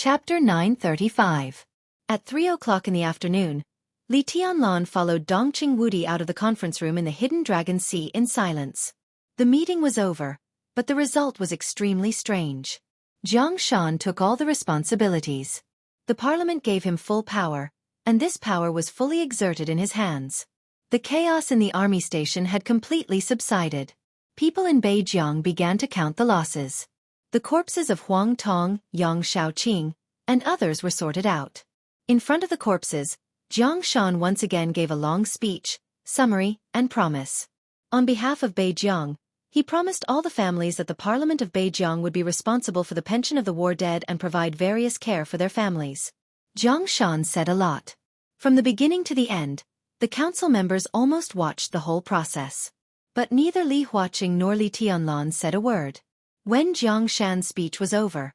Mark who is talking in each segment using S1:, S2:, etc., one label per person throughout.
S1: Chapter 935. At 3 o'clock in the afternoon, Li Tianlan followed Dongqing Wudi out of the conference room in the Hidden Dragon Sea in silence. The meeting was over, but the result was extremely strange. Jiang Shan took all the responsibilities. The parliament gave him full power, and this power was fully exerted in his hands. The chaos in the army station had completely subsided. People in Beijiang began to count the losses. The corpses of Huang Tong, Yang Shaoqing, and others were sorted out. In front of the corpses, Jiang Shan once again gave a long speech, summary, and promise. On behalf of Beijiang, he promised all the families that the Parliament of Beijiang would be responsible for the pension of the war dead and provide various care for their families. Jiang Shan said a lot. From the beginning to the end, the council members almost watched the whole process. But neither Li Huaqing nor Li Tianlan said a word. When Jiang Shan's speech was over,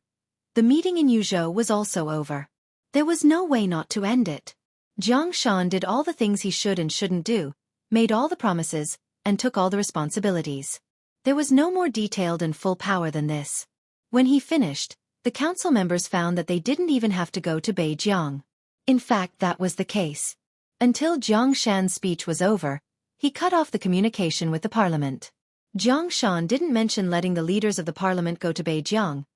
S1: the meeting in Yuzhou was also over. There was no way not to end it. Jiang Shan did all the things he should and shouldn't do, made all the promises, and took all the responsibilities. There was no more detailed and full power than this. When he finished, the council members found that they didn't even have to go to Beijiang. In fact, that was the case. Until Jiang Shan's speech was over, he cut off the communication with the parliament. Jiang Shan didn't mention letting the leaders of the parliament go to Beijiang,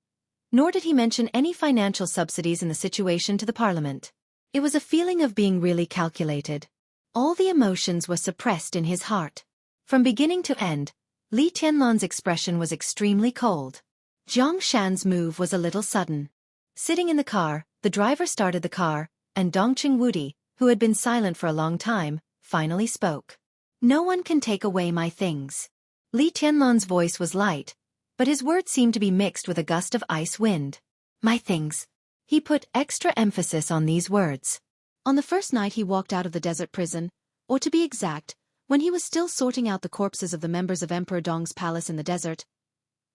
S1: nor did he mention any financial subsidies in the situation to the parliament. It was a feeling of being really calculated. All the emotions were suppressed in his heart. From beginning to end, Li Tianlan's expression was extremely cold. Jiang Shan's move was a little sudden. Sitting in the car, the driver started the car, and Dongqing Wudi, who had been silent for a long time, finally spoke. "No one can take away my things." Li Tianlan's voice was light, but his words seemed to be mixed with a gust of ice wind. "My things." He put extra emphasis on these words. On the first night he walked out of the desert prison, or to be exact, when he was still sorting out the corpses of the members of Emperor Dong's palace in the desert,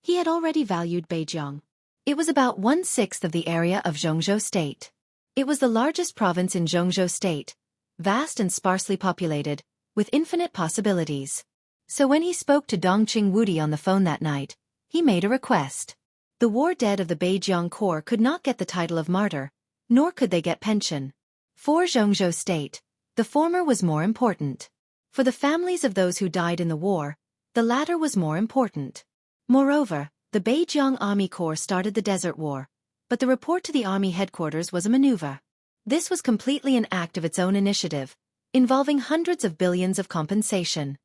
S1: he had already valued Beijiang. It was about 1/6 of the area of Jianghu State. It was the largest province in Jianghu State, vast and sparsely populated, with infinite possibilities. So when he spoke to Dongqing Wudi on the phone that night, he made a request. The war dead of the Beijiang Corps could not get the title of martyr, nor could they get pension. For Jianghu State, the former was more important. For the families of those who died in the war, the latter was more important. Moreover, the Beijiang Army Corps started the Desert War, but the report to the army headquarters was a maneuver. This was completely an act of its own initiative, involving hundreds of billions of compensation.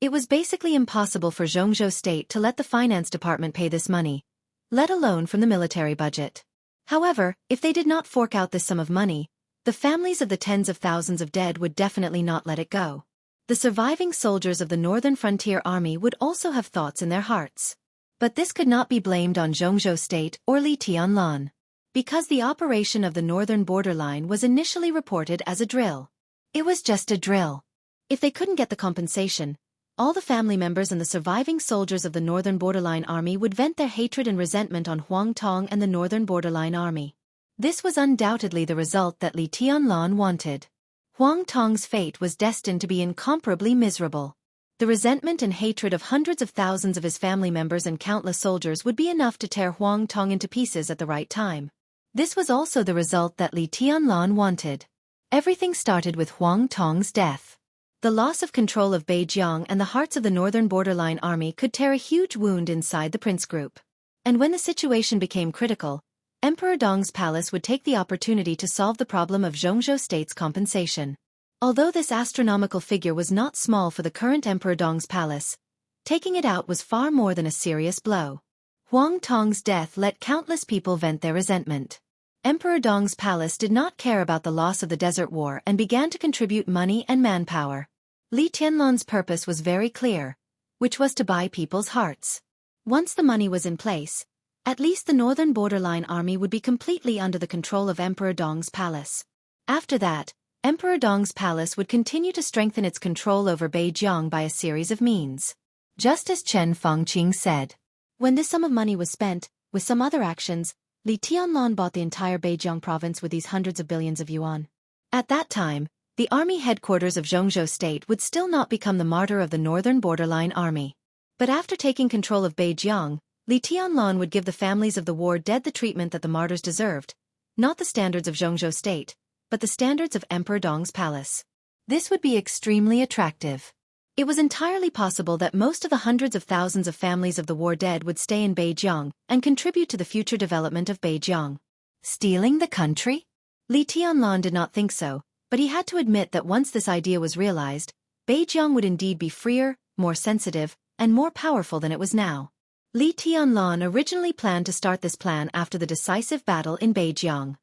S1: It was basically impossible for Jianghu State to let the finance department pay this money, let alone from the military budget. However, if they did not fork out this sum of money, the families of the tens of thousands of dead would definitely not let it go. The surviving soldiers of the Northern Frontier Army would also have thoughts in their hearts. But this could not be blamed on Jianghu State or Li Tianlan, because the operation of the northern borderline was initially reported as a drill. It was just a drill. If they couldn't get the compensation, all the family members and the surviving soldiers of the Northern Borderline Army would vent their hatred and resentment on Huang Tong and the Northern Borderline Army. This was undoubtedly the result that Li Tianlan wanted. Huang Tong's fate was destined to be incomparably miserable. The resentment and hatred of hundreds of thousands of his family members and countless soldiers would be enough to tear Huang Tong into pieces at the right time. This was also the result that Li Tianlan wanted. Everything started with Huang Tong's death. The loss of control of Beijiang and the hearts of the Northern Borderline Army could tear a huge wound inside the Prince Group. And when the situation became critical, Emperor Dong's palace would take the opportunity to solve the problem of Jianghu State's compensation. Although this astronomical figure was not small for the current Emperor Dong's palace, taking it out was far more than a serious blow. Huang Tong's death let countless people vent their resentment. Emperor Dong's palace did not care about the loss of the Desert War and began to contribute money and manpower. Li Tianlan's purpose was very clear, which was to buy people's hearts. Once the money was in place, at least the Northern Borderline Army would be completely under the control of Emperor Dong's palace. After that, Emperor Dong's palace would continue to strengthen its control over Beijiang by a series of means. Just as Chen Fangqing said. When this sum of money was spent, with some other actions, Li Tianlan bought the entire Beijiang province with these hundreds of billions of yuan. At that time, the army headquarters of Jianghu State would still not become the martyr of the Northern Borderline Army. But after taking control of Beijiang, Li Tianlan would give the families of the war dead the treatment that the martyrs deserved, not the standards of Jianghu state, but the standards of Emperor Dong's palace. This would be extremely attractive. It was entirely possible that most of the hundreds of thousands of families of the war dead would stay in Beijiang and contribute to the future development of Beijiang. Stealing the country? Li Tianlan did not think so, but he had to admit that once this idea was realized, Beijiang would indeed be freer, more sensitive, and more powerful than it was now. Li Tianlan originally planned to start this plan after the decisive battle in Beijiang.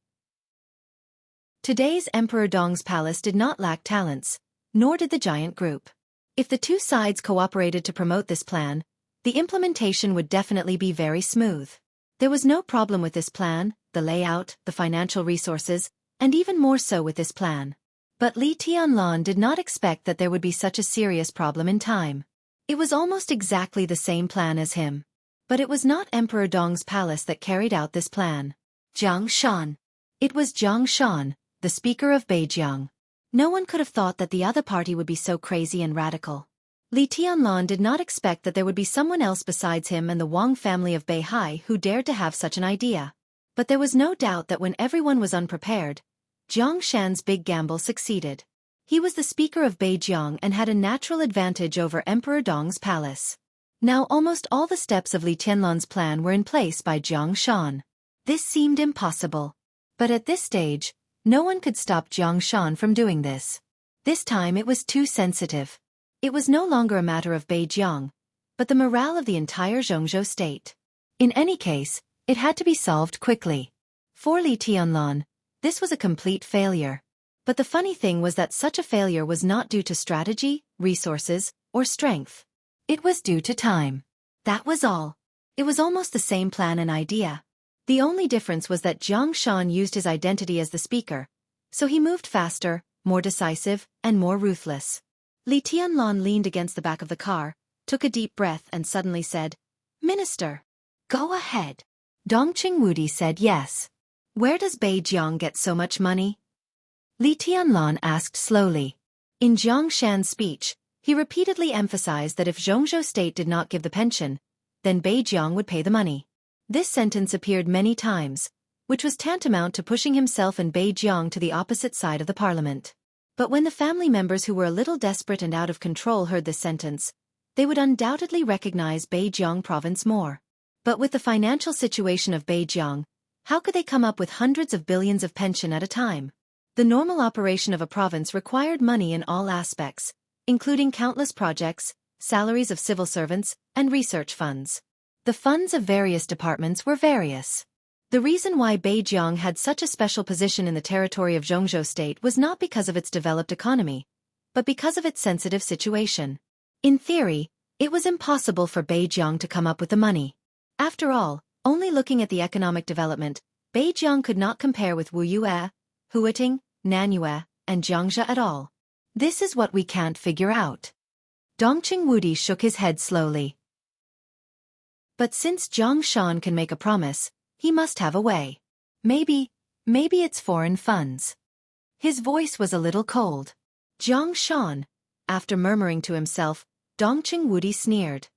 S1: Today's Emperor Dong's palace did not lack talents, nor did the giant group. If the two sides cooperated to promote this plan, the implementation would definitely be very smooth. There was no problem with this plan, the layout, the financial resources, and even more so with this plan. But Li Tianlan did not expect that there would be such a serious problem in time. It was almost exactly the same plan as him. But it was not Emperor Dong's palace that carried out this plan. Jiang Shan. It was Jiang Shan, the speaker of Beijiang. No one could have thought that the other party would be so crazy and radical. Li Tianlan did not expect that there would be someone else besides him and the Wang family of Beihai who dared to have such an idea. But there was no doubt that when everyone was unprepared, Jiang Shan's big gamble succeeded. He was the speaker of Beijiang and had a natural advantage over Emperor Dong's palace. Now almost all the steps of Li Tianlan's plan were in place by Jiang Shan. This seemed impossible. But at this stage, no one could stop Jiang Shan from doing this. This time it was too sensitive. It was no longer a matter of Beijiang, but the morale of the entire Jianghu state. In any case, it had to be solved quickly. For Li Tianlan, this was a complete failure. But the funny thing was that such a failure was not due to strategy, resources, or strength. It was due to time. That was all. It was almost the same plan and idea. The only difference was that Jiang Shan used his identity as the speaker, so he moved faster, more decisive, and more ruthless. Li Tianlan leaned against the back of the car, took a deep breath and suddenly said, "Minister, go ahead." Dongqing Wudi said yes. "Where does Beijiang get so much money?" Li Tianlan asked slowly. In Jiang Shan's speech, he repeatedly emphasized that if Jianghu state did not give the pension, then Beijiang would pay the money. This sentence appeared many times, which was tantamount to pushing himself and Beijiang to the opposite side of the parliament. But when the family members who were a little desperate and out of control heard this sentence, they would undoubtedly recognize Beijiang province more. But with the financial situation of Beijiang, how could they come up with hundreds of billions of pension at a time? The normal operation of a province required money in all aspects, including countless projects, salaries of civil servants, and research funds. The funds of various departments were various. The reason why Beijiang had such a special position in the territory of Jianghu state was not because of its developed economy, but because of its sensitive situation. In theory, it was impossible for Beijiang to come up with the money. After all, only looking at the economic development, Beijiang could not compare with Wuxia, Huiting, Nanyue, and Xianxia at all. This is what we can't figure out. Dongqing Wudi shook his head slowly. But since Jiang Shan can make a promise, he must have a way. Maybe it's foreign funds. His voice was a little cold. Jiang Shan, after murmuring to himself, Dongqing Wudi sneered.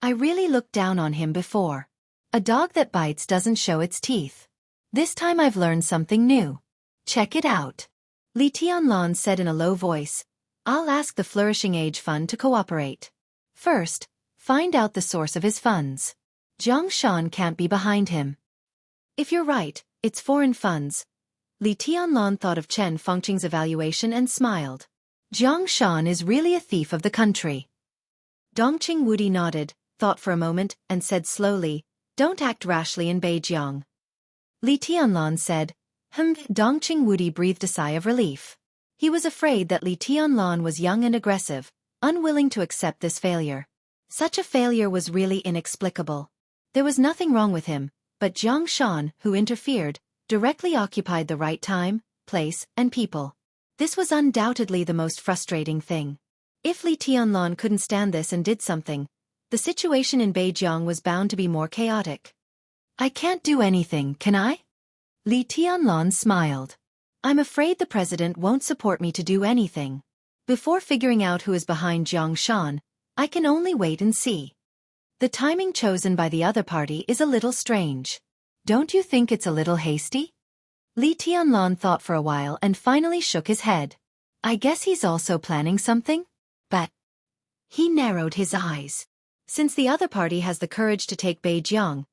S1: I really looked down on him before. A dog that bites doesn't show its teeth. This time I've learned something new. Check it out. Li Tianlan said in a low voice, I'll ask the Flourishing Age Fund to cooperate. First, find out the source of his funds. Jiang Shan can't be behind him. If you're right, it's foreign funds. Li Tianlan thought of Chen Fengqing's evaluation and smiled. Jiang Shan is really a thief of the country. Dongqing Wudi nodded, thought for a moment, and said slowly, Don't act rashly in Beijiang. Li Tianlan said, Dongqing Wudi breathed a sigh of relief. He was afraid that Li Tianlan was young and aggressive, unwilling to accept this failure. Such a failure was really inexplicable. There was nothing wrong with him, but Jiang Shan, who interfered, directly occupied the right time, place, and people. This was undoubtedly the most frustrating thing. If Li Tianlan couldn't stand this and did something, the situation in Beijiang was bound to be more chaotic. I can't do anything, can I? Li Tianlan smiled. I'm afraid the president won't support me to do anything. Before figuring out who is behind Jiang Shan, I can only wait and see. The timing chosen by the other party is a little strange. Don't you think it's a little hasty? Li Tianlan thought for a while and finally shook his head. I guess he's also planning something? But he narrowed his eyes. Since the other party has the courage to take Beijiang,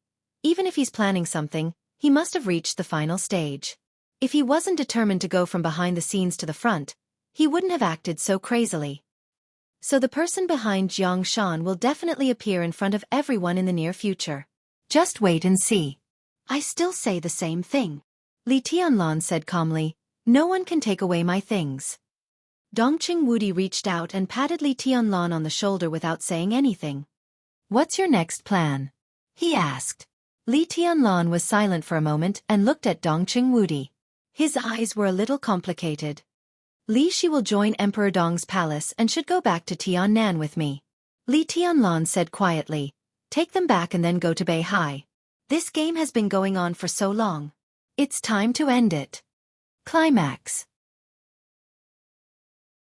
S1: even if he's planning something, he must have reached the final stage. If he wasn't determined to go from behind the scenes to the front, he wouldn't have acted so crazily. So the person behind Xianxia will definitely appear in front of everyone in the near future. Just wait and see. I still say the same thing. Li Tianlan said calmly, no one can take away my things. Dongqing Wudi reached out and patted Li Tianlan on the shoulder without saying anything. What's your next plan? He asked. Li Tianlan was silent for a moment and looked at Dongqing Wudi. His eyes were a little complicated. Li Shi will join Emperor Dong's palace and should go back to Tiannan with me. Li Tianlan said quietly, take them back and then go to Beihai. This game has been going on for so long. It's time to end it. Climax.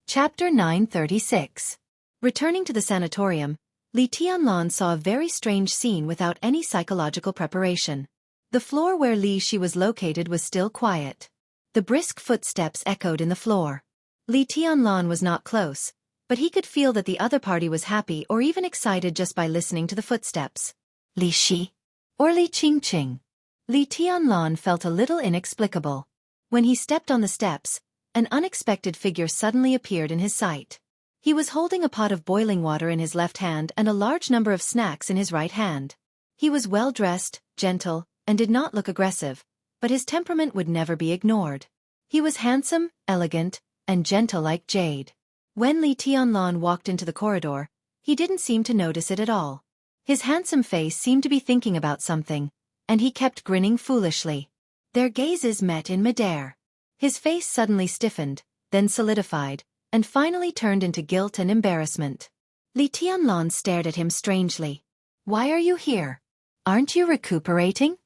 S1: Chapter 936. Returning to the sanatorium, Li Tianlan saw a very strange scene without any psychological preparation. The floor where Li Shi was located was still quiet. The brisk footsteps echoed in the floor. Li Tianlan was not close, but he could feel that the other party was happy or even excited just by listening to the footsteps. Li Shi? Or Li Qingqing? Li Tianlan felt a little inexplicable. When he stepped on the steps, an unexpected figure suddenly appeared in his sight. He was holding a pot of boiling water in his left hand and a large number of snacks in his right hand. He was well-dressed, gentle, and did not look aggressive, but his temperament would never be ignored. He was handsome, elegant, and gentle like jade. When Li Tianlan walked into the corridor, he didn't seem to notice it at all. His handsome face seemed to be thinking about something, and he kept grinning foolishly. Their gazes met in midair. His face suddenly stiffened, then solidified, and finally turned into guilt and embarrassment. Li Tianlan stared at him strangely. Why are you here? Aren't you recuperating?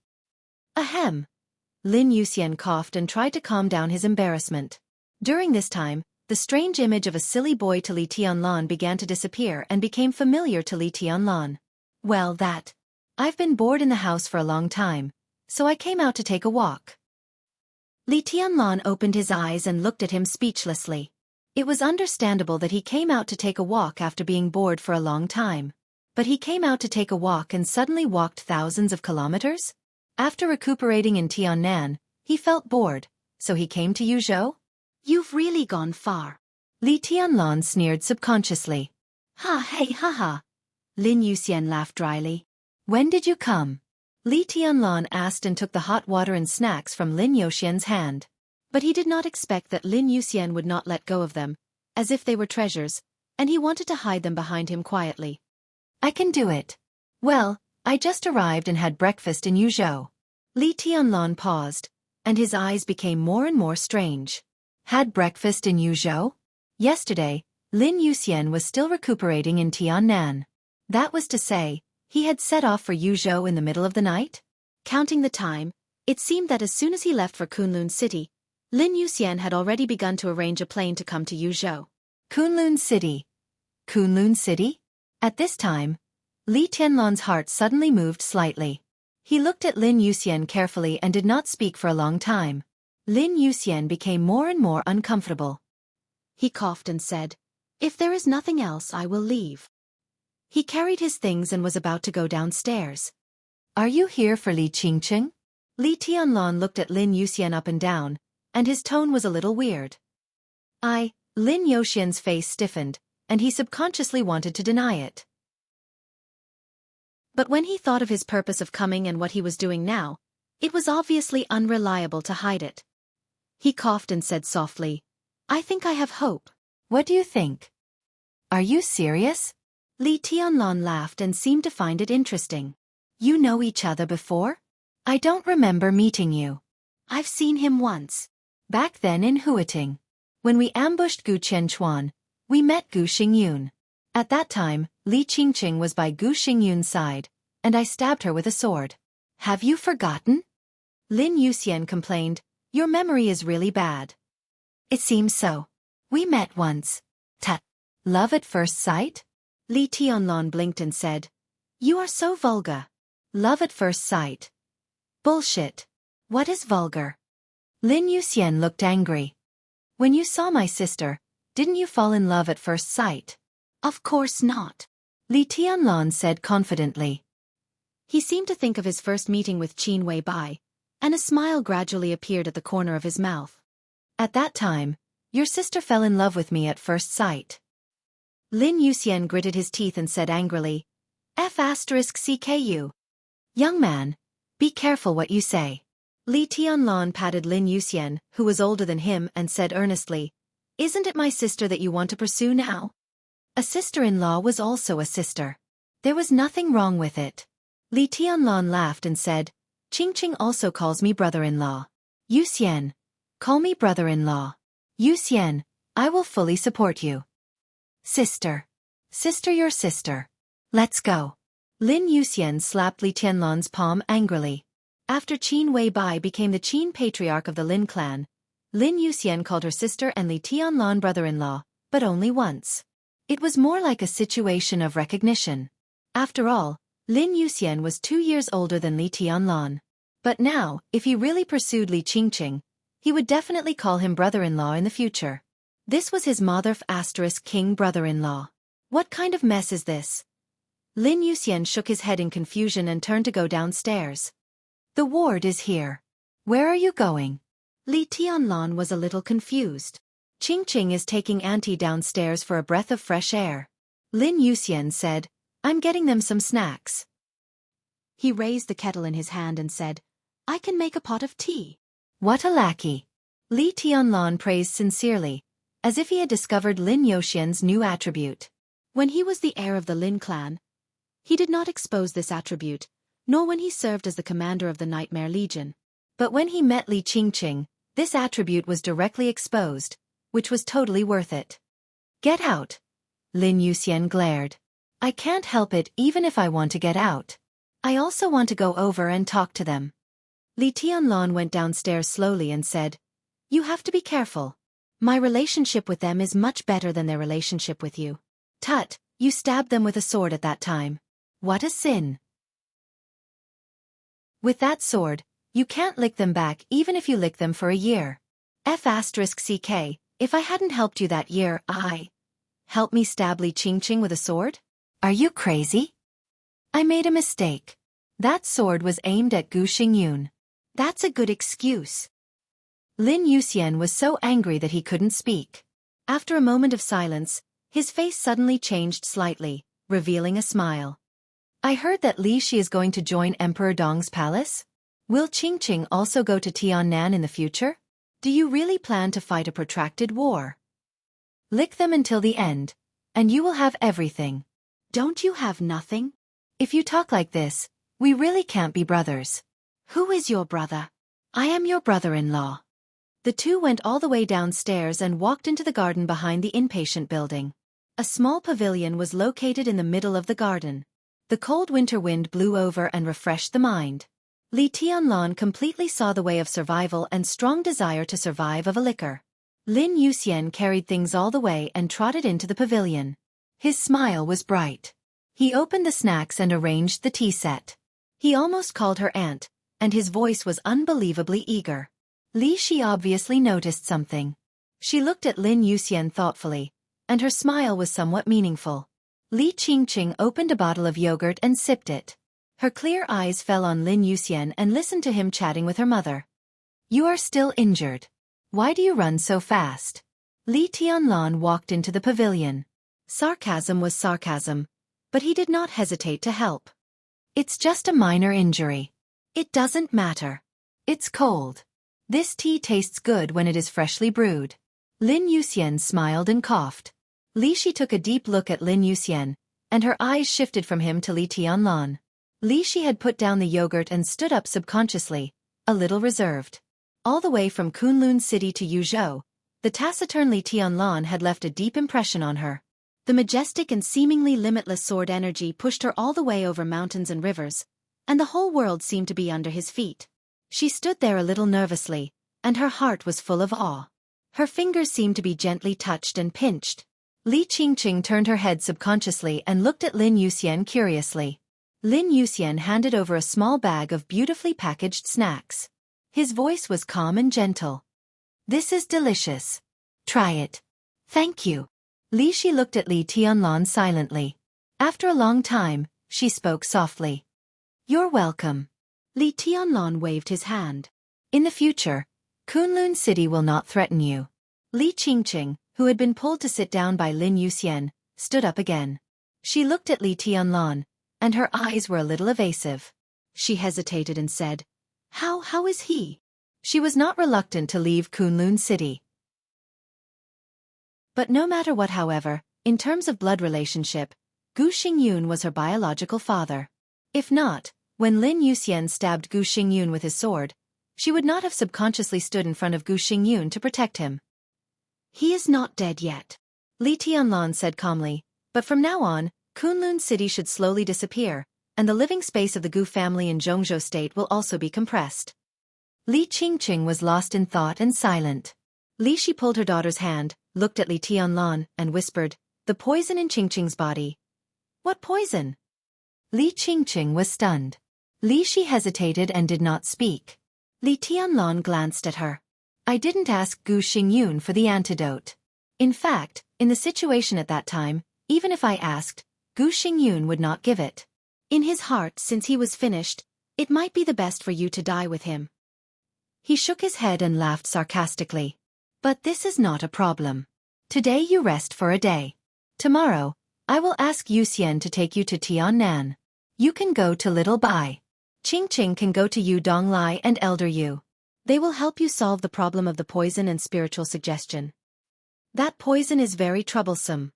S1: Ahem. Lin Yuxian coughed and tried to calm down his embarrassment. During this time, the strange image of a silly boy to Li Tianlan began to disappear and became familiar to Li Tianlan. Well, I've been bored in the house for a long time, so I came out to take a walk. Li Tianlan opened his eyes and looked at him speechlessly. It was understandable that he came out to take a walk after being bored for a long time. But he came out to take a walk and suddenly walked thousands of kilometers? After recuperating in Tiannan, he felt bored, so he came to Yuzhou? You've really gone far. Li Tianlan sneered subconsciously. Ha hey ha ha. Lin Yuxian laughed dryly. When did you come? Li Tianlan asked and took the hot water and snacks from Lin Yuxian's hand. But he did not expect that Lin Yuxian would not let go of them, as if they were treasures, and he wanted to hide them behind him quietly. I can do it. Well, I just arrived and had breakfast in Yuzhou. Li Tianlan paused, and his eyes became more and more strange. Had breakfast in Yuzhou? Yesterday, Lin Yuxian was still recuperating in Tiannan. That was to say, he had set off for Yuzhou in the middle of the night? Counting the time, it seemed that as soon as he left for Kunlun City, Lin Yuxian had already begun to arrange a plane to come to Yuzhou. Kunlun City. Kunlun City? At this time, Li Tianlan's heart suddenly moved slightly. He looked at Lin Yuxian carefully and did not speak for a long time. Lin Yuxian became more and more uncomfortable. He coughed and said, If there is nothing else, I will leave. He carried his things and was about to go downstairs. Are you here for Li Qingqing? Li Tianlan looked at Lin Yuxian up and down, and his tone was a little weird. Lin Yuxian's face stiffened, and he subconsciously wanted to deny it. But when he thought of his purpose of coming and what he was doing now, it was obviously unreliable to hide it. He coughed and said softly, I think I have hope. What do you think? Are you serious? Li Tianlan laughed and seemed to find it interesting. You know each other before? I don't remember meeting you. I've seen him once. Back then in Huiting. When we ambushed Gu Qianchuan, we met Gu Xingyun. At that time, Li Qingqing was by Gu Xingyun's side, and I stabbed her with a sword. Have you forgotten? Lin Yuxian complained, Your memory is really bad. It seems so. We met once. Love at first sight? Li Tianlan blinked and said, You are so vulgar. Love at first sight. Bullshit. What is vulgar? Lin Yuxian looked angry. When you saw my sister, didn't you fall in love at first sight? Of course not. Li Tianlan said confidently. He seemed to think of his first meeting with Qin Weibai, and a smile gradually appeared at the corner of his mouth. At that time, your sister fell in love with me at first sight. Lin Yuxian gritted his teeth and said angrily, F***CKU. Young man, be careful what you say. Li Tianlan patted Lin Yuxian, who was older than him, and said earnestly, Isn't it my sister that you want to pursue now? A sister-in-law was also a sister. There was nothing wrong with it. Li Tianlan laughed and said, Qingqing also calls me brother-in-law. Yuxian, call me brother-in-law. Yuxian, I will fully support you. Sister. Sister, your sister. Let's go. Lin Yuxian slapped Li Tianlan's palm angrily. After Qin Weibai became the Qin patriarch of the Lin clan, Lin Yuxian called her sister and Li Tianlan brother-in-law, but only once. It was more like a situation of recognition. After all, Lin Yuxian was 2 years older than Li Tianlan. But now, if he really pursued Li Qingqing, he would definitely call him brother-in-law in the future. This was his mother-king brother-in-law. What kind of mess is this? Lin Yuxian shook his head in confusion and turned to go downstairs. The ward is here. Where are you going? Li Tianlan was a little confused. Qingqing is taking Auntie downstairs for a breath of fresh air. Lin Yuxian said, I'm getting them some snacks. He raised the kettle in his hand and said, I can make a pot of tea. What a lackey. Li Tianlan praised sincerely, as if he had discovered Lin Yuxian's new attribute. When he was the heir of the Lin clan, he did not expose this attribute, nor when he served as the commander of the Nightmare Legion. But when he met Li Qingqing, this attribute was directly exposed, which was totally worth it. Get out. Lin Yuxian glared. I can't help it even if I want to get out. I also want to go over and talk to them. Li Tianlan went downstairs slowly and said, You have to be careful. My relationship with them is much better than their relationship with you. Tut, you stabbed them with a sword at that time. What a sin. With that sword, you can't lick them back even if you lick them for a year. F***CK, if I hadn't helped you that year, help me stab Li Qingqing with a sword? Are you crazy? I made a mistake. That sword was aimed at Gu Xingyun. That's a good excuse. Lin Yuxian was so angry that he couldn't speak. After a moment of silence, his face suddenly changed slightly, revealing a smile. I heard that Li Shi is going to join Emperor Dong's palace? Will Qingqing also go to Tiannan in the future? Do you really plan to fight a protracted war? Lick them until the end, and you will have everything. Don't you have nothing? If you talk like this, we really can't be brothers. Who is your brother? I am your brother-in-law. The two went all the way downstairs and walked into the garden behind the inpatient building. A small pavilion was located in the middle of the garden. The cold winter wind blew over and refreshed the mind. Li Tianlan completely saw the way of survival and strong desire to survive of a liquor. Lin Yuxian carried things all the way and trotted into the pavilion. His smile was bright. He opened the snacks and arranged the tea set. He almost called her aunt, and his voice was unbelievably eager. Li Shi obviously noticed something. She looked at Lin Yuxian thoughtfully, and her smile was somewhat meaningful. Li Qingqing opened a bottle of yogurt and sipped it. Her clear eyes fell on Lin Yuxian and listened to him chatting with her mother. You are still injured. Why do you run so fast? Li Tianlan walked into the pavilion. Sarcasm was sarcasm, but he did not hesitate to help. It's just a minor injury. It doesn't matter. It's cold. This tea tastes good when it is freshly brewed. Lin Yuxian smiled and coughed. Li Shi took a deep look at Lin Yuxian, and her eyes shifted from him to Li Tianlan. Li Shi had put down the yogurt and stood up subconsciously, a little reserved. All the way from Kunlun City to Yuzhou, the taciturn Li Tianlan had left a deep impression on her. The majestic and seemingly limitless sword energy pushed her all the way over mountains and rivers, and the whole world seemed to be under his feet. She stood there a little nervously, and her heart was full of awe. Her fingers seemed to be gently touched and pinched. Li Qingqing turned her head subconsciously and looked at Lin Yuxian curiously. Lin Yuxian handed over a small bag of beautifully packaged snacks. His voice was calm and gentle. "This is delicious. Try it." "Thank you." Li Shi looked at Li Tianlan silently. After a long time, she spoke softly. "You're welcome." Li Tianlan waved his hand. "In the future, Kunlun City will not threaten you." Li Qingqing, who had been pulled to sit down by Lin Yuxian, stood up again. She looked at Li Tianlan, and her eyes were a little evasive. She hesitated and said, How is he?" She was not reluctant to leave Kunlun City. But no matter what, however, in terms of blood relationship, Gu Xingyun was her biological father. If not, when Lin Yuxian stabbed Gu Xingyun with his sword, she would not have subconsciously stood in front of Gu Xingyun to protect him. "He is not dead yet," Li Tianlan said calmly, "but from now on, Kunlun City should slowly disappear, and the living space of the Gu family in Jianghu state will also be compressed." Li Qingqing was lost in thought and silent. Li Shi pulled her daughter's hand, looked at Li Tianlan, and whispered, "The poison in Qingqing's body." "What poison?" Li Qingqing was stunned. Li Shi hesitated and did not speak. Li Tianlan glanced at her. "I didn't ask Gu Xingyun for the antidote. In fact, in the situation at that time, even if I asked, Gu Xingyun would not give it. In his heart, since he was finished, it might be the best for you to die with him." He shook his head and laughed sarcastically. "But this is not a problem. Today you rest for a day. Tomorrow, I will ask Yuxian to take you to Tiannan. You can go to Little Bai. Qingqing can go to Yu Donglai and Elder Yu. They will help you solve the problem of the poison and spiritual suggestion." "That poison is very troublesome."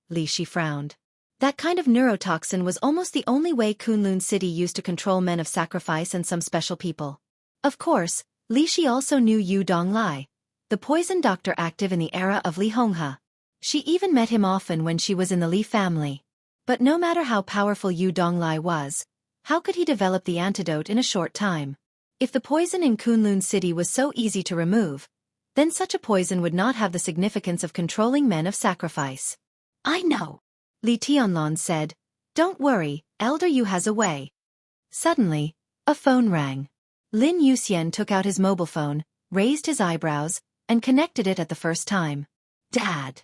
S1: Li Shi frowned. That kind of neurotoxin was almost the only way Kunlun City used to control men of sacrifice and some special people. Of course, Li Shi also knew Yu Donglai, the poison doctor active in the era of Li Honghe. She even met him often when she was in the Li family. But no matter how powerful Yu Donglai was, how could he develop the antidote in a short time? If the poison in Kunlun City was so easy to remove, then such a poison would not have the significance of controlling men of sacrifice. "I know," Li Tianlan said. "Don't worry, Elder Yu has a way." Suddenly, a phone rang. Lin Yuxian took out his mobile phone, raised his eyebrows, and connected it at the first time. "Dad."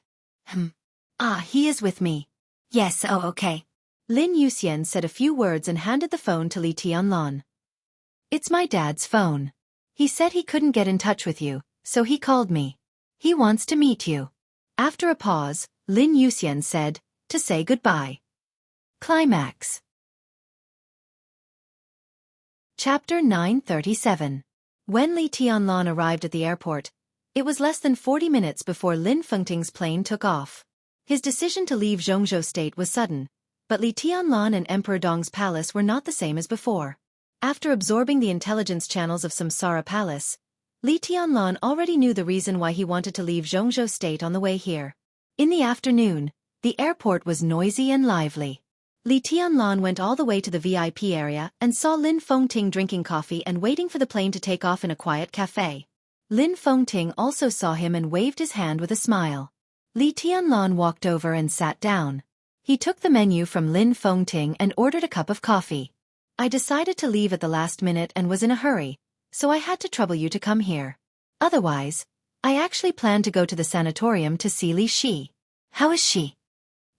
S1: He is with me." "Yes, oh okay." Lin Yuxian said a few words and handed the phone to Li Tianlan. "It's my dad's phone. He said he couldn't get in touch with you, so he called me. He wants to meet you." After a pause, Lin Yuxian said, "To say goodbye." Climax. Chapter 937. When Li Tianlan arrived at the airport, it was less than 40 minutes before Lin Fengting's plane took off. His decision to leave Jianghu state was sudden, but Li Tianlan and Emperor Dong's palace were not the same as before. After absorbing the intelligence channels of Samsara Palace, Li Tianlan already knew the reason why he wanted to leave Jianghu state on the way here. In the afternoon, the airport was noisy and lively. Li Tianlan went all the way to the VIP area and saw Lin Fengting drinking coffee and waiting for the plane to take off in a quiet cafe. Lin Fengting also saw him and waved his hand with a smile. Li Tianlan walked over and sat down. He took the menu from Lin Fengting and ordered a cup of coffee. "I decided to leave at the last minute and was in a hurry, so I had to trouble you to come here. Otherwise, I actually planned to go to the sanatorium to see Li Shi." "How is she?"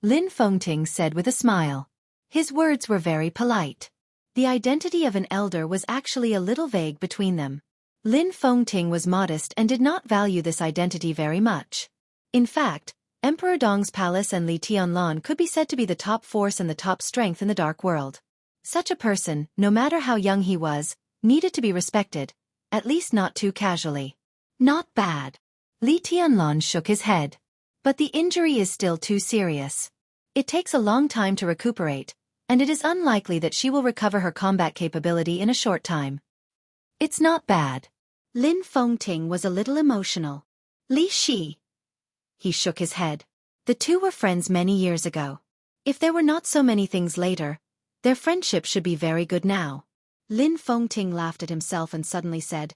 S1: Lin Fengting said with a smile. His words were very polite. The identity of an elder was actually a little vague between them. Lin Fengting was modest and did not value this identity very much. In fact, Emperor Dong's palace and Li Tianlan could be said to be the top force and the top strength in the dark world. Such a person, no matter how young he was, needed to be respected, at least not too casually. "Not bad." Li Tianlan shook his head. "But the injury is still too serious. It takes a long time to recuperate, and it is unlikely that she will recover her combat capability in a short time." "It's not bad." Lin Fengting was a little emotional. "Li Shi." He shook his head. The two were friends many years ago. If there were not so many things later, their friendship should be very good now. Lin Fengting laughed at himself and suddenly said,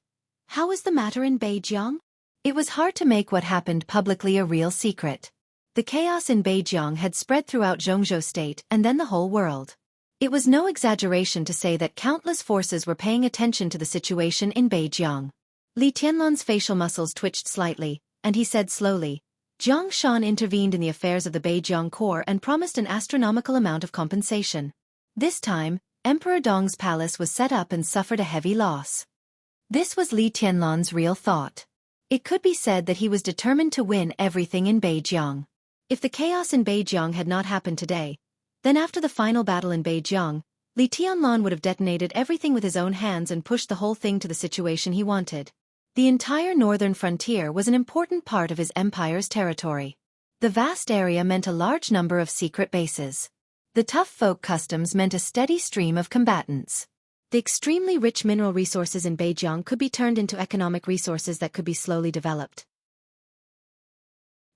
S1: "How is the matter in Beijiang?" It was hard to make what happened publicly a real secret. The chaos in Beijiang had spread throughout Jianghu state and then the whole world. It was no exaggeration to say that countless forces were paying attention to the situation in Beijing. Li Tianlan's facial muscles twitched slightly, and he said slowly, Jiang Shan intervened in the affairs of the Beijing court and promised an astronomical amount of compensation. This time, Emperor Dong's palace was set up and suffered a heavy loss. This was Li Tianlan's real thought. It could be said that he was determined to win everything in Beijing. If the chaos in Beijing had not happened today, then after the final battle in Beijing, Li Tianlan would have detonated everything with his own hands and pushed the whole thing to the situation he wanted. The entire northern frontier was an important part of his empire's territory. The vast area meant a large number of secret bases. The tough folk customs meant a steady stream of combatants. The extremely rich mineral resources in Beijing could be turned into economic resources that could be slowly developed.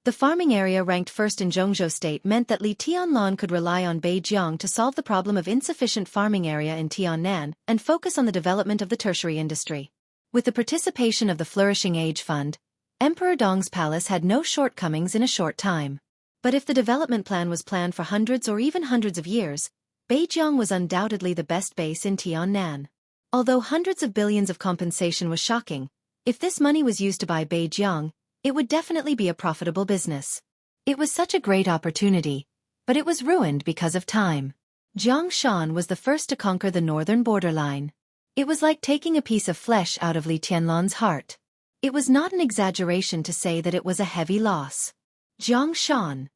S1: The farming area ranked first in Jianghu state meant that Li Tianlan could rely on Beijing to solve the problem of insufficient farming area in Tiannan and focus on the development of the tertiary industry. With the participation of the Flourishing Age Fund, Emperor Dong's palace had no shortcomings in a short time. But if the development plan was planned for hundreds or even hundreds of years, Beijing was undoubtedly the best base in Tiannan. Although hundreds of billions of compensation was shocking, if this money was used to buy Beijing, it would definitely be a profitable business. It was such a great opportunity, but it was ruined because of time. Jiang Shan was the first to conquer the northern borderline. It was like taking a piece of flesh out of Li Tianlan's heart. It was not an exaggeration to say that it was a heavy loss. Jiang Shan.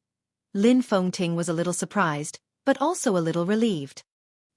S1: Lin Fengting was a little surprised, but also a little relieved.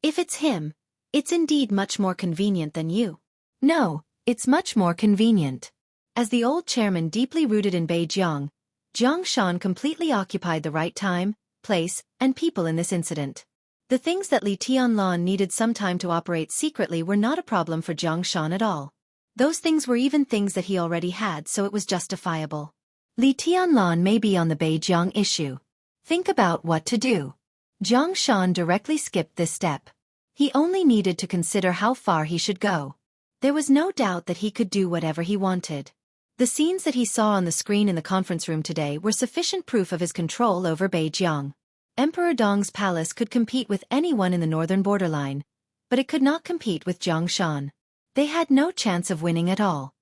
S1: If it's him, it's indeed much more convenient than you. No, it's much more convenient. As the old chairman deeply rooted in Beijing, Jiang Shan completely occupied the right time, place, and people in this incident. The things that Li Tianlan needed some time to operate secretly were not a problem for Jiang Shan at all. Those things were even things that he already had, so it was justifiable. Li Tianlan may be on the Beijing issue. Think about what to do. Jiang Shan directly skipped this step. He only needed to consider how far he should go. There was no doubt that he could do whatever he wanted. The scenes that he saw on the screen in the conference room today were sufficient proof of his control over Beijing. Emperor Dong's palace could compete with anyone in the northern borderline, but it could not compete with Jiang Shan. They had no chance of winning at all.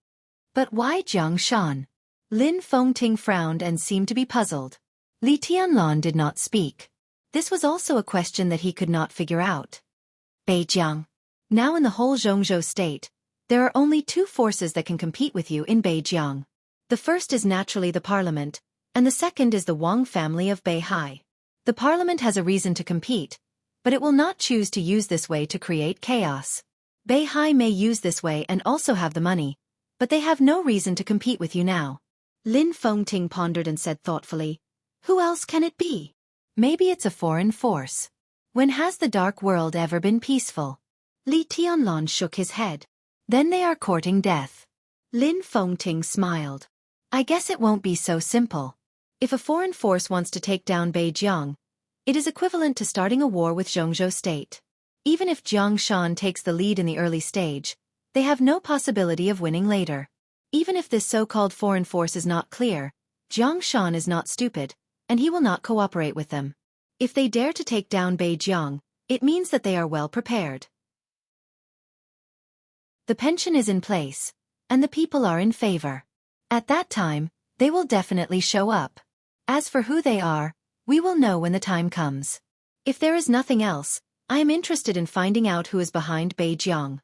S1: But why Jiang Shan? Lin Fengting frowned and seemed to be puzzled. Li Tianlan did not speak. This was also a question that he could not figure out. Beijing. Now in the whole Jianghu state, there are only two forces that can compete with you in Beijing. The first is naturally the parliament, and the second is the Wang family of Beihai. The parliament has a reason to compete, but it will not choose to use this way to create chaos. Beihai may use this way and also have the money, but they have no reason to compete with you now. Lin Fengting pondered and said thoughtfully, who else can it be? Maybe it's a foreign force. When has the dark world ever been peaceful? Li Tianlan shook his head. Then they are courting death. Lin Fengting smiled. I guess it won't be so simple. If a foreign force wants to take down Beijing, it is equivalent to starting a war with Jianghu state. Even if Jiang Shan takes the lead in the early stage, they have no possibility of winning later. Even if this so-called foreign force is not clear, Jiang Shan is not stupid, and he will not cooperate with them. If they dare to take down Beijing, it means that they are well prepared. The pension is in place, and the people are in favor. At that time, they will definitely show up. As for who they are, we will know when the time comes. If there is nothing else, I am interested in finding out who is behind Beijing.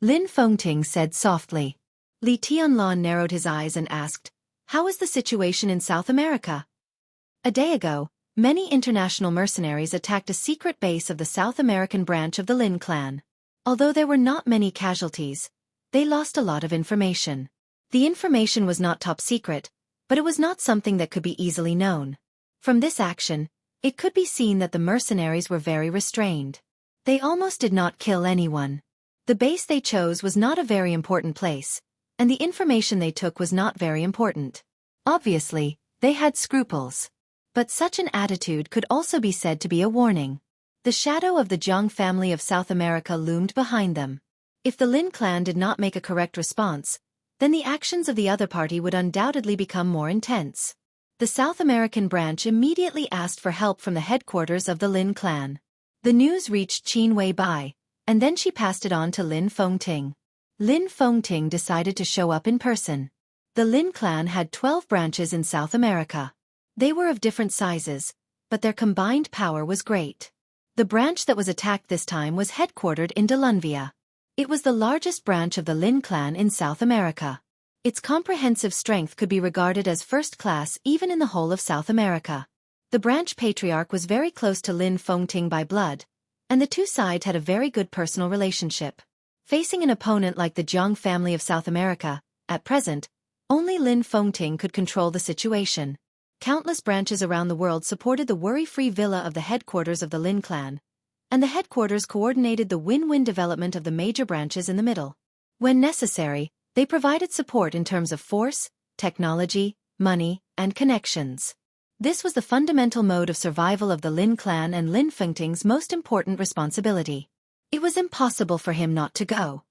S1: Lin Fengting said softly. Li Tianlan narrowed his eyes and asked, how is the situation in South America? A day ago, many international mercenaries attacked a secret base of the South American branch of the Lin clan. Although there were not many casualties, they lost a lot of information. The information was not top secret, but it was not something that could be easily known. From this action, it could be seen that the mercenaries were very restrained. They almost did not kill anyone. The base they chose was not a very important place, and the information they took was not very important. Obviously, they had scruples. But such an attitude could also be said to be a warning. The shadow of the Jiang family of South America loomed behind them. If the Lin clan did not make a correct response, then the actions of the other party would undoubtedly become more intense. The South American branch immediately asked for help from the headquarters of the Lin clan. The news reached Qin Wei Bai, and then she passed it on to Lin Fengting. Lin Fengting decided to show up in person. The Lin clan had 12 branches in South America. They were of different sizes, but their combined power was great. The branch that was attacked this time was headquartered in Delunvia. It was the largest branch of the Lin clan in South America. Its comprehensive strength could be regarded as first class even in the whole of South America. The branch patriarch was very close to Lin Fengting by blood, and the two sides had a very good personal relationship. Facing an opponent like the Jiang family of South America, at present, only Lin Fengting could control the situation. Countless branches around the world supported the worry-free villa of the headquarters of the Lin clan, and the headquarters coordinated the win-win development of the major branches in the middle. When necessary, they provided support in terms of force, technology, money, and connections. This was the fundamental mode of survival of the Lin clan and Lin Fengting's most important responsibility. It was impossible for him not to go.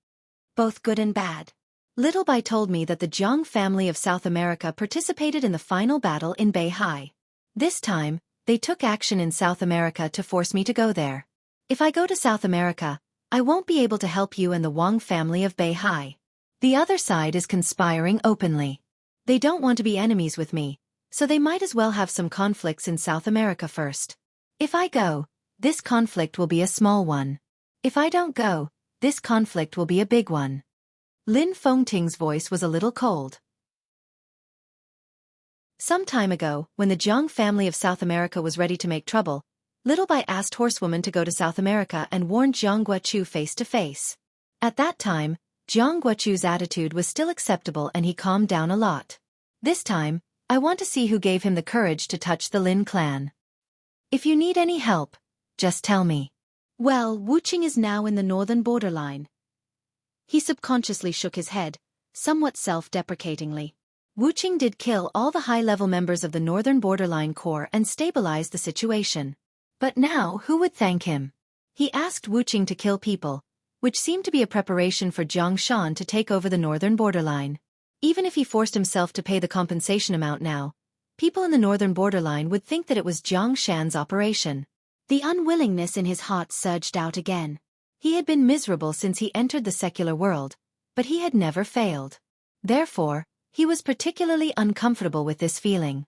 S1: Both good and bad. Little Bai told me that the Jiang family of South America participated in the final battle in Beihai. This time, they took action in South America to force me to go there. If I go to South America, I won't be able to help you and the Wang family of Beihai. The other side is conspiring openly. They don't want to be enemies with me, so they might as well have some conflicts in South America first. If I go, this conflict will be a small one. If I don't go, this conflict will be a big one. Lin Fengting's voice was a little cold. Some time ago, when the Jiang family of South America was ready to make trouble, Little Bai asked Horsewoman to go to South America and warn Jiang Guochu face to face. At that time, Jiang Guochu's attitude was still acceptable and he calmed down a lot. This time, I want to see who gave him the courage to touch the Lin clan. If you need any help, just tell me. Well, Wuxia is now in the northern borderline. He subconsciously shook his head, somewhat self-deprecatingly. Wuxia did kill all the high-level members of the northern borderline corps and stabilize the situation. But now, who would thank him? He asked Wuxia to kill people, which seemed to be a preparation for Jiang Shan to take over the northern borderline. Even if he forced himself to pay the compensation amount now, people in the northern borderline would think that it was Jiang Shan's operation. The unwillingness in his heart surged out again. He had been miserable since he entered the secular world, but he had never failed. Therefore, he was particularly uncomfortable with this feeling.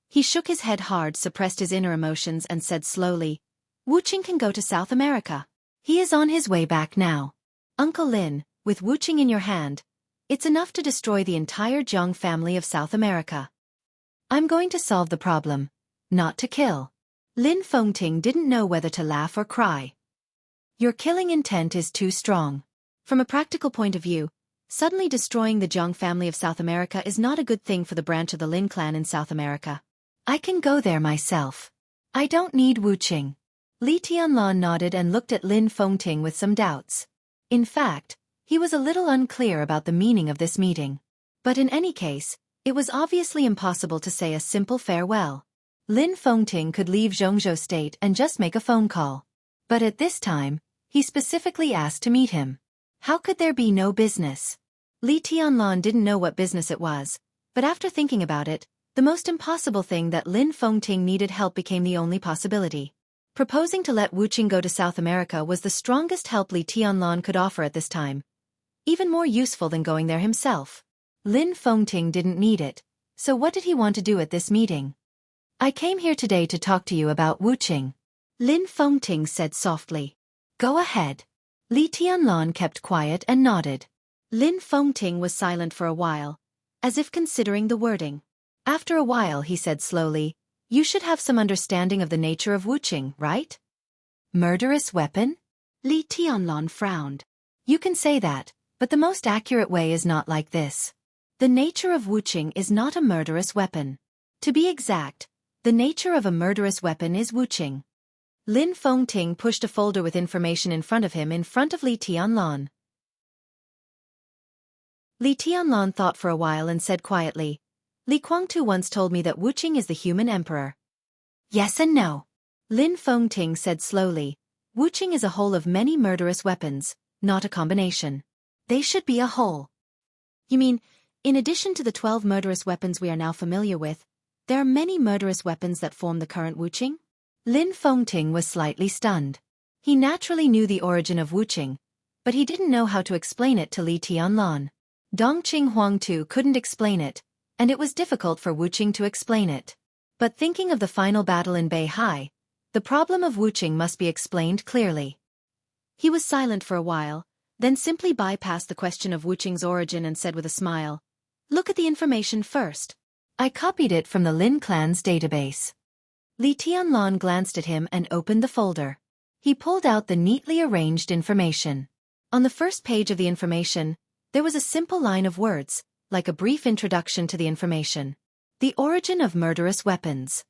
S1: He shook his head hard, suppressed his inner emotions and said slowly, Wuxia can go to South America. He is on his way back now. Uncle Lin, with Wuxia in your hand, it's enough to destroy the entire Jiang family of South America. I'm going to solve the problem, not to kill. Lin Fengting didn't know whether to laugh or cry. Your killing intent is too strong. From a practical point of view, suddenly destroying the Jiang family of South America is not a good thing for the branch of the Lin clan in South America. I can go there myself. I don't need Wuxia. Li Tianlan nodded and looked at Lin Fengting with some doubts. In fact, he was a little unclear about the meaning of this meeting. But in any case, it was obviously impossible to say a simple farewell. Lin Fengting could leave Zhongzhou State and just make a phone call. But at this time, he specifically asked to meet him. How could there be no business? Li Tianlan didn't know what business it was, but after thinking about it, the most impossible thing that Lin Fengting needed help became the only possibility. Proposing to let Wuxia go to South America was the strongest help Li Tianlan could offer at this time. Even more useful than going there himself. Lin Fengting didn't need it, so what did he want to do at this meeting? I came here today to talk to you about Wuxia. Lin Fengting said softly. Go ahead. Li Tianlan kept quiet and nodded. Lin Fengting was silent for a while, as if considering the wording. After a while he said slowly, You should have some understanding of the nature of Wuxia, right? Murderous weapon? Li Tianlan frowned. You can say that, but the most accurate way is not like this. The nature of Wuxia is not a murderous weapon. To be exact, the nature of a murderous weapon is Wuxia. Lin Fengting pushed a folder with information in front of him in front of Li Tianlan. Li Tianlan thought for a while and said quietly, Li Guangtu once told me that Wuxia is the human emperor. Yes and no. Lin Fengting said slowly, Wuxia is a whole of many murderous weapons, not a combination. They should be a whole. You mean, in addition to the 12 murderous weapons we are now familiar with, there are many murderous weapons that form the current Wuxia? Lin Fengting was slightly stunned. He naturally knew the origin of Wuqing, but he didn't know how to explain it to Li Tianlan. Dongqing Huang too couldn't explain it, and it was difficult for Wuqing to explain it. But thinking of the final battle in Beihai, the problem of Wuqing must be explained clearly. He was silent for a while, then simply bypassed the question of Wuqing's origin and said with a smile, "Look at the information first. I copied it from the Lin clan's database." Li Tianlan glanced at him and opened the folder. He pulled out the neatly arranged information. On the first page of the information, there was a simple line of words, like a brief introduction to the information. The origin of murderous weapons.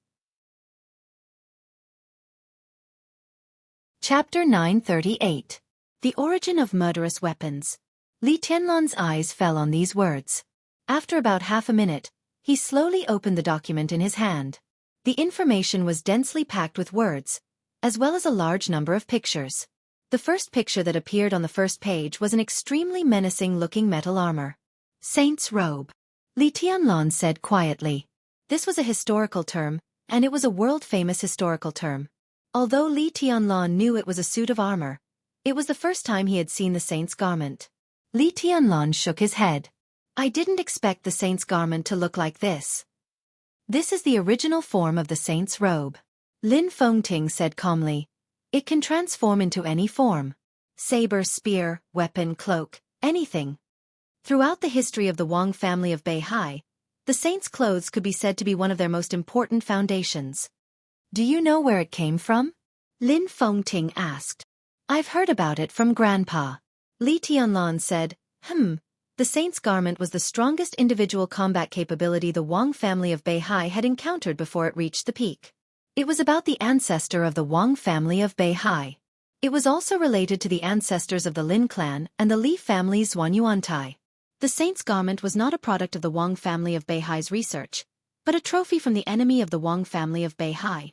S1: Chapter 938. The origin of murderous weapons. Li Tianlan's eyes fell on these words. After about half a minute, he slowly opened the document in his hand. The information was densely packed with words, as well as a large number of pictures. The first picture that appeared on the first page was an extremely menacing-looking metal armor. Saint's robe. Li Tianlan said quietly. This was a historical term, and it was a world-famous historical term. Although Li Tianlan knew it was a suit of armor, it was the first time he had seen the saint's garment. Li Tianlan shook his head. I didn't expect the saint's garment to look like this. This is the original form of the saint's robe. Lin Fengting said calmly. It can transform into any form. Saber, spear, weapon, cloak, anything. Throughout the history of the Wang family of Beihai, the saint's clothes could be said to be one of their most important foundations. Do you know where it came from? Lin Fengting asked. I've heard about it from Grandpa. Li Tianlan said, The saint's garment was the strongest individual combat capability the Wang family of Beihai had encountered before it reached the peak. It was about the ancestor of the Wang family of Beihai. It was also related to the ancestors of the Lin clan and the Li family's Yuantai. The saint's garment was not a product of the Wang family of Beihai's research, but a trophy from the enemy of the Wang family of Beihai.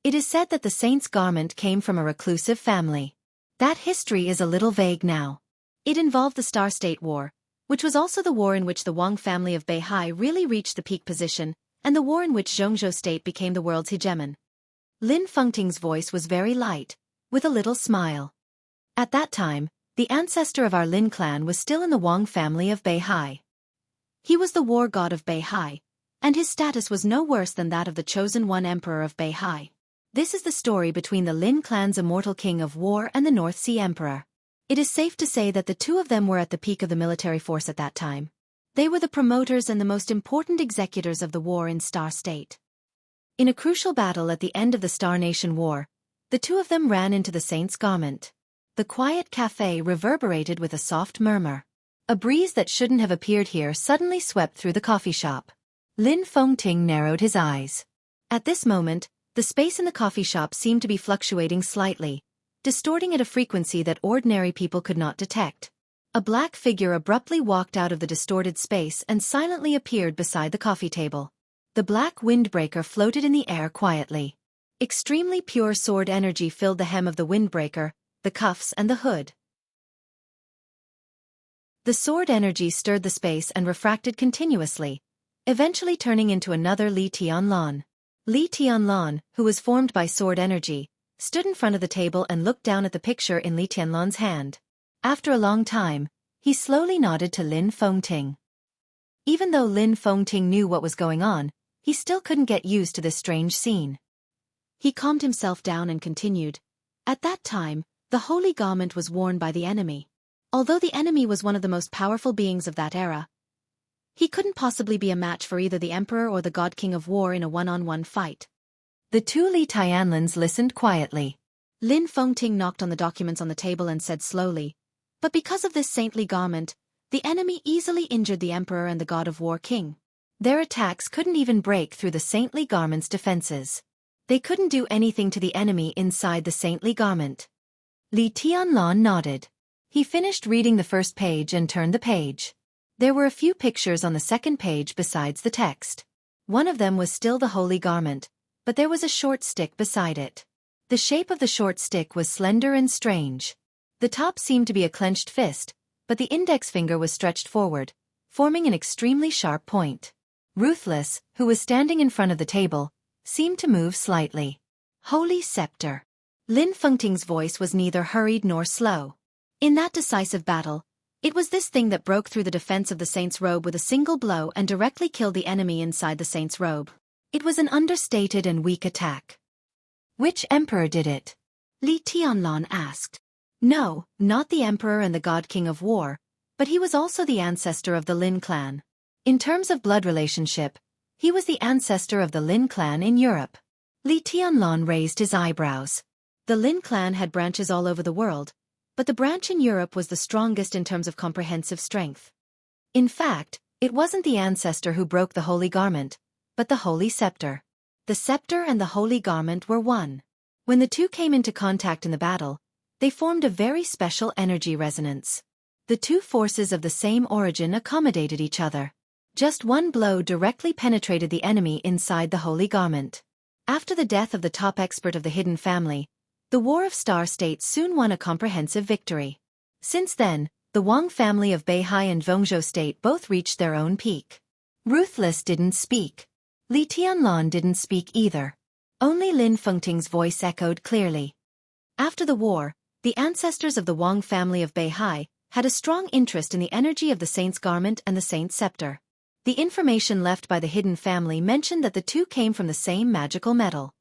S1: It is said that the saint's garment came from a reclusive family. That history is a little vague now. It involved the Star State War, which was also the war in which the Wang family of Beihai really reached the peak position, and the war in which Jianghu state became the world's hegemon. Lin Fengting's voice was very light, with a little smile. At that time, the ancestor of our Lin clan was still in the Wang family of Beihai. He was the war god of Beihai, and his status was no worse than that of the chosen one emperor of Beihai. This is the story between the Lin clan's immortal king of war and the North Sea emperor. It is safe to say that the two of them were at the peak of the military force at that time. They were the promoters and the most important executors of the war in Star State. In a crucial battle at the end of the Star Nation War, the two of them ran into the saint's garment. The quiet cafe reverberated with a soft murmur. A breeze that shouldn't have appeared here suddenly swept through the coffee shop. Lin Fengting narrowed his eyes. At this moment, the space in the coffee shop seemed to be fluctuating slightly, distorting at a frequency that ordinary people could not detect. A black figure abruptly walked out of the distorted space and silently appeared beside the coffee table. The black windbreaker floated in the air quietly. Extremely pure sword energy filled the hem of the windbreaker, the cuffs and the hood. The sword energy stirred the space and refracted continuously, eventually turning into another Li Tianlan. Li Tianlan, who was formed by sword energy, stood in front of the table and looked down at the picture in Li Tianlan's hand. After a long time, he slowly nodded to Lin Fengting. Even though Lin Fengting knew what was going on, he still couldn't get used to this strange scene. He calmed himself down and continued. At that time, the holy garment was worn by the enemy. Although the enemy was one of the most powerful beings of that era, he couldn't possibly be a match for either the emperor or the god king of war in a one-on-one fight. The two Li Tianlans listened quietly. Lin Fengting knocked on the documents on the table and said slowly, But because of this saintly garment, the enemy easily injured the emperor and the god of war king. Their attacks couldn't even break through the saintly garment's defenses. They couldn't do anything to the enemy inside the saintly garment. Li Tianlan nodded. He finished reading the first page and turned the page. There were a few pictures on the second page besides the text. One of them was still the holy garment, but there was a short stick beside it. The shape of the short stick was slender and strange. The top seemed to be a clenched fist, but the index finger was stretched forward, forming an extremely sharp point. Ruthless, who was standing in front of the table, seemed to move slightly. Holy scepter. Lin Fengting's voice was neither hurried nor slow. In that decisive battle, it was this thing that broke through the defense of the saint's robe with a single blow and directly killed the enemy inside the saint's robe. It was an understated and weak attack. Which emperor did it? Li Tianlan asked. No, not the emperor and the god king of war, but he was also the ancestor of the Lin clan. In terms of blood relationship, he was the ancestor of the Lin clan in Europe. Li Tianlan raised his eyebrows. The Lin clan had branches all over the world, but the branch in Europe was the strongest in terms of comprehensive strength. In fact, it wasn't the ancestor who broke the holy garment, but the holy scepter. The scepter and the holy garment were one. When the two came into contact in the battle, they formed a very special energy resonance. The two forces of the same origin accommodated each other. Just one blow directly penetrated the enemy inside the holy garment. After the death of the top expert of the hidden family, the War of Star States soon won a comprehensive victory. Since then, the Wang family of Beihai and Zhongzhou State both reached their own peak. Ruthless didn't speak. Li Tianlan didn't speak either. Only Lin Fengting's voice echoed clearly. After the war, the ancestors of the Wang family of Beihai had a strong interest in the energy of the saint's garment and the saint's scepter. The information left by the hidden family mentioned that the two came from the same magical metal.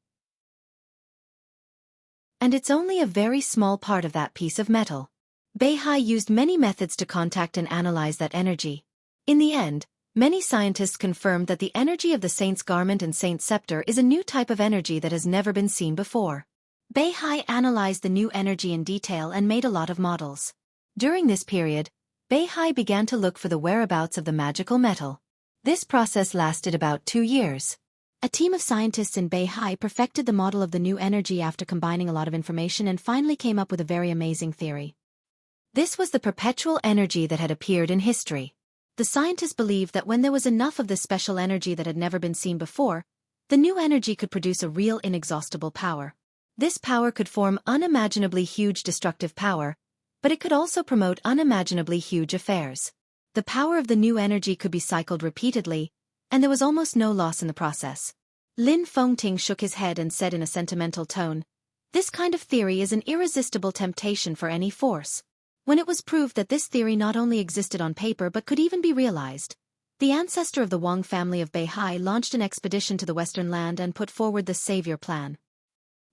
S1: And it's only a very small part of that piece of metal. Beihai used many methods to contact and analyze that energy. In the end, many scientists confirmed that the energy of the saint's garment and saint's scepter is a new type of energy that has never been seen before. Beihai analyzed the new energy in detail and made a lot of models. During this period, Beihai began to look for the whereabouts of the magical metal. This process lasted about 2 years. A team of scientists in Beihai perfected the model of the new energy after combining a lot of information and finally came up with a very amazing theory. This was the perpetual energy that had appeared in history. The scientists believed that when there was enough of this special energy that had never been seen before, the new energy could produce a real inexhaustible power. This power could form unimaginably huge destructive power, but it could also promote unimaginably huge affairs. The power of the new energy could be cycled repeatedly, and there was almost no loss in the process. Lin Fengting shook his head and said in a sentimental tone, "This kind of theory is an irresistible temptation for any force." When it was proved that this theory not only existed on paper but could even be realized, the ancestor of the Wang family of Beihai launched an expedition to the Western Land and put forward the Savior Plan.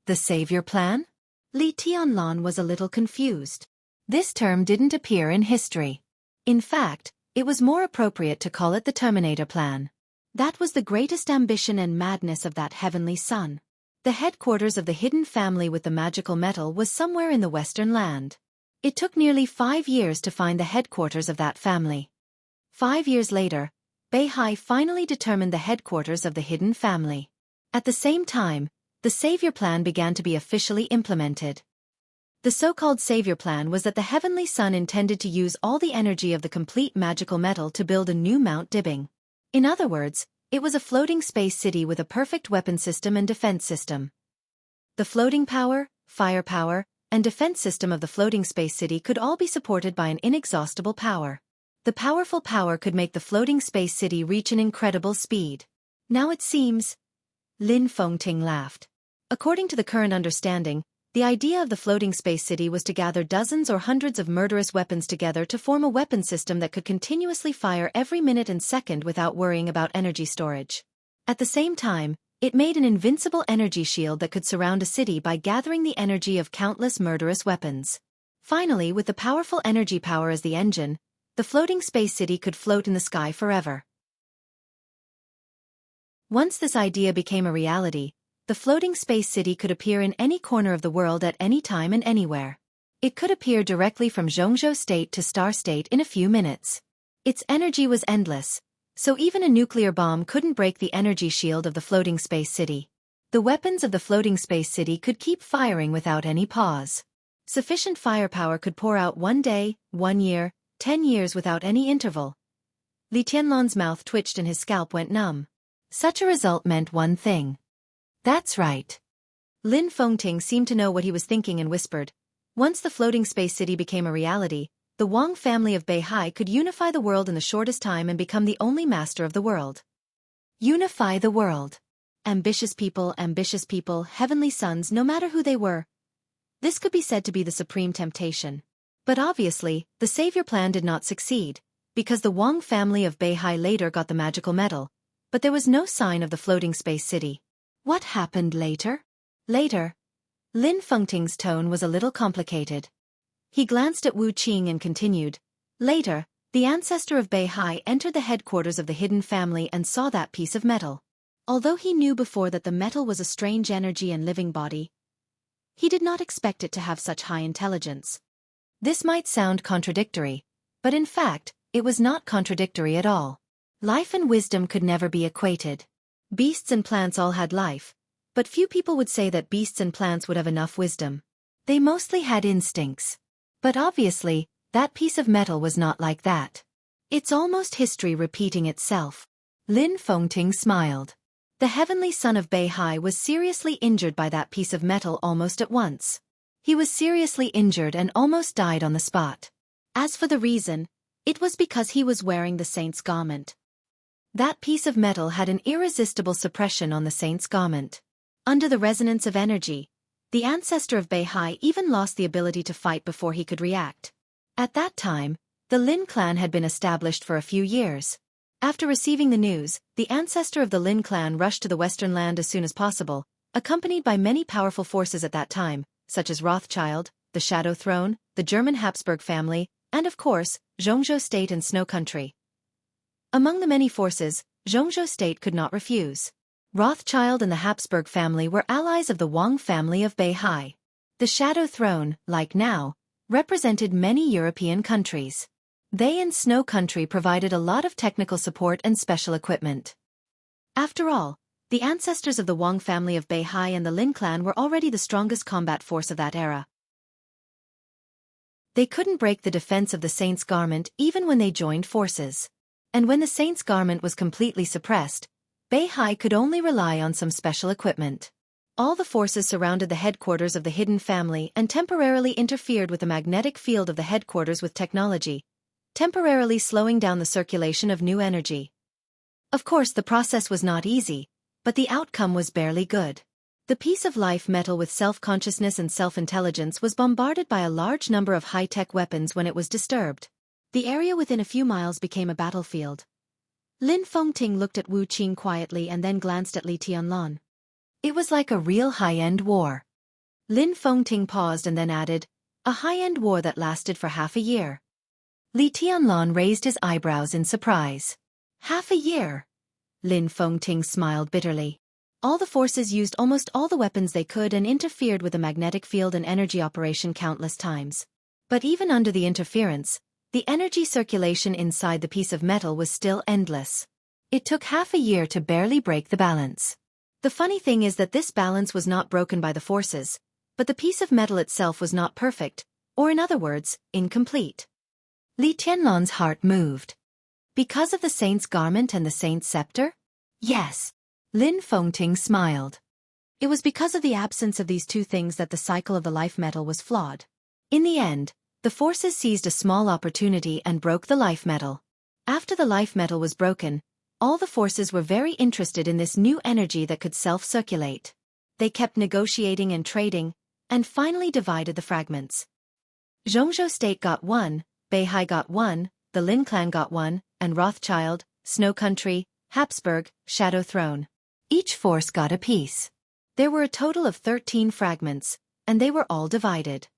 S1: The Savior Plan? Li Tianlan was a little confused. This term didn't appear in history. In fact, it was more appropriate to call it the Terminator Plan. That was the greatest ambition and madness of that heavenly son. The headquarters of the hidden family with the magical metal was somewhere in the Western Land. It took nearly 5 years to find the headquarters of that family. 5 years later, Beihai finally determined the headquarters of the hidden family. At the same time, the Savior Plan began to be officially implemented. The so-called Savior Plan was that the heavenly son intended to use all the energy of the complete magical metal to build a new Mount Dibbing. In other words, it was a floating space city with a perfect weapon system and defense system. The floating power, firepower, and defense system of the floating space city could all be supported by an inexhaustible power. The powerful power could make the floating space city reach an incredible speed. Now it seems... Lin Fengting laughed. According to the current understanding, the idea of the floating space city was to gather dozens or hundreds of murderous weapons together to form a weapon system that could continuously fire every minute and second without worrying about energy storage. At the same time, it made an invincible energy shield that could surround a city by gathering the energy of countless murderous weapons. Finally, with the powerful energy power as the engine, the floating space city could float in the sky forever. Once this idea became a reality, the floating space city could appear in any corner of the world at any time and anywhere. It could appear directly from Jianghu State to Star State in a few minutes. Its energy was endless, so even a nuclear bomb couldn't break the energy shield of the floating space city. The weapons of the floating space city could keep firing without any pause. Sufficient firepower could pour out 1 day, 1 year, 10 years without any interval. Li Tianlan's mouth twitched and his scalp went numb. Such a result meant one thing. That's right. Lin Fengting seemed to know what he was thinking and whispered. Once the floating space city became a reality, the Wang family of Beihai could unify the world in the shortest time and become the only master of the world. Unify the world. Ambitious people, heavenly sons, no matter who they were. This could be said to be the supreme temptation. But obviously, the savior plan did not succeed, because the Wang family of Beihai later got the magical metal, but there was no sign of the floating space city. What happened later? Later, Lin Fengting's tone was a little complicated. He glanced at Wu Qing and continued. Later, the ancestor of Beihai entered the headquarters of the hidden family and saw that piece of metal. Although he knew before that the metal was a strange energy and living body, he did not expect it to have such high intelligence. This might sound contradictory, but in fact, it was not contradictory at all. Life and wisdom could never be equated. Beasts and plants all had life, but few people would say that beasts and plants would have enough wisdom. They mostly had instincts. But obviously, that piece of metal was not like that. It's almost history repeating itself. Lin Fengting smiled. The heavenly son of Beihai was seriously injured by that piece of metal almost at once. He was seriously injured and almost died on the spot. As for the reason, it was because he was wearing the saint's garment. That piece of metal had an irresistible suppression on the saint's garment. Under the resonance of energy, the ancestor of Beihai even lost the ability to fight before he could react. At that time, the Lin clan had been established for a few years. After receiving the news, the ancestor of the Lin clan rushed to the western land as soon as possible, accompanied by many powerful forces at that time, such as Rothschild, the Shadow Throne, the German Habsburg family, and of course, Jianghu State and Snow Country. Among the many forces, Jianghu State could not refuse. Rothschild and the Habsburg family were allies of the Wang family of Beihai. The Shadow Throne, like now, represented many European countries. They and Snow Country provided a lot of technical support and special equipment. After all, the ancestors of the Wang family of Beihai and the Lin clan were already the strongest combat force of that era. They couldn't break the defense of the saint's garment even when they joined forces. And when the saint's garment was completely suppressed, Beihai could only rely on some special equipment. All the forces surrounded the headquarters of the hidden family and temporarily interfered with the magnetic field of the headquarters with technology, temporarily slowing down the circulation of new energy. Of course, the process was not easy, but the outcome was barely good. The piece of life metal with self-consciousness and self-intelligence was bombarded by a large number of high-tech weapons when it was disturbed. The area within a few miles became a battlefield. Lin Fengting looked at Wu Qing quietly and then glanced at Li Tianlan. It was like a real high-end war. Lin Fengting paused and then added, a high-end war that lasted for half a year. Li Tianlan raised his eyebrows in surprise. Half a year? Lin Fengting smiled bitterly. All the forces used almost all the weapons they could and interfered with the magnetic field and energy operation countless times. But even under the interference, the energy circulation inside the piece of metal was still endless. It took half a year to barely break the balance. The funny thing is that this balance was not broken by the forces, but the piece of metal itself was not perfect, or in other words, incomplete. Li Tianlan's heart moved. Because of the saint's garment and the saint's scepter? Yes. Lin Fengting smiled. It was because of the absence of these two things that the cycle of the life metal was flawed. In the end, the forces seized a small opportunity and broke the life metal. After the life metal was broken, all the forces were very interested in this new energy that could self-circulate. They kept negotiating and trading, and finally divided the fragments. Jianghu State got one, Beihai got one, the Lin clan got one, and Rothschild, Snow Country, Habsburg, Shadow Throne. Each force got a piece. There were a total of 13 fragments, and they were all divided.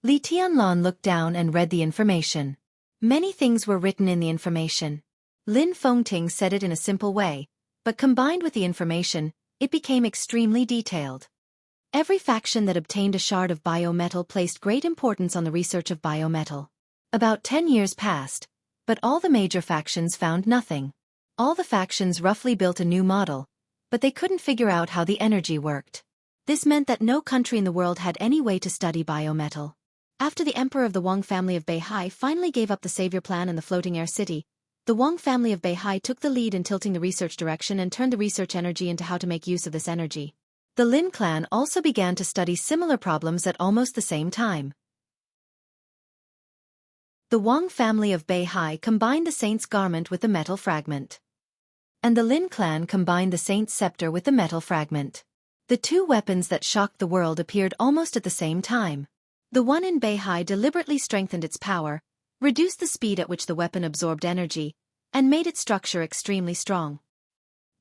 S1: Li Tianlan looked down and read the information. Many things were written in the information. Lin Fengting said it in a simple way, but combined with the information, it became extremely detailed. Every faction that obtained a shard of biometal placed great importance on the research of biometal. About 10 years passed, but all the major factions found nothing. All the factions roughly built a new model, but they couldn't figure out how the energy worked. This meant that no country in the world had any way to study biometal. After the emperor of the Wang family of Beihai finally gave up the savior plan and the floating air city, the Wang family of Beihai took the lead in tilting the research direction and turned the research energy into how to make use of this energy. The Lin clan also began to study similar problems at almost the same time. The Wang family of Beihai combined the saint's garment with the metal fragment. And the Lin clan combined the saint's scepter with the metal fragment. The two weapons that shocked the world appeared almost at the same time. The one in Beihai deliberately strengthened its power, reduced the speed at which the weapon absorbed energy, and made its structure extremely strong.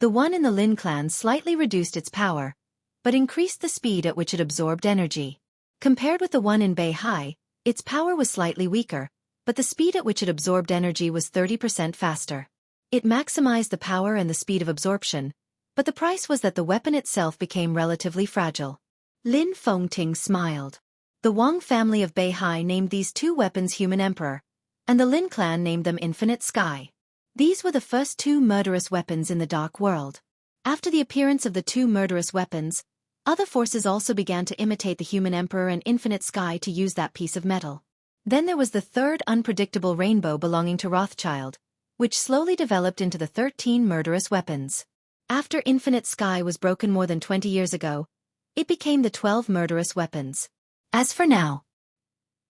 S1: The one in the Lin clan slightly reduced its power, but increased the speed at which it absorbed energy. Compared with the one in Beihai, its power was slightly weaker, but the speed at which it absorbed energy was 30% faster. It maximized the power and the speed of absorption, but the price was that the weapon itself became relatively fragile. Lin Fengting smiled. The Wang family of Beihai named these two weapons Human Emperor, and the Lin clan named them Infinite Sky. These were the first two murderous weapons in the Dark World. After the appearance of the two murderous weapons, other forces also began to imitate the Human Emperor and Infinite Sky to use that piece of metal. Then there was the third unpredictable rainbow belonging to Rothschild, which slowly developed into the 13 murderous weapons. After Infinite Sky was broken more than 20 years ago, it became the 12 murderous weapons. As for now,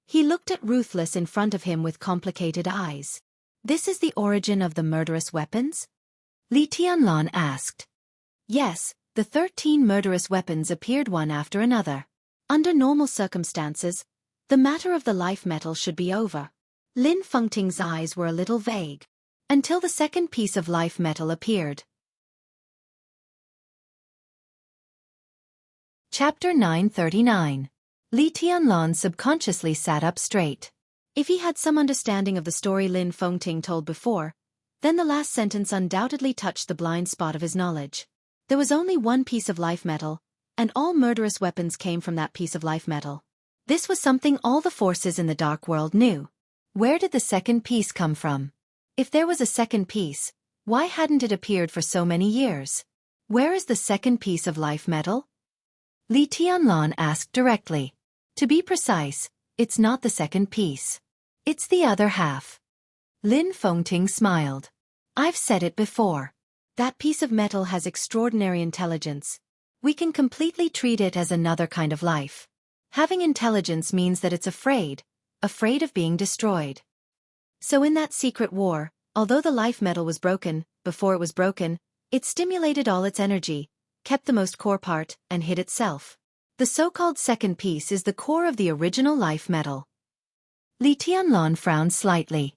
S1: he looked at Ruthless in front of him with complicated eyes. This is the origin of the murderous weapons? Li Tianlan asked. Yes, the 13 murderous weapons appeared one after another. Under normal circumstances, the matter of the life metal should be over. Lin Fengting's eyes were a little vague. Until the second piece of life metal appeared. Chapter 939. Li Tianlan subconsciously sat up straight. If he had some understanding of the story Lin Fengting told before, then the last sentence undoubtedly touched the blind spot of his knowledge. There was only one piece of life metal, and all murderous weapons came from that piece of life metal. This was something all the forces in the Dark World knew. Where did the second piece come from? If there was a second piece, why hadn't it appeared for so many years? Where is the second piece of life metal? Li Tianlan asked directly. To be precise, it's not the second piece. It's the other half. Lin Fengting smiled. I've said it before. That piece of metal has extraordinary intelligence. We can completely treat it as another kind of life. Having intelligence means that it's afraid of being destroyed. So in that secret war, although the life metal was broken, before it was broken, it stimulated all its energy, kept the most core part, and hid itself. The so-called second piece is the core of the original life metal. Li Tianlan frowned slightly.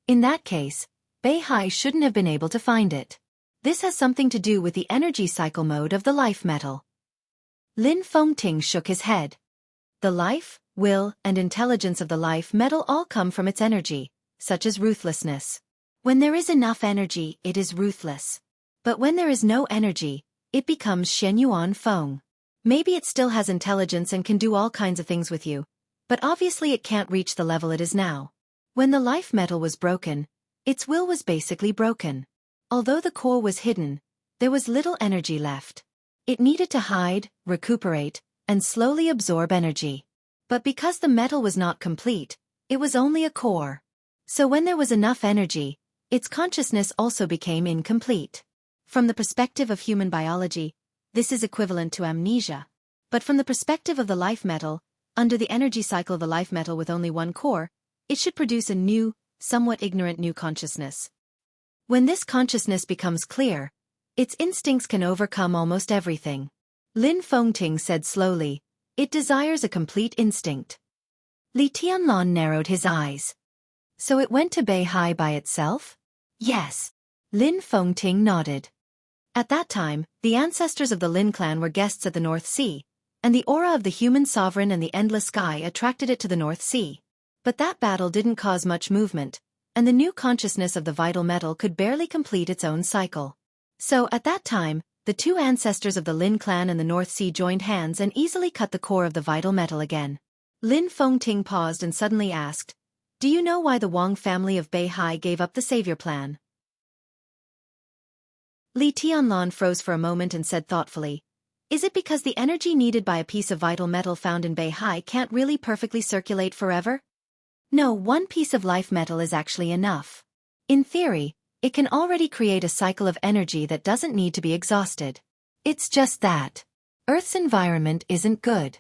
S1: In that case, Beihai shouldn't have been able to find it. This has something to do with the energy cycle mode of the life metal. Lin Fengting shook his head. The life, will, and intelligence of the life metal all come from its energy, such as ruthlessness. When there is enough energy, it is ruthless. But when there is no energy, it becomes Shenyuan Feng. Maybe it still has intelligence and can do all kinds of things with you, but obviously it can't reach the level it is now. When the life metal was broken, its will was basically broken. Although the core was hidden, there was little energy left. It needed to hide, recuperate, and slowly absorb energy. But because the metal was not complete, it was only a core. So when there was enough energy, its consciousness also became incomplete. From the perspective of human biology, this is equivalent to amnesia. But from the perspective of the life metal, under the energy cycle of the life metal with only one core, it should produce a new, somewhat ignorant new consciousness. When this consciousness becomes clear, its instincts can overcome almost everything. Lin Fengting said slowly, it desires a complete instinct. Li Tianlan narrowed his eyes. So it went to Beihai by itself? Yes. Lin Fengting nodded. At that time, the ancestors of the Lin clan were guests at the North Sea, and the aura of the human sovereign and the endless sky attracted it to the North Sea. But that battle didn't cause much movement, and the new consciousness of the vital metal could barely complete its own cycle. So, at that time, the two ancestors of the Lin clan and the North Sea joined hands and easily cut the core of the vital metal again. Lin Fengting paused and suddenly asked, do you know why the Wang family of Beihai gave up the savior plan? Li Tianlan froze for a moment and said thoughtfully, is it because the energy needed by a piece of vital metal found in Beihai can't really perfectly circulate forever? No, one piece of life metal is actually enough. In theory, it can already create a cycle of energy that doesn't need to be exhausted. It's just that Earth's environment isn't good.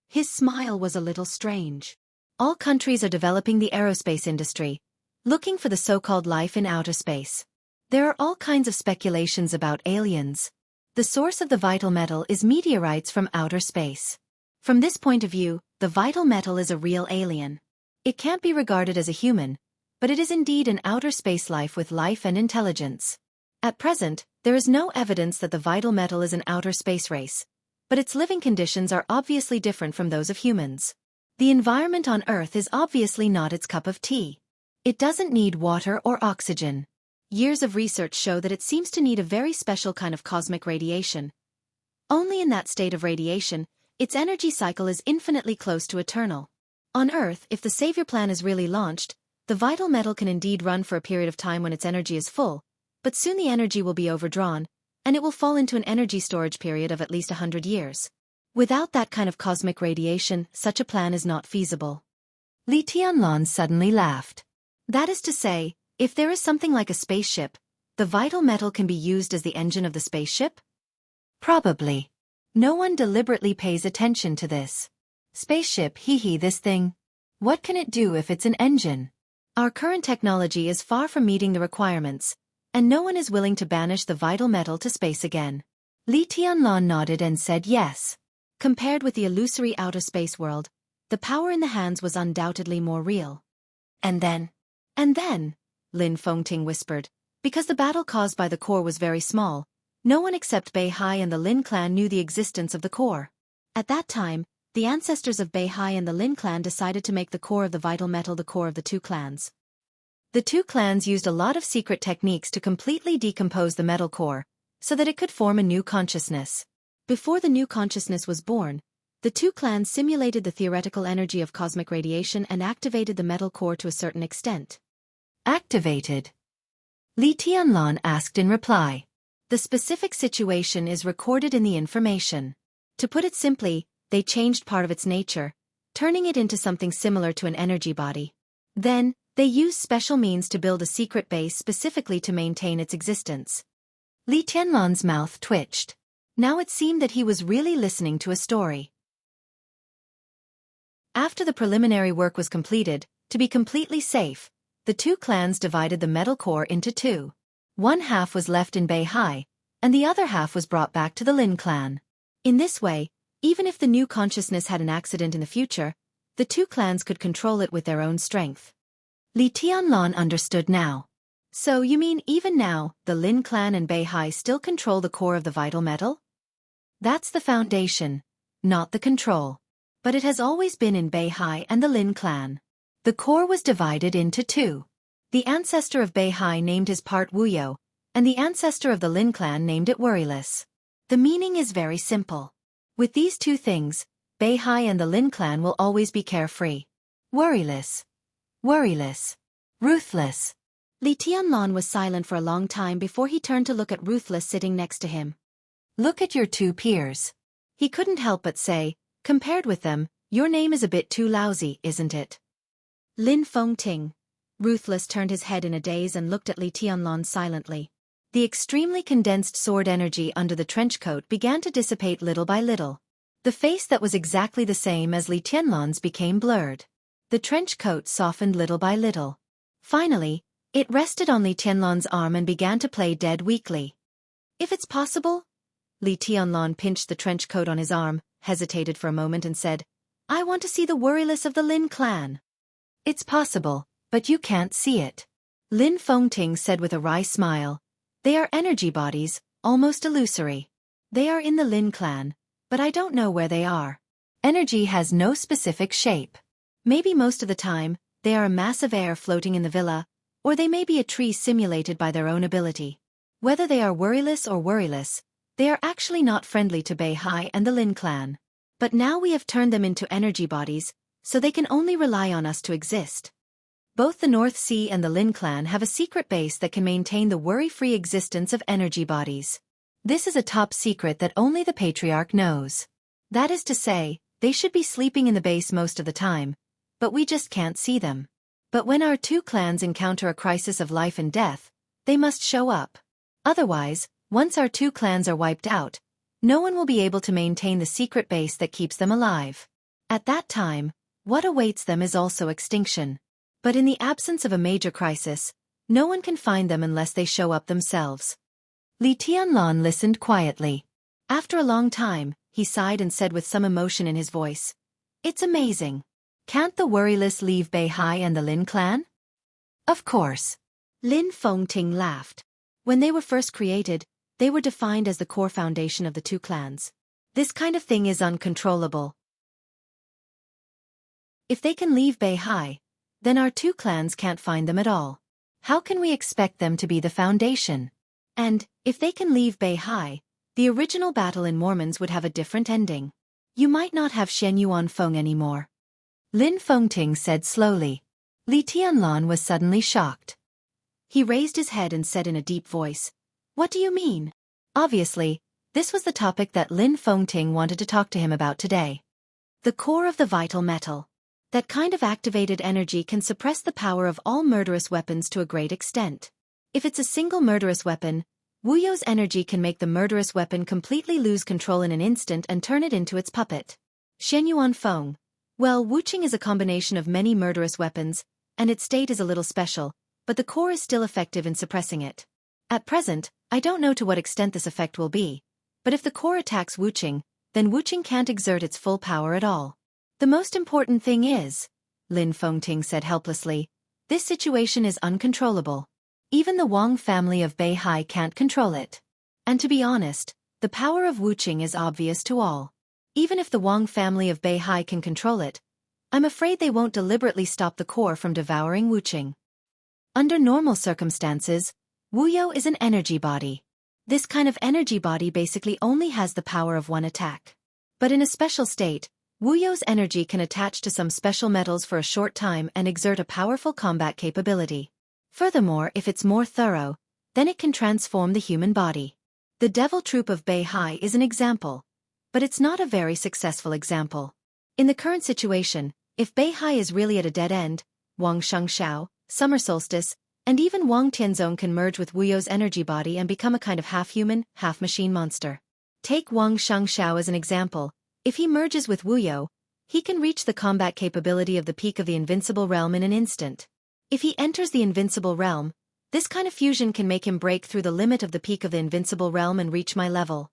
S1: His smile was a little strange. All countries are developing the aerospace industry, looking for the so-called life in outer space. There are all kinds of speculations about aliens. The source of the vital metal is meteorites from outer space. From this point of view, the vital metal is a real alien. It can't be regarded as a human, but it is indeed an outer space life with life and intelligence. At present, there is no evidence that the vital metal is an outer space race, but its living conditions are obviously different from those of humans. The environment on Earth is obviously not its cup of tea. It doesn't need water or oxygen. Years of research show that it seems to need a very special kind of cosmic radiation. Only in that state of radiation, its energy cycle is infinitely close to eternal. On Earth, if the Savior plan is really launched, the vital metal can indeed run for a period of time when its energy is full, but soon the energy will be overdrawn, and it will fall into an energy storage period of at least 100 years. Without that kind of cosmic radiation, such a plan is not feasible. Li Tianlan suddenly laughed. That is to say, if there is something like a spaceship, the vital metal can be used as the engine of the spaceship? Probably. No one deliberately pays attention to this. Spaceship, this thing. What can it do if it's an engine? Our current technology is far from meeting the requirements, and no one is willing to banish the vital metal to space again. Li Tianlan nodded and said yes. Compared with the illusory outer space world, the power in the hands was undoubtedly more real. And then, Lin Fengting whispered, because the battle caused by the core was very small, no one except Beihai and the Lin clan knew the existence of the core. At that time, the ancestors of Beihai and the Lin clan decided to make the core of the vital metal the core of the two clans. The two clans used a lot of secret techniques to completely decompose the metal core, so that it could form a new consciousness. Before the new consciousness was born, the two clans simulated the theoretical energy of cosmic radiation and activated the metal core to a certain extent. Activated? Li Tianlan asked in reply. The specific situation is recorded in the information. To put it simply, they changed part of its nature, turning it into something similar to an energy body. Then, they used special means to build a secret base specifically to maintain its existence. Li Tianlan's mouth twitched. Now it seemed that he was really listening to a story. After the preliminary work was completed, to be completely safe, the two clans divided the metal core into two. One half was left in Beihai, and the other half was brought back to the Lin clan. In this way, even if the new consciousness had an accident in the future, the two clans could control it with their own strength. Li Tianlan understood now. So you mean even now, the Lin clan and Beihai still control the core of the vital metal? That's the foundation, not the control. But it has always been in Beihai and the Lin clan. The core was divided into two. The ancestor of Beihai named his part Wuyo, and the ancestor of the Lin clan named it Worryless. The meaning is very simple. With these two things, Beihai and the Lin clan will always be carefree. Worryless. Ruthless. Li Tianlan was silent for a long time before he turned to look at Ruthless sitting next to him. Look at your two peers. He couldn't help but say, compared with them, your name is a bit too lousy, isn't it? Lin Fengting. Ruthless turned his head in a daze and looked at Li Tianlan silently. The extremely condensed sword energy under the trench coat began to dissipate little by little. The face that was exactly the same as Li Tianlan's became blurred. The trench coat softened little by little. Finally, it rested on Li Tianlan's arm and began to play dead weakly. If it's possible? Li Tianlan pinched the trench coat on his arm, hesitated for a moment and said, I want to see the Worryless of the Lin clan. It's possible, but you can't see it. Lin Fengting said with a wry smile. They are energy bodies, almost illusory. They are in the Lin clan, but I don't know where they are. Energy has no specific shape. Maybe most of the time, they are a mass of air floating in the villa, or they may be a tree simulated by their own ability. Whether they are Worryless or Worryless, they are actually not friendly to Beihai and the Lin clan. But now we have turned them into energy bodies, so they can only rely on us to exist. Both the North Sea and the Lin clan have a secret base that can maintain the worry-free existence of energy bodies. This is a top secret that only the Patriarch knows. That is to say, they should be sleeping in the base most of the time, but we just can't see them. But when our two clans encounter a crisis of life and death, they must show up. Otherwise, once our two clans are wiped out, no one will be able to maintain the secret base that keeps them alive. At that time, what awaits them is also extinction. But in the absence of a major crisis, no one can find them unless they show up themselves. Li Tianlan listened quietly. After a long time, he sighed and said with some emotion in his voice, "It's amazing. Can't the worryless leave Beihai and the Lin clan?" "Of course." Lin Fengting laughed. When they were first created, they were defined as the core foundation of the two clans. This kind of thing is uncontrollable. If they can leave Beihai, then our two clans can't find them at all. How can we expect them to be the foundation? And, if they can leave Beihai, the original battle in Mormons would have a different ending. You might not have Shen Yuanfeng anymore. Lin Fengting said slowly. Li Tianlan was suddenly shocked. He raised his head and said in a deep voice, "What do you mean?" Obviously, this was the topic that Lin Fengting wanted to talk to him about today. The core of the vital metal. That kind of activated energy can suppress the power of all murderous weapons to a great extent. If it's a single murderous weapon, Wuyo's energy can make the murderous weapon completely lose control in an instant and turn it into its puppet. Shen Yuanfeng. Well, Wuqing is a combination of many murderous weapons, and its state is a little special, but the core is still effective in suppressing it. At present, I don't know to what extent this effect will be, but if the core attacks Wuqing, then Wuqing can't exert its full power at all. The most important thing is, Lin Fengting said helplessly, this situation is uncontrollable. Even the Wang family of Beihai can't control it. And to be honest, the power of Wuqing is obvious to all. Even if the Wang family of Beihai can control it, I'm afraid they won't deliberately stop the core from devouring Wuqing. Under normal circumstances, Wuyo is an energy body. This kind of energy body basically only has the power of one attack. But in a special state, Wuyo's energy can attach to some special metals for a short time and exert a powerful combat capability. Furthermore, if it's more thorough, then it can transform the human body. The Devil Troop of Beihai is an example, but it's not a very successful example. In the current situation, if Beihai is really at a dead end, Wang Xianxia, Summer Solstice, and even Wang Tianzong can merge with Wuyo's energy body and become a kind of half-human, half-machine monster. Take Wang Xianxia as an example. If he merges with Wuyo, he can reach the combat capability of the peak of the Invincible Realm in an instant. If he enters the Invincible Realm, this kind of fusion can make him break through the limit of the peak of the Invincible Realm and reach my level.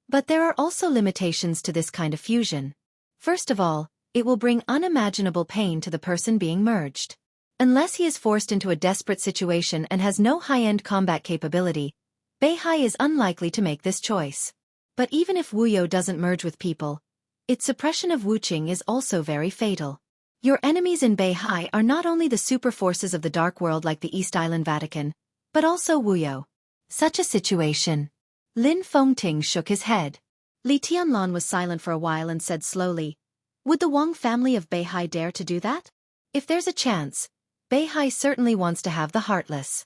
S1: But there are also limitations to this kind of fusion. First of all, it will bring unimaginable pain to the person being merged. Unless he is forced into a desperate situation and has no high-end combat capability, Beihai is unlikely to make this choice. But even if Wuyo doesn't merge with people, its suppression of Wuqing is also very fatal. Your enemies in Beihai are not only the super forces of the Dark World like the East Island Vatican, but also Wuyo. Such a situation. Lin Fengting shook his head. Li Tianlan was silent for a while and said slowly, "Would the Wang family of Beihai dare to do that? If there's a chance, Beihai certainly wants to have the Heartless.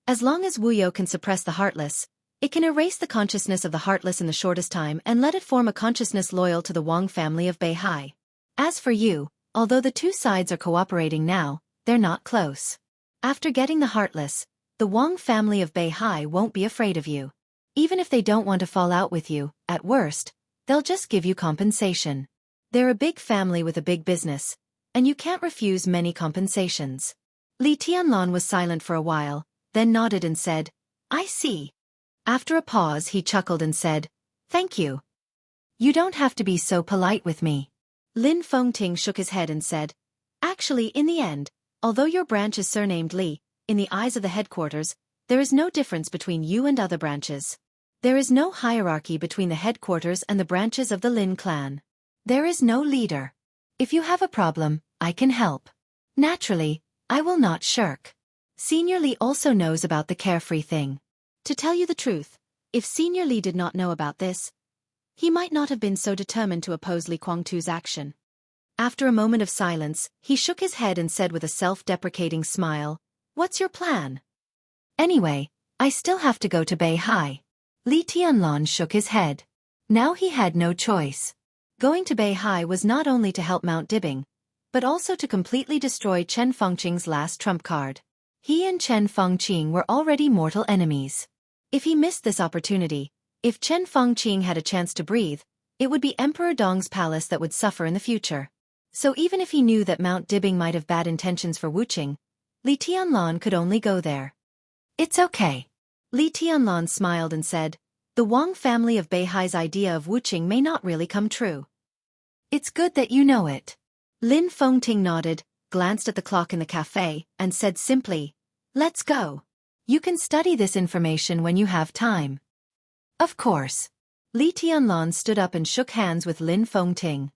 S1: As long as Wuyo can suppress the Heartless, it can erase the consciousness of the Heartless in the shortest time and let it form a consciousness loyal to the Wang family of Beihai. As for you, although the two sides are cooperating now, they're not close. After getting the Heartless, the Wang family of Beihai won't be afraid of you. Even if they don't want to fall out with you, at worst, they'll just give you compensation. They're a big family with a big business, and you can't refuse many compensations." Li Tianlan was silent for a while, then nodded and said, "I see." After a pause he chuckled and said, "Thank you. You don't have to be so polite with me." Lin Fengting shook his head and said, "Actually, in the end, although your branch is surnamed Li, in the eyes of the headquarters, there is no difference between you and other branches. There is no hierarchy between the headquarters and the branches of the Lin clan. There is no leader. If you have a problem, I can help. Naturally, I will not shirk." Senior Li also knows about the carefree thing. To tell you the truth, if Senior Li did not know about this, he might not have been so determined to oppose Li Guangtu's action. After a moment of silence, he shook his head and said with a self-deprecating smile, "What's your plan?" "Anyway, I still have to go to Beihai." Li Tianlan shook his head. Now he had no choice. Going to Beihai was not only to help Mount Dibbing, but also to completely destroy Chen Fengqing's last trump card. He and Chen Fengqing were already mortal enemies. If he missed this opportunity, if Chen Fengqing had a chance to breathe, it would be Emperor Dong's palace that would suffer in the future. So even if he knew that Mount Dibbing might have bad intentions for Wuqing, Li Tianlan could only go there. "It's okay. Li Tianlan smiled and said, "The Wang family of Beihai's idea of Wuqing may not really come true. It's good that you know it." Lin Fengting nodded, glanced at the clock in the cafe, and said simply, "Let's go. You can study this information when you have time." Of course. Li Tianlan stood up and shook hands with Lin Fengting.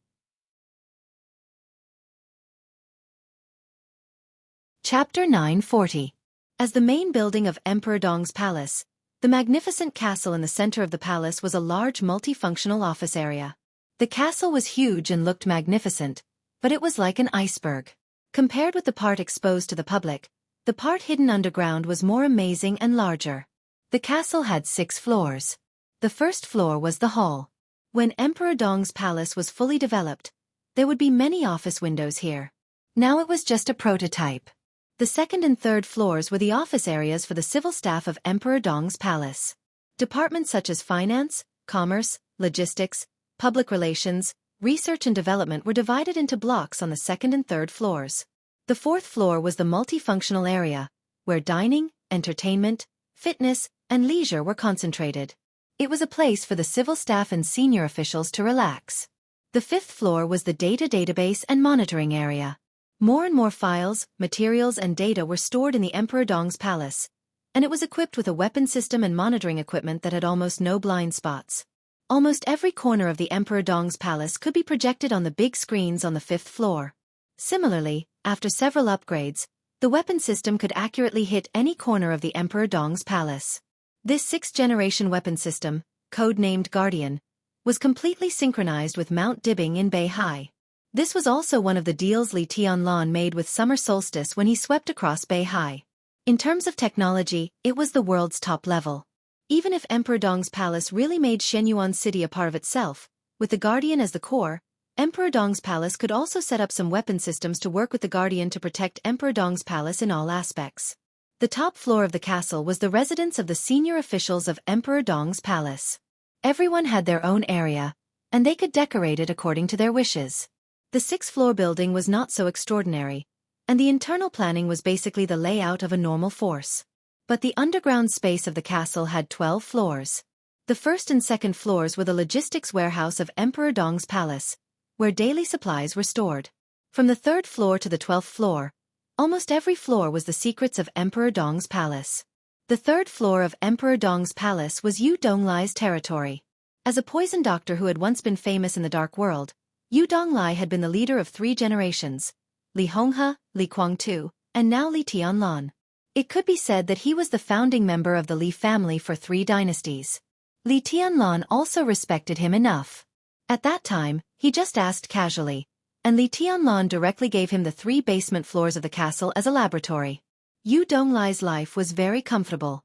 S1: Chapter 940. As the main building of Emperor Dong's palace, the magnificent castle in the center of the palace was a large multifunctional office area. The castle was huge and looked magnificent, but it was like an iceberg. Compared with the part exposed to the public, the part hidden underground was more amazing and larger. The castle had 6 floors. The first floor was the hall. When Emperor Dong's palace was fully developed, there would be many office windows here. Now it was just a prototype. The second and third floors were the office areas for the civil staff of Emperor Dong's palace. Departments such as finance, commerce, logistics, public relations, research and development were divided into blocks on the second and third floors. The fourth floor was the multifunctional area, where dining, entertainment, fitness, and leisure were concentrated. It was a place for the civil staff and senior officials to relax. The fifth floor was the data database and monitoring area. More and more files, materials and data were stored in the Emperor Dong's palace, and it was equipped with a weapon system and monitoring equipment that had almost no blind spots. Almost every corner of the Emperor Dong's palace could be projected on the big screens on the fifth floor. Similarly, after several upgrades, the weapon system could accurately hit any corner of the Emperor Dong's palace. This 6th-generation weapon system, code-named Guardian, was completely synchronized with Mount Dibing in Beihai. This was also one of the deals Li Tianlan made with Summer Solstice when he swept across Beihai. In terms of technology, it was the world's top level. Even if Emperor Dong's palace really made Shenyuan City a part of itself, with the Guardian as the core, Emperor Dong's palace could also set up some weapon systems to work with the Guardian to protect Emperor Dong's palace in all aspects. The top floor of the castle was the residence of the senior officials of Emperor Dong's palace. Everyone had their own area, and they could decorate it according to their wishes. The 6th-floor building was not so extraordinary, and the internal planning was basically the layout of a normal force. But the underground space of the castle had 12 floors. The first and second floors were the logistics warehouse of Emperor Dong's palace, where daily supplies were stored. From the 3rd floor to the 12th floor, almost every floor was the secrets of Emperor Dong's palace. The 3rd floor of Emperor Dong's palace was Yu Donglai's territory. As a poison doctor who had once been famous in the dark world, Yu Donglai had been the leader of 3 generations, Li Honghe, Li Guangtu, and now Li Tianlan. It could be said that he was the founding member of the Li family for 3 dynasties. Li Tianlan also respected him enough. At that time, he just asked casually, and Li Tianlan directly gave him the 3 basement floors of the castle as a laboratory. Yu Donglai's life was very comfortable.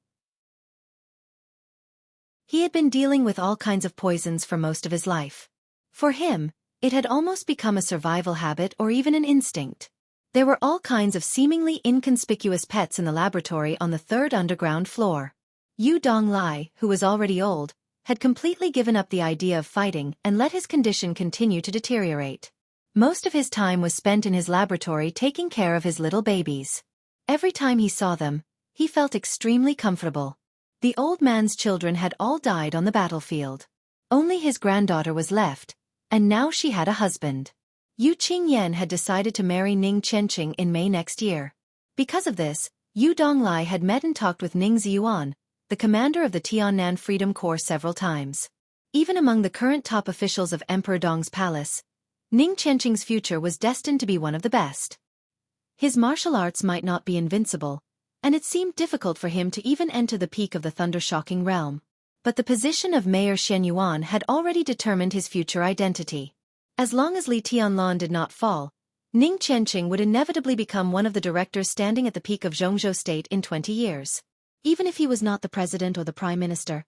S1: He had been dealing with all kinds of poisons for most of his life. For him, it had almost become a survival habit or even an instinct. There were all kinds of seemingly inconspicuous pets in the laboratory on the 3rd underground floor. Yu Donglai, who was already old, had completely given up the idea of fighting and let his condition continue to deteriorate. Most of his time was spent in his laboratory taking care of his little babies. Every time he saw them, he felt extremely comfortable. The old man's children had all died on the battlefield. Only his granddaughter was left, and now she had a husband. Yu Qingyan had decided to marry Ning Qianqing in May next year. Because of this, Yu Donglai had met and talked with Ning Ziyuan, the commander of the Tiannan Freedom Corps, several times. Even among the current top officials of Emperor Dong's palace, Ning Qianqing's future was destined to be one of the best. His martial arts might not be invincible, and it seemed difficult for him to even enter the peak of the thunder-shocking realm. But the position of Mayor Shenyuan had already determined his future identity. As long as Li Tianlan did not fall, Ning Qianqing would inevitably become one of the directors standing at the peak of Zhongzhou state in 20 years. Even if he was not the president or the prime minister,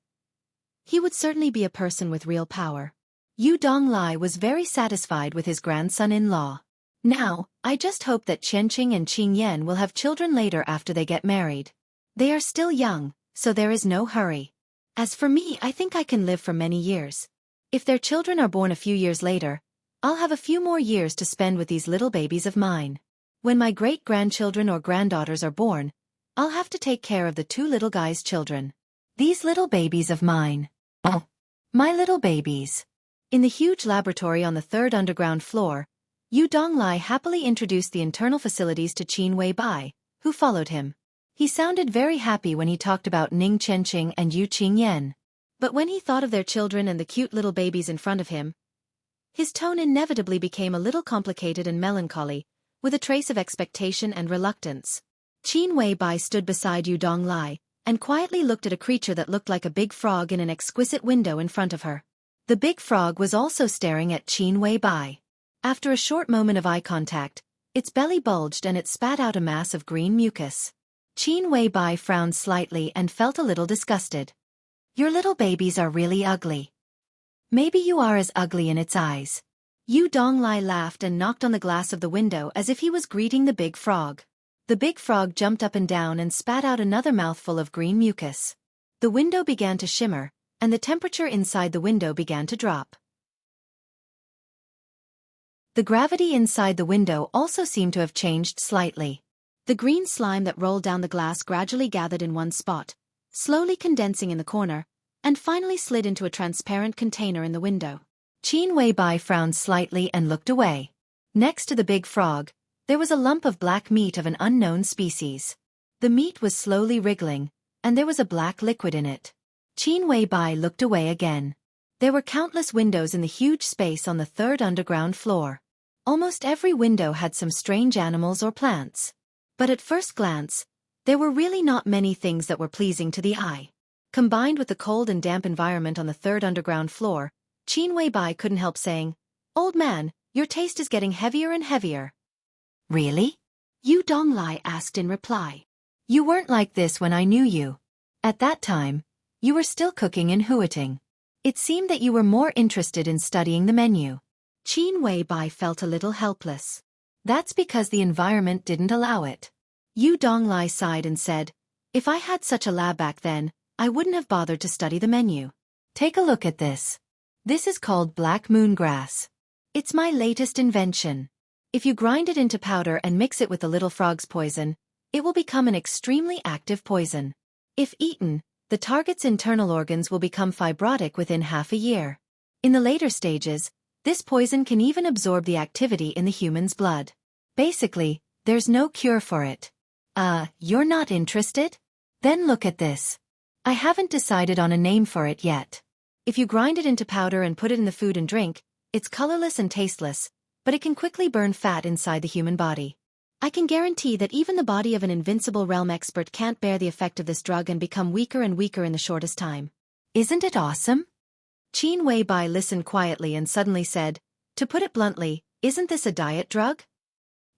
S1: he would certainly be a person with real power. Yu Donglai was very satisfied with his grandson-in-law. Now, I just hope that Qianqing and Qingyan will have children later after they get married. They are still young, so there is no hurry. As for me, I think I can live for many years. If their children are born a few years later, I'll have a few more years to spend with these little babies of mine. When my great-grandchildren or granddaughters are born, I'll have to take care of the 2 little guys' children. These little babies of mine. Oh, my little babies. In the huge laboratory on the third underground floor, Yu Donglai happily introduced the internal facilities to Qin Weibai, who followed him. He sounded very happy when he talked about Ning Chenqing and Yu Qingyan. But when he thought of their children and the cute little babies in front of him, his tone inevitably became a little complicated and melancholy, with a trace of expectation and reluctance. Qin Weibai stood beside Yu Donglai, and quietly looked at a creature that looked like a big frog in an exquisite window in front of her. The big frog was also staring at Qin Weibai. After a short moment of eye contact, its belly bulged and it spat out a mass of green mucus. Qin Weibai frowned slightly and felt a little disgusted. Your little babies are really ugly. Maybe you are as ugly in its eyes. Yu Donglai laughed and knocked on the glass of the window as if he was greeting the big frog. The big frog jumped up and down and spat out another mouthful of green mucus. The window began to shimmer, and the temperature inside the window began to drop. The gravity inside the window also seemed to have changed slightly. The green slime that rolled down the glass gradually gathered in one spot, slowly condensing in the corner, and finally slid into a transparent container in the window. Qin Weibai frowned slightly and looked away. Next to the big frog, there was a lump of black meat of an unknown species. The meat was slowly wriggling, and there was a black liquid in it. Qin Weibai looked away again. There were countless windows in the huge space on the third underground floor. Almost every window had some strange animals or plants. But at first glance, there were really not many things that were pleasing to the eye. Combined with the cold and damp environment on the third underground floor, Qin Weibai couldn't help saying, "Old man, your taste is getting heavier and heavier." Really? Yu Donglai asked in reply. You weren't like this when I knew you. At that time, you were still cooking and huiting. It seemed that you were more interested in studying the menu. Qin Weibai felt a little helpless. That's because the environment didn't allow it. Yu Donglai sighed and said, if I had such a lab back then, I wouldn't have bothered to study the menu. Take a look at this. This is called black moon grass. It's my latest invention. If you grind it into powder and mix it with the little frog's poison, it will become an extremely active poison. If eaten, the target's internal organs will become fibrotic within half a year. In the later stages, this poison can even absorb the activity in the human's blood. Basically, there's no cure for it. You're not interested? Then look at this. I haven't decided on a name for it yet. If you grind it into powder and put it in the food and drink, it's colorless and tasteless, but it can quickly burn fat inside the human body. I can guarantee that even the body of an invincible realm expert can't bear the effect of this drug and become weaker and weaker in the shortest time. Isn't it awesome? Qin Weibai listened quietly and suddenly said, to put it bluntly, isn't this a diet drug?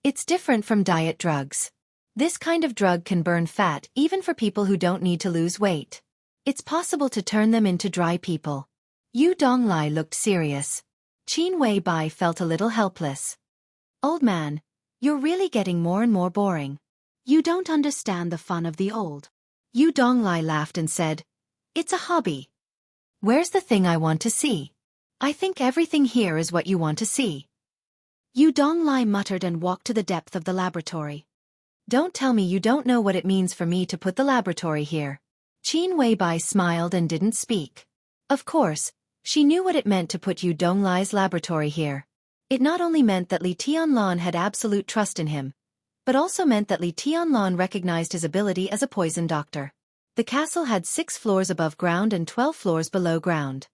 S1: It's different from diet drugs. This kind of drug can burn fat even for people who don't need to lose weight. It's possible to turn them into dry people. Yu Donglai looked serious. Qin Weibai felt a little helpless. Old man, you're really getting more and more boring. You don't understand the fun of the old. Yu Donglai laughed and said, it's a hobby. Where's the thing I want to see? I think everything here is what you want to see. Yu Donglai muttered and walked to the depth of the laboratory. Don't tell me you don't know what it means for me to put the laboratory here. Qin Weibai smiled and didn't speak. Of course, she knew what it meant to put Yu Donglai's laboratory here. It not only meant that Li Tianlan had absolute trust in him, but also meant that Li Tianlan recognized his ability as a poison doctor. The castle had 6 floors above ground and 12 floors below ground.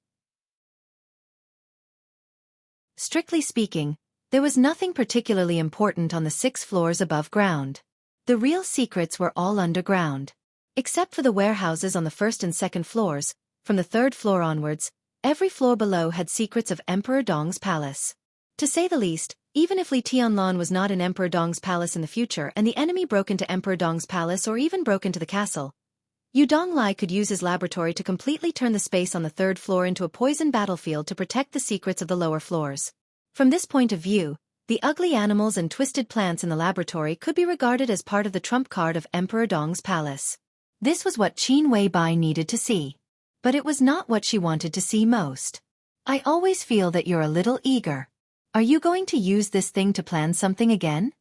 S1: Strictly speaking, there was nothing particularly important on the 6 floors above ground. The real secrets were all underground. Except for the warehouses on the 1st and 2nd floors, from the 3rd floor onwards, every floor below had secrets of Emperor Dong's palace. To say the least, even if Li Tianlan was not in Emperor Dong's palace in the future and the enemy broke into Emperor Dong's palace or even broke into the castle, Yu Donglai could use his laboratory to completely turn the space on the 3rd floor into a poison battlefield to protect the secrets of the lower floors. From this point of view, the ugly animals and twisted plants in the laboratory could be regarded as part of the trump card of Emperor Dong's palace. This was what Qin Weibai needed to see. But it was not what she wanted to see most. I always feel that you're a little eager. Are you going to use this thing to plan something again?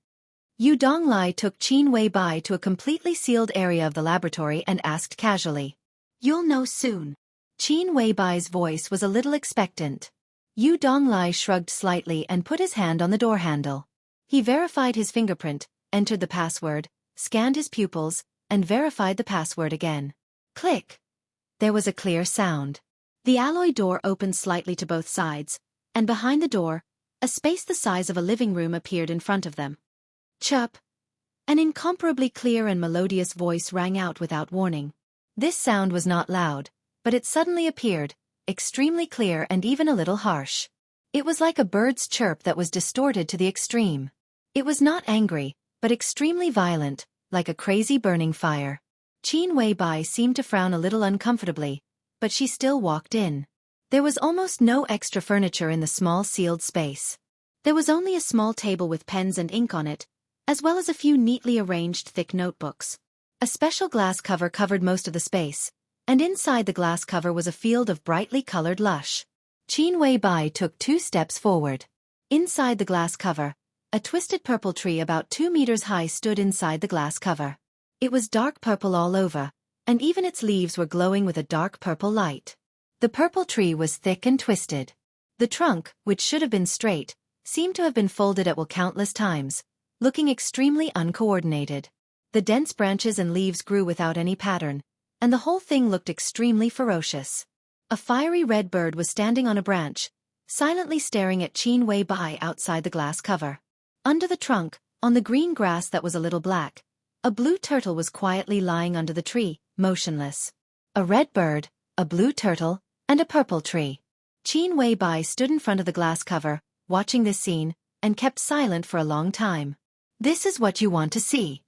S1: Yu Donglai took Qin Weibai to a completely sealed area of the laboratory and asked casually. You'll know soon. Qin Weibai's voice was a little expectant. Yu Donglai shrugged slightly and put his hand on the door handle. He verified his fingerprint, entered the password, scanned his pupils, and verified the password again. Click. There was a clear sound. The alloy door opened slightly to both sides, and behind the door, a space the size of a living room appeared in front of them. Chirp. An incomparably clear and melodious voice rang out without warning. This sound was not loud, but it suddenly appeared, extremely clear and even a little harsh. It was like a bird's chirp that was distorted to the extreme. It was not angry, but extremely violent, like a crazy burning fire. Qin Weibai seemed to frown a little uncomfortably, but she still walked in. There was almost no extra furniture in the small sealed space. There was only a small table with pens and ink on it, as well as a few neatly arranged thick notebooks. A special glass cover covered most of the space, and inside the glass cover was a field of brightly colored lush. Qin Weibai took 2 steps forward. Inside the glass cover, a twisted purple tree about 2 meters high stood inside the glass cover. It was dark purple all over, and even its leaves were glowing with a dark purple light. The purple tree was thick and twisted. The trunk, which should have been straight, seemed to have been folded at will countless times, looking extremely uncoordinated. The dense branches and leaves grew without any pattern, and the whole thing looked extremely ferocious. A fiery red bird was standing on a branch, silently staring at Qin Weibai outside the glass cover. Under the trunk, on the green grass that was a little black, a blue turtle was quietly lying under the tree, motionless. A red bird, a blue turtle, and a purple tree. Qin Weibai stood in front of the glass cover, watching this scene, and kept silent for a long time. This is what you want to see.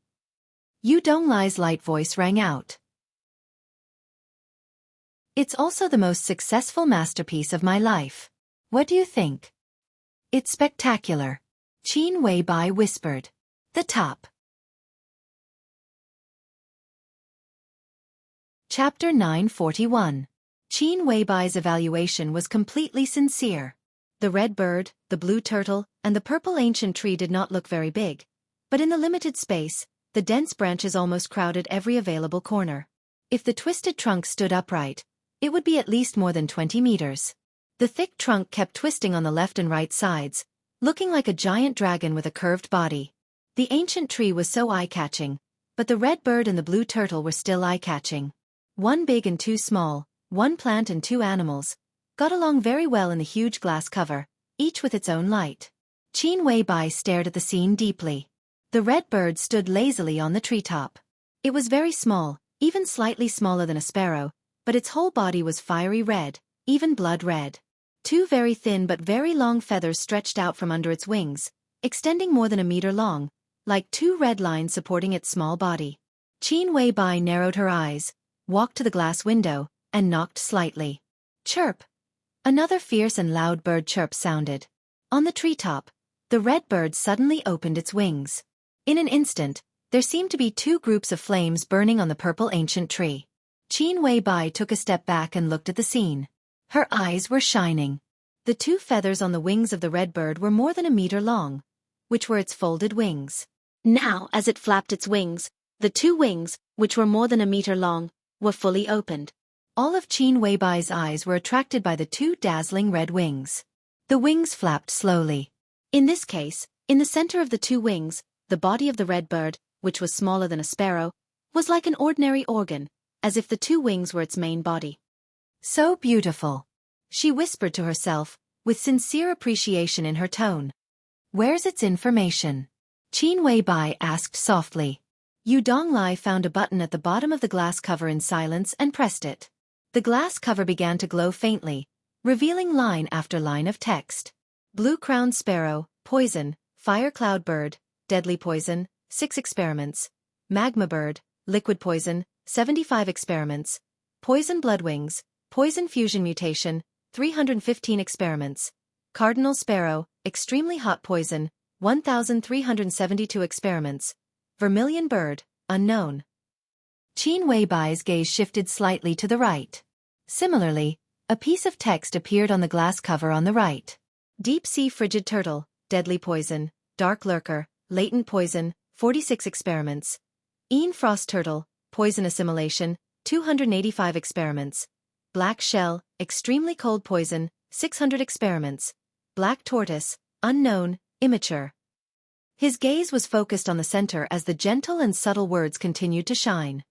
S1: Yu Donglai's light voice rang out. It's also the most successful masterpiece of my life. What do you think? It's spectacular. Qin Weibai whispered. The top. Chapter 941. Qin Weibai's evaluation was completely sincere. The red bird, the blue turtle, and the purple ancient tree did not look very big, but in the limited space, the dense branches almost crowded every available corner. If the twisted trunk stood upright, it would be at least more than 20 meters. The thick trunk kept twisting on the left and right sides, looking like a giant dragon with a curved body. The ancient tree was so eye-catching, but the red bird and the blue turtle were still eye-catching. One big and 2 small, one plant and 2 animals, got along very well in the huge glass cover, each with its own light. Qin Weibai stared at the scene deeply. The red bird stood lazily on the treetop. It was very small, even slightly smaller than a sparrow, but its whole body was fiery red, even blood red. 2 very thin but very long feathers stretched out from under its wings, extending more than a meter long, like 2 red lines supporting its small body. Qin Weibai narrowed her eyes, walked to the glass window, and knocked slightly. Chirp! Another fierce and loud bird chirp sounded. On the treetop, the red bird suddenly opened its wings. In an instant, there seemed to be 2 groups of flames burning on the purple ancient tree. Qin Weibai took a step back and looked at the scene. Her eyes were shining. The 2 feathers on the wings of the red bird were more than a meter long, which were its folded wings. Now, as it flapped its wings, the 2 wings, which were more than a meter long, were fully opened. All of Qin Weibai's eyes were attracted by the 2 dazzling red wings. The wings flapped slowly. In this case, in the center of the 2 wings, the body of the red bird, which was smaller than a sparrow, was like an ordinary organ, as if the 2 wings were its main body. So beautiful, she whispered to herself, with sincere appreciation in her tone. Where's its information? Qin Weibai asked softly. Yu Donglai found a button at the bottom of the glass cover in silence and pressed it. The glass cover began to glow faintly, revealing line after line of text. Blue-crowned sparrow, poison, fire cloud bird, deadly poison, 6 experiments. Magma bird, liquid poison, 75 experiments. Poison bloodwings, poison fusion mutation, 315 experiments. Cardinal sparrow, extremely hot poison, 1,372 experiments. Vermilion bird, unknown. Qin Weibai's gaze shifted slightly to the right. Similarly, a piece of text appeared on the glass cover on the right. Deep-sea frigid turtle, deadly poison, dark lurker, latent poison, 46 experiments. Frost turtle, poison assimilation, 285 experiments. Black shell, extremely cold poison, 600 experiments. Black tortoise, unknown, immature. His gaze was focused on the center as the gentle and subtle words continued to shine.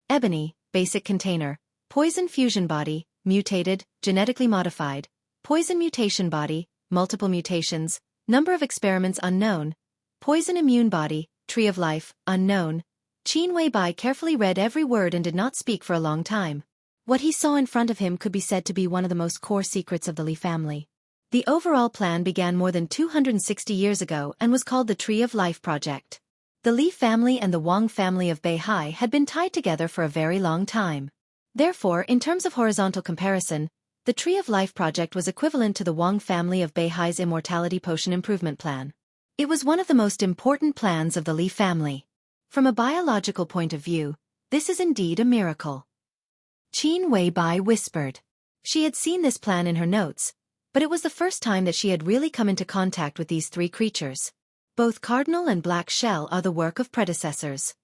S1: Ebony, basic container. Poison fusion body, mutated, genetically modified. Poison mutation body, multiple mutations. Number of experiments unknown. Poison immune body, tree of life, unknown. Qin Weibai carefully read every word and did not speak for a long time. What he saw in front of him could be said to be one of the most core secrets of the Li family. The overall plan began more than 260 years ago and was called the Tree of Life Project. The Li family and the Wang family of Beihai had been tied together for a very long time. Therefore, in terms of horizontal comparison, the Tree of Life Project was equivalent to the Wang family of Beihai's Immortality Potion Improvement Plan. It was one of the most important plans of the Li family. From a biological point of view, this is indeed a miracle. Qin Weibai whispered. She had seen this plan in her notes, but it was the first time that she had really come into contact with these three creatures. Both Cardinal and Black Shell are the work of predecessors.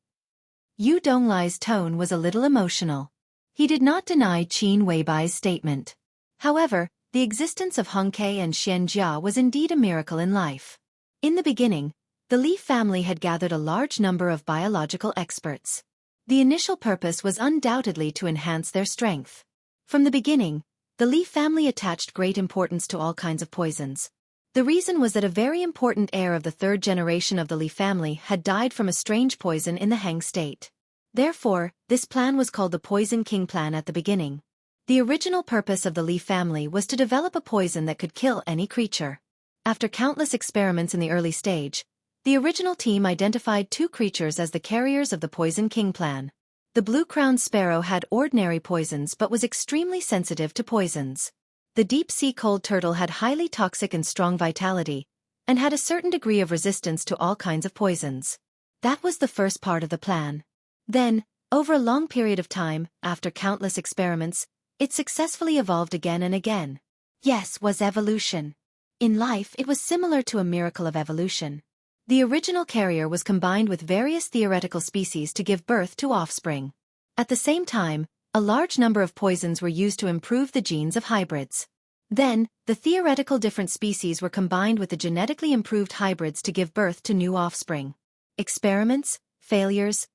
S1: Yu Donglai's tone was a little emotional. He did not deny Qin Weibai's statement. However, the existence of Hongke and Xianxia was indeed a miracle in life. In the beginning, the Li family had gathered a large number of biological experts. The initial purpose was undoubtedly to enhance their strength. From the beginning, the Li family attached great importance to all kinds of poisons. The reason was that a very important heir of the third generation of the Li family had died from a strange poison in the Hang state. Therefore, this plan was called the Poison King Plan at the beginning. The original purpose of the Li family was to develop a poison that could kill any creature. After countless experiments in the early stage, the original team identified two creatures as the carriers of the Poison King Plan. The blue-crowned sparrow had ordinary poisons but was extremely sensitive to poisons. The deep-sea cold turtle had highly toxic and strong vitality, and had a certain degree of resistance to all kinds of poisons. That was the first part of the plan. Then, over a long period of time, after countless experiments, it successfully evolved again and again. Yes, was evolution. In life, it was similar to a miracle of evolution. The original carrier was combined with various theoretical species to give birth to offspring. At the same time, a large number of poisons were used to improve the genes of hybrids. Then, the theoretical different species were combined with the genetically improved hybrids to give birth to new offspring. Experiments, failures,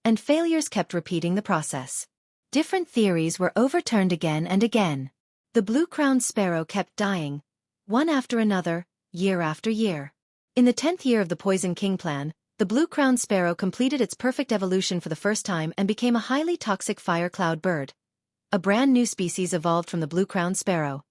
S1: and failures kept repeating the process. Different theories were overturned again and again. The blue-crowned sparrow kept dying, one after another, year after year. In the 10th year of the Poison King Plan, the blue-crowned sparrow completed its perfect evolution for the first time and became a highly toxic fire cloud bird. A brand new species evolved from the blue-crowned sparrow.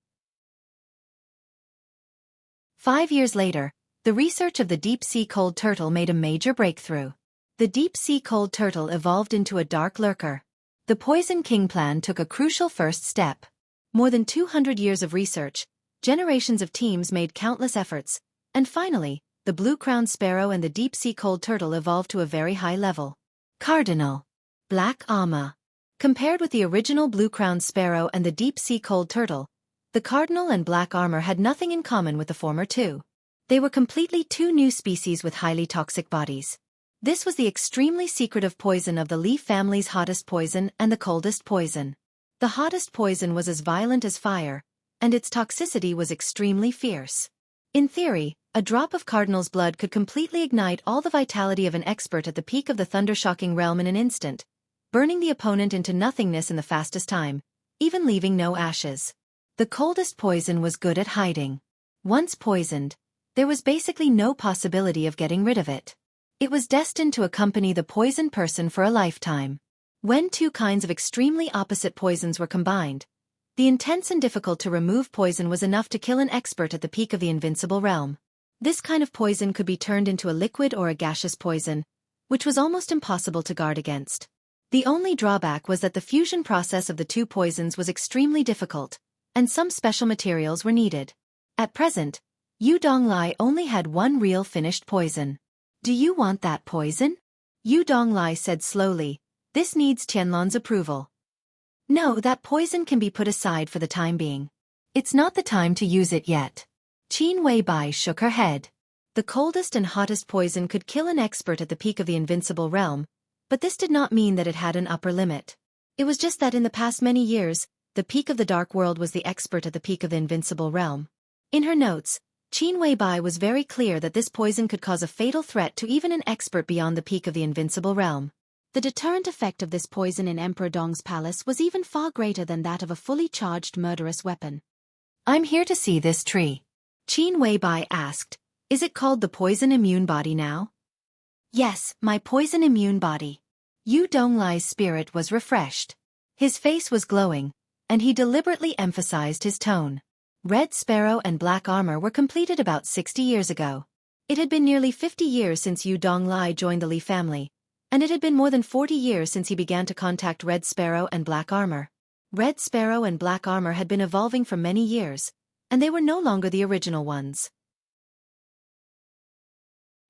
S1: 5 years later, the research of the deep-sea cold turtle made a major breakthrough. The deep-sea cold turtle evolved into a dark lurker. The Poison King Plan took a crucial first step. More than 200 years of research, generations of teams made countless efforts, and finally, the blue-crowned sparrow and the deep-sea cold turtle evolved to a very high level. Cardinal. Black Ama. Compared with the original blue-crowned sparrow and the deep-sea cold turtle, the cardinal and black armor had nothing in common with the former two. They were completely two new species with highly toxic bodies. This was the extremely secretive poison of the Li family's hottest poison and the coldest poison. The hottest poison was as violent as fire, and its toxicity was extremely fierce. In theory, a drop of Cardinal's blood could completely ignite all the vitality of an expert at the peak of the thunder-shocking realm in an instant, burning the opponent into nothingness in the fastest time, even leaving no ashes. The coldest poison was good at hiding. Once poisoned, there was basically no possibility of getting rid of it. It was destined to accompany the poisoned person for a lifetime. When two kinds of extremely opposite poisons were combined, the intense and difficult to remove poison was enough to kill an expert at the peak of the invincible realm. This kind of poison could be turned into a liquid or a gaseous poison, which was almost impossible to guard against. The only drawback was that the fusion process of the two poisons was extremely difficult, and some special materials were needed. At present, Yu Donglai only had one real finished poison. "Do you want that poison?" Yu Donglai said slowly. "This needs Tianlan's approval." "No, that poison can be put aside for the time being. It's not the time to use it yet." Qin Weibai shook her head. The coldest and hottest poison could kill an expert at the peak of the invincible realm, But this did not mean that it had an upper limit. It was just that in the past many years, the peak of the dark world was the expert at the peak of the invincible realm. In her notes, Qin Weibai was very clear that this poison could cause a fatal threat to even an expert beyond the peak of the invincible realm. The deterrent effect of this poison in Emperor Dong's palace was even far greater than that of a fully charged murderous weapon. "I'm here to see this tree," Qin Weibai asked. "Is it called the poison immune body now?" "Yes, my poison immune body." Yu Donglai's spirit was refreshed. His face was glowing, and he deliberately emphasized his tone. Red Sparrow and Black Armor were completed about 60 years ago. It had been nearly 50 years since Yu Donglai joined the Li family, and it had been more than 40 years since he began to contact Red Sparrow and Black Armor. Red Sparrow and Black Armor had been evolving for many years, and they were no longer the original ones.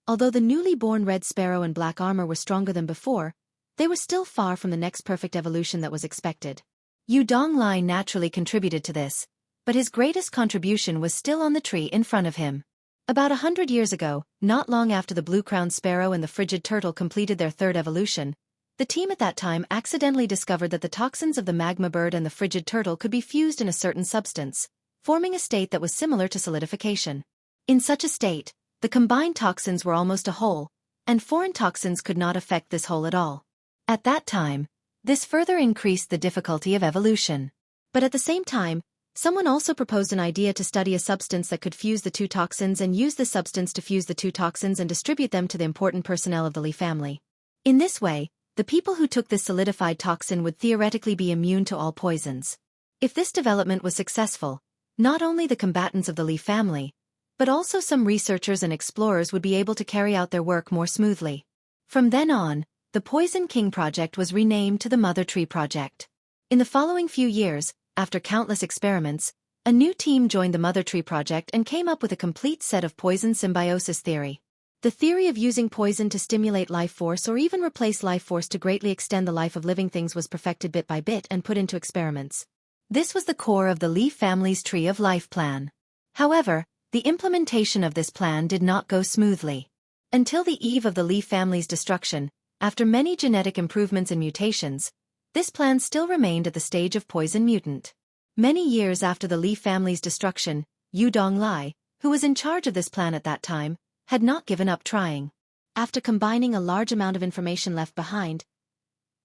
S1: Although the newly born Red Sparrow and Black Armor were stronger than before, they were still far from the next perfect evolution that was expected. Yu Donglai naturally contributed to this, but his greatest contribution was still on the tree in front of him. About 100 years ago, not long after the blue-crowned sparrow and the frigid turtle completed their third evolution, the team at that time accidentally discovered that the toxins of the magma bird and the frigid turtle could be fused in a certain substance, forming a state that was similar to solidification. In such a state, the combined toxins were almost a whole, and foreign toxins could not affect this whole at all. At that time, this further increased the difficulty of evolution. But at the same time, someone also proposed an idea to study a substance that could fuse the two toxins and use this substance to fuse the two toxins and distribute them to the important personnel of the Li family. In this way, the people who took this solidified toxin would theoretically be immune to all poisons. If this development was successful, not only the combatants of the Li family, but also some researchers and explorers would be able to carry out their work more smoothly. From then on, the Poison King Project was renamed to the Mother Tree Project. In the following few years, after countless experiments, a new team joined the Mother Tree Project and came up with a complete set of poison symbiosis theory. The theory of using poison to stimulate life force or even replace life force to greatly extend the life of living things was perfected bit by bit and put into experiments. This was the core of the Li family's Tree of Life plan. However, the implementation of this plan did not go smoothly. Until the eve of the Li family's destruction, after many genetic improvements and mutations, this plan still remained at the stage of poison mutant. Many years after the Li family's destruction, Yu Donglai, who was in charge of this plan at that time, had not given up trying. After combining a large amount of information left behind,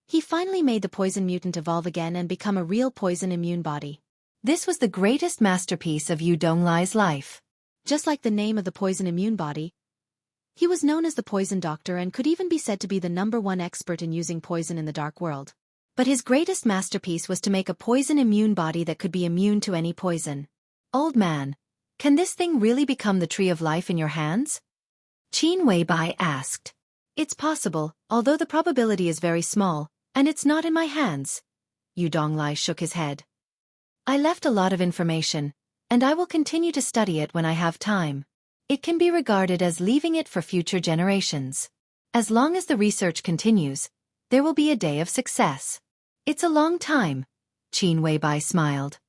S1: he finally made the poison mutant evolve again and become a real poison immune body. This was the greatest masterpiece of Yu Donglai's life. Just like the name of the poison immune body, he was known as the Poison Doctor and could even be said to be the #1 expert in using poison in the dark world. But his greatest masterpiece was to make a poison immune body that could be immune to any poison. "Old man, can this thing really become the Tree of Life in your hands?" Qin Weibai asked. "It's possible, although the probability is very small, and it's not in my hands." Yu Donglai shook his head. "I left a lot of information, and I will continue to study it when I have time. It can be regarded as leaving it for future generations. As long as the research continues, there will be a day of success." "It's a long time," Qin Weibai smiled.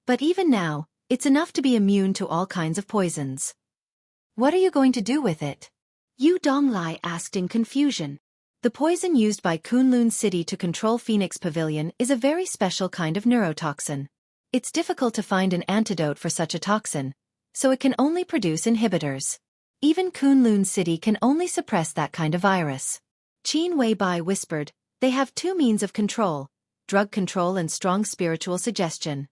S1: "But even now, it's enough to be immune to all kinds of poisons. What are you going to do with it?" Yu Donglai asked in confusion. The poison used by Kunlun City to control Phoenix Pavilion is a very special kind of neurotoxin. It's difficult to find an antidote for such a toxin, so it can only produce inhibitors. Even Kunlun City can only suppress that kind of virus. Qin Weibai whispered, "They have two means of control, drug control and strong spiritual suggestion.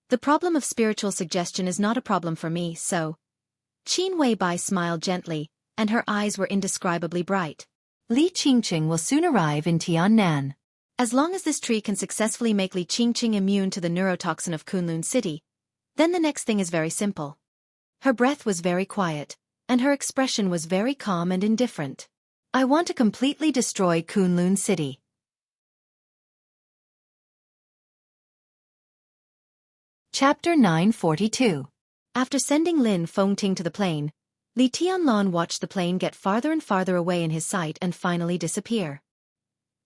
S1: The problem of spiritual suggestion is not a problem for me, so..." Qin Weibai smiled gently, and her eyes were indescribably bright. "Li Qingqing will soon arrive in Tiannan. As long as this tree can successfully make Li Qingqing immune to the neurotoxin of Kunlun City, then the next thing is very simple." Her breath was very quiet, and her expression was very calm and indifferent. "I want to completely destroy Kunlun City." Chapter 942. After sending Lin Fengting to the plane, Li Tianlan watched the plane get farther and farther away in his sight and finally disappear.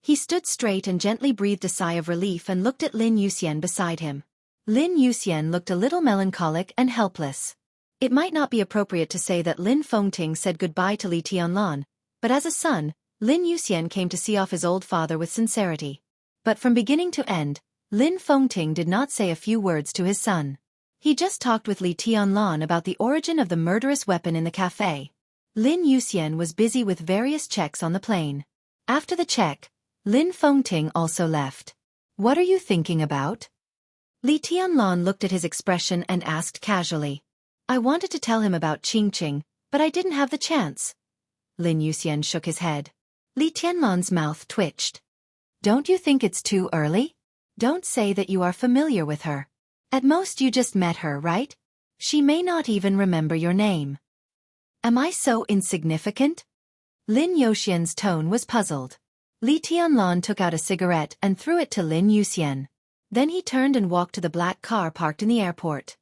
S1: He stood straight and gently breathed a sigh of relief and looked at Lin Yuxian beside him. Lin Yuxian looked a little melancholic and helpless. It might not be appropriate to say that Lin Fengting said goodbye to Li Tianlan, But as a son, Lin Yuxian came to see off his old father with sincerity. But from beginning to end, Lin Fengting did not say a few words to his son. He just talked with Li Tianlan about the origin of the murderous weapon in the cafe. Lin Yuxian was busy with various checks on the plane. After the check, Lin Fengting also left. "What are you thinking about?" Li Tianlan looked at his expression and asked casually. "I wanted to tell him about Qingqing, but I didn't have the chance." Lin Yuxian shook his head. Li Tianlan's mouth twitched. "Don't you think it's too early? Don't say that you are familiar with her. At most you just met her, right? She may not even remember your name." "Am I so insignificant?" Lin Yuxian's tone was puzzled. Li Tianlan took out a cigarette and threw it to Lin Yuxian. Then he turned and walked to the black car parked in the airport.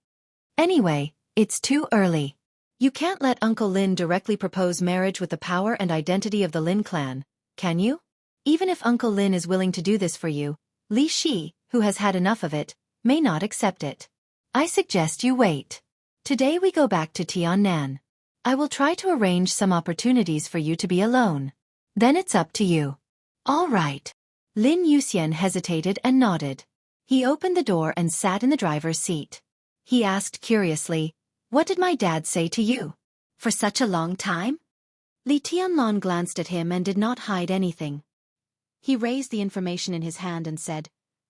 S1: "Anyway, it's too early. You can't let Uncle Lin directly propose marriage with the power and identity of the Lin clan, can you? Even if Uncle Lin is willing to do this for you, Li Shi, who has had enough of it, may not accept it. I suggest you wait. Today we go back to Tiannan. I will try to arrange some opportunities for you to be alone. Then it's up to you." "All right." Lin Yuxian hesitated and nodded. He opened the door and sat in the driver's seat. He asked curiously, "What did my dad say to you? For such a long time?" Li Tianlan glanced at him and did not hide anything. He raised the information in his hand and said,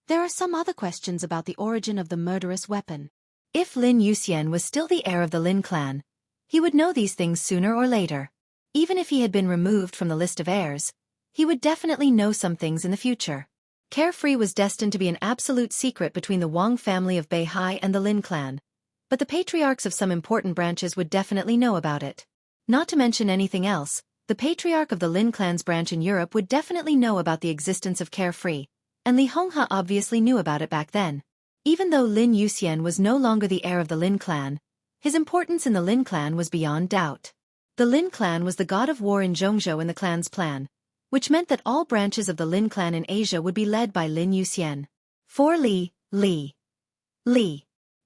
S1: "There are some other questions about the origin of the murderous weapon." If Lin Yuxian was still the heir of the Lin clan, he would know these things sooner or later. Even if he had been removed from the list of heirs, he would definitely know some things in the future. Carefree was destined to be an absolute secret between the Wang family of Beihai and the Lin clan, but the patriarchs of some important branches would definitely know about it. Not to mention anything else, the patriarch of the Lin clan's branch in Europe would definitely know about the existence of Carefree, and Li Honghe obviously knew about it back then. Even though Lin Yuxian was no longer the heir of the Lin clan, his importance in the Lin clan was beyond doubt. The Lin clan was the god of war in Jianghu in the clan's plan, which meant that all branches of the Lin clan in Asia would be led by Lin Yuxian. For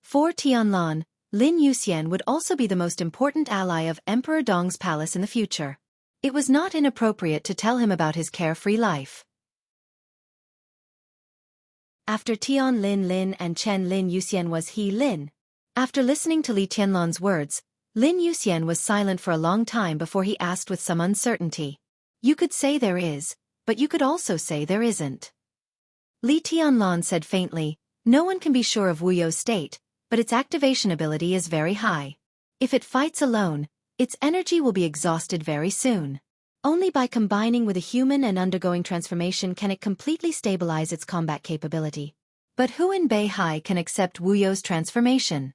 S1: For Tianlan, Lin Yuxian would also be the most important ally of Emperor Dong's palace in the future. It was not inappropriate to tell him about his carefree life. After Tian Lin and Chen Lin Yuxian was he Lin. After listening to Li Tianlan's words, Lin Yuxian was silent for a long time before he asked with some uncertainty. "You could say there is, but you could also say there isn't." Li Tianlan said faintly, "No one can be sure of Wuyo's state, but its activation ability is very high. If it fights alone, its energy will be exhausted very soon. Only by combining with a human and undergoing transformation can it completely stabilize its combat capability. But who in Beihai can accept Wuyo's transformation?"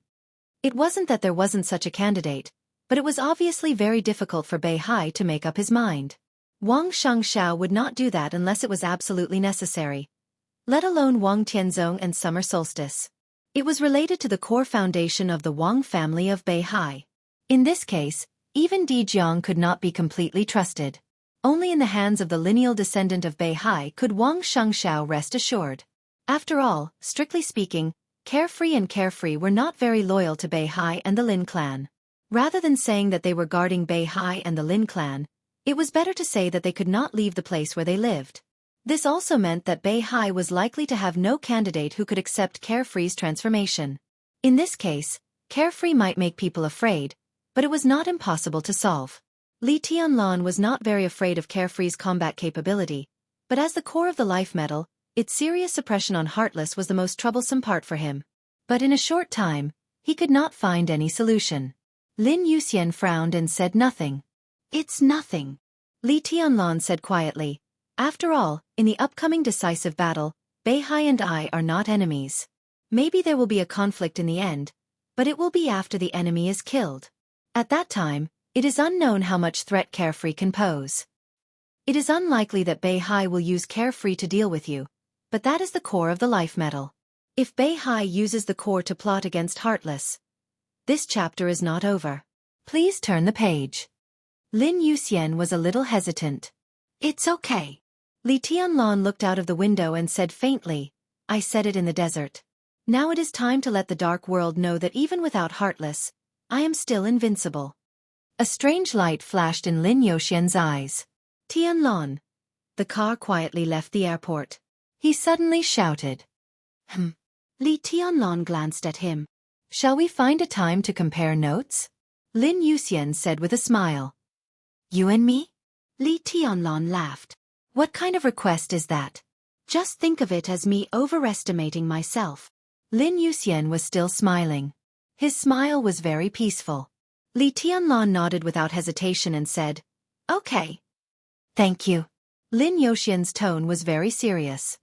S1: It wasn't that there wasn't such a candidate, but it was obviously very difficult for Beihai to make up his mind. Wang Xianxia would not do that unless it was absolutely necessary, let alone Wang Tianzong and Summer Solstice. It was related to the core foundation of the Wang family of Beihai. In this case, even Di Jiang could not be completely trusted. Only in the hands of the lineal descendant of Beihai could Wang Xianxia rest assured. After all, strictly speaking, Carefree were not very loyal to Beihai and the Lin clan. Rather than saying that they were guarding Beihai and the Lin clan, it was better to say that they could not leave the place where they lived. This also meant that Beihai was likely to have no candidate who could accept Carefree's transformation. In this case, Carefree might make people afraid, but it was not impossible to solve. Li Tianlan was not very afraid of Carefree's combat capability, but as the core of the life metal, its serious suppression on Heartless was the most troublesome part for him. But in a short time, he could not find any solution. Lin Yuxian frowned and said nothing. "It's nothing," Li Tianlan said quietly. "After all, in the upcoming decisive battle, Beihai and I are not enemies. Maybe there will be a conflict in the end, but it will be after the enemy is killed. At that time, it is unknown how much threat Carefree can pose. It is unlikely that Beihai will use Carefree to deal with you, but that is the core of the life metal. If Beihai uses the core to plot against Heartless, this chapter is not over. Please turn the page." Lin Yuxian was a little hesitant. "It's okay." Li Tianlan looked out of the window and said faintly, "I said it in the desert. Now it is time to let the dark world know that even without Heartless, I am still invincible." A strange light flashed in Lin Yuxian's eyes. Tianlong. The car quietly left the airport. He suddenly shouted. Li Tianlong glanced at him. Shall we find a time to compare notes? Lin Yuxian said with a smile. You and me? Li Tianlong laughed. What kind of request is that? Just think of it as me overestimating myself. Lin Yuxian was still smiling. His smile was very peaceful. Li Tianlong nodded without hesitation and said, Okay. Thank you. Lin Yuxian's tone was very serious.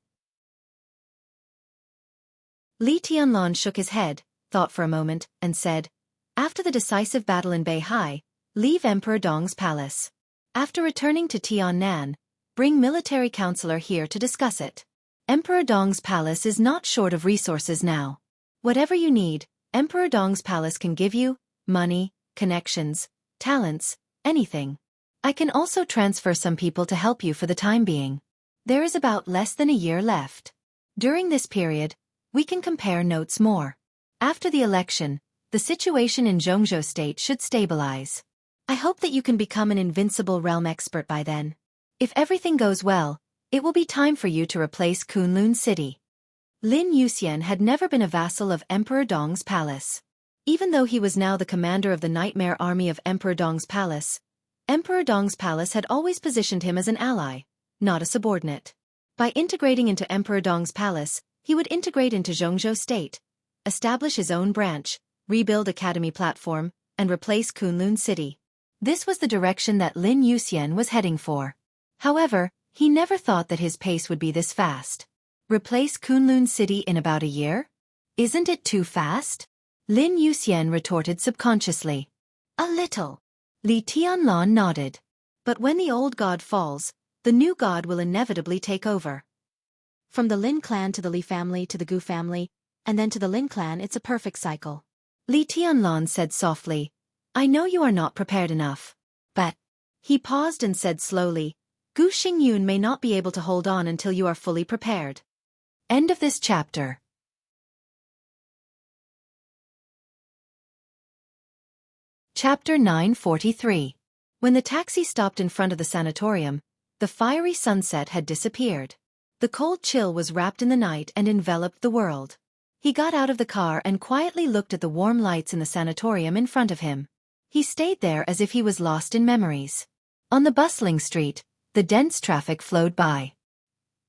S1: Li Tianlong shook his head, thought for a moment, and said, After the decisive battle in Beihai, leave Emperor Dong's palace. After returning to Tiannan, bring military counselor here to discuss it. Emperor Dong's palace is not short of resources now. Whatever you need, Emperor Dong's palace can give you: money, connections, talents, anything. I can also transfer some people to help you for the time being. There is about less than a year left. During this period, we can compare notes more. After the election, the situation in Jianghu state should stabilize. I hope that you can become an invincible realm expert by then. If everything goes well, it will be time for you to replace Kunlun City. Lin Yuxian had never been a vassal of Emperor Dong's palace. Even though he was now the commander of the nightmare army of Emperor Dong's palace, Emperor Dong's palace had always positioned him as an ally, not a subordinate. By integrating into Emperor Dong's palace, he would integrate into Jianghu state, establish his own branch, rebuild academy platform, and replace Kunlun City. This was the direction that Lin Yuxian was heading for. However, he never thought that his pace would be this fast. Replace Kunlun City in about a year? Isn't it too fast? Lin Yuxian retorted subconsciously. A little. Li Tianlong nodded. But when the old god falls, the new god will inevitably take over. From the Lin clan to the Li family to the Gu family, and then to the Lin clan, it's a perfect cycle. Li Tianlong said softly, I know you are not prepared enough. But... He paused and said slowly, Gu Xingyun may not be able to hold on until you are fully prepared. End of this chapter. Chapter 943. When the taxi stopped in front of the sanatorium, the fiery sunset had disappeared. The cold chill was wrapped in the night and enveloped the world. He got out of the car and quietly looked at the warm lights in the sanatorium in front of him. He stayed there as if he was lost in memories. On the bustling street, the dense traffic flowed by.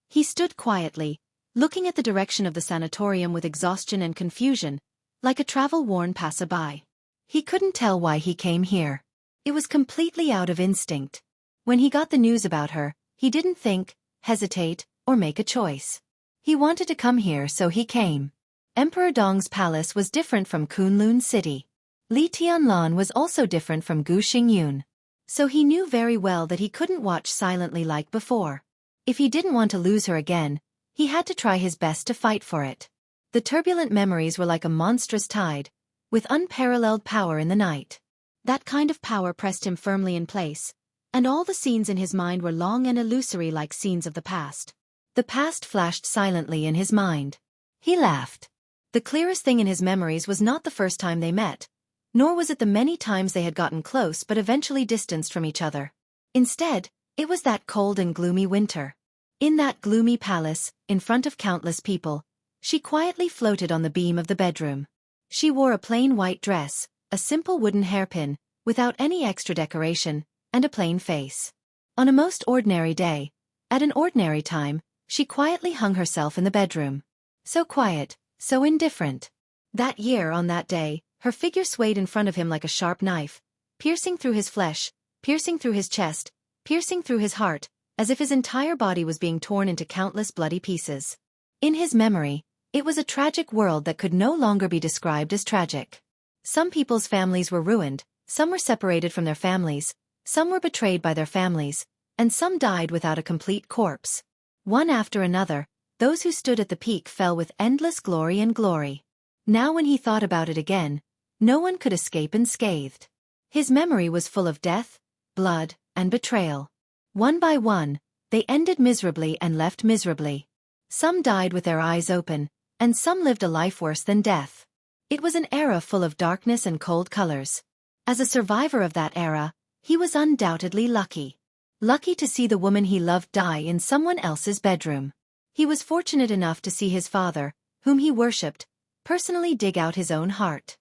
S1: He stood quietly, looking at the direction of the sanatorium with exhaustion and confusion, like a travel-worn passerby. He couldn't tell why he came here. It was completely out of instinct. When he got the news about her, he didn't think, hesitate, or make a choice. He wanted to come here, so he came. Emperor Dong's palace was different from Kunlun City. Li Tianlong was also different from Gu Xingyun. So he knew very well that he couldn't watch silently like before. If he didn't want to lose her again, he had to try his best to fight for it. The turbulent memories were like a monstrous tide, with unparalleled power in the night. That kind of power pressed him firmly in place, and all the scenes in his mind were long and illusory like scenes of the past. The past flashed silently in his mind. He laughed. The clearest thing in his memories was not the first time they met, nor was it the many times they had gotten close but eventually distanced from each other. Instead, it was that cold and gloomy winter. In that gloomy palace, in front of countless people, she quietly floated on the beam of the bedroom. She wore a plain white dress, a simple wooden hairpin, without any extra decoration, and a plain face. On a most ordinary day, at an ordinary time, she quietly hung herself in the bedroom. So quiet, so indifferent. That year on that day, her figure swayed in front of him like a sharp knife, piercing through his flesh, piercing through his chest, piercing through his heart, as if his entire body was being torn into countless bloody pieces. In his memory, it was a tragic world that could no longer be described as tragic. Some people's families were ruined, some were separated from their families, some were betrayed by their families, and some died without a complete corpse. One after another, those who stood at the peak fell with endless glory and glory. Now when he thought about it again, no one could escape unscathed. His memory was full of death, blood, and betrayal. One by one, they ended miserably and left miserably. Some died with their eyes open, and some lived a life worse than death. It was an era full of darkness and cold colors. As a survivor of that era, he was undoubtedly lucky. Lucky to see the woman he loved die in someone else's bedroom. He was fortunate enough to see his father, whom he worshipped, personally dig out his own heart.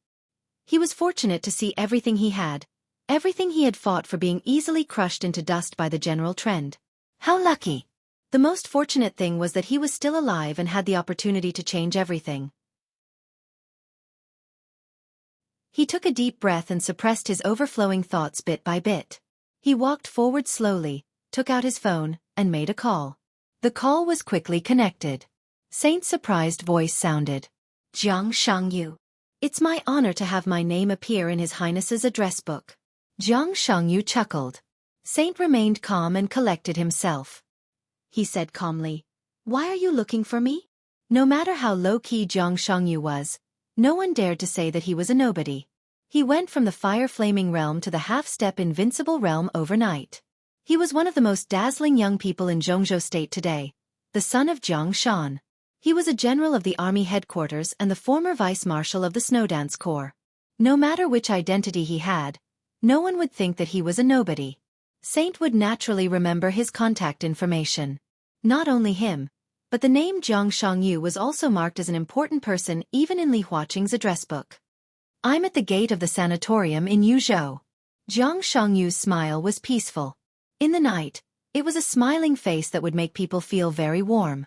S1: He was fortunate to see everything he had fought for being easily crushed into dust by the general trend. How lucky! The most fortunate thing was that he was still alive and had the opportunity to change everything. He took a deep breath and suppressed his overflowing thoughts bit by bit. He walked forward slowly, took out his phone, and made a call. The call was quickly connected. Saint's surprised voice sounded. Xianxia. It's my honor to have my name appear in His Highness's address book. Xianxia chuckled. Saint remained calm and collected himself. He said calmly, "Why are you looking for me?" No matter how low-key Xianxia was, no one dared to say that he was a nobody. He went from the fire-flaming realm to the half-step invincible realm overnight. He was one of the most dazzling young people in Jianghu state today, the son of Jiang Shan. He was a general of the army headquarters and the former vice-marshal of the Snowdance Corps. No matter which identity he had, no one would think that he was a nobody. Saint would naturally remember his contact information. Not only him, but the name Jiang Shangyu was also marked as an important person even in Li Huaqing's address book. I'm at the gate of the sanatorium in Yuzhou. Jiang Shangyu's smile was peaceful. In the night, it was a smiling face that would make people feel very warm.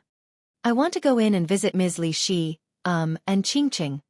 S1: I want to go in and visit Ms. Li Shi, and Qingqing.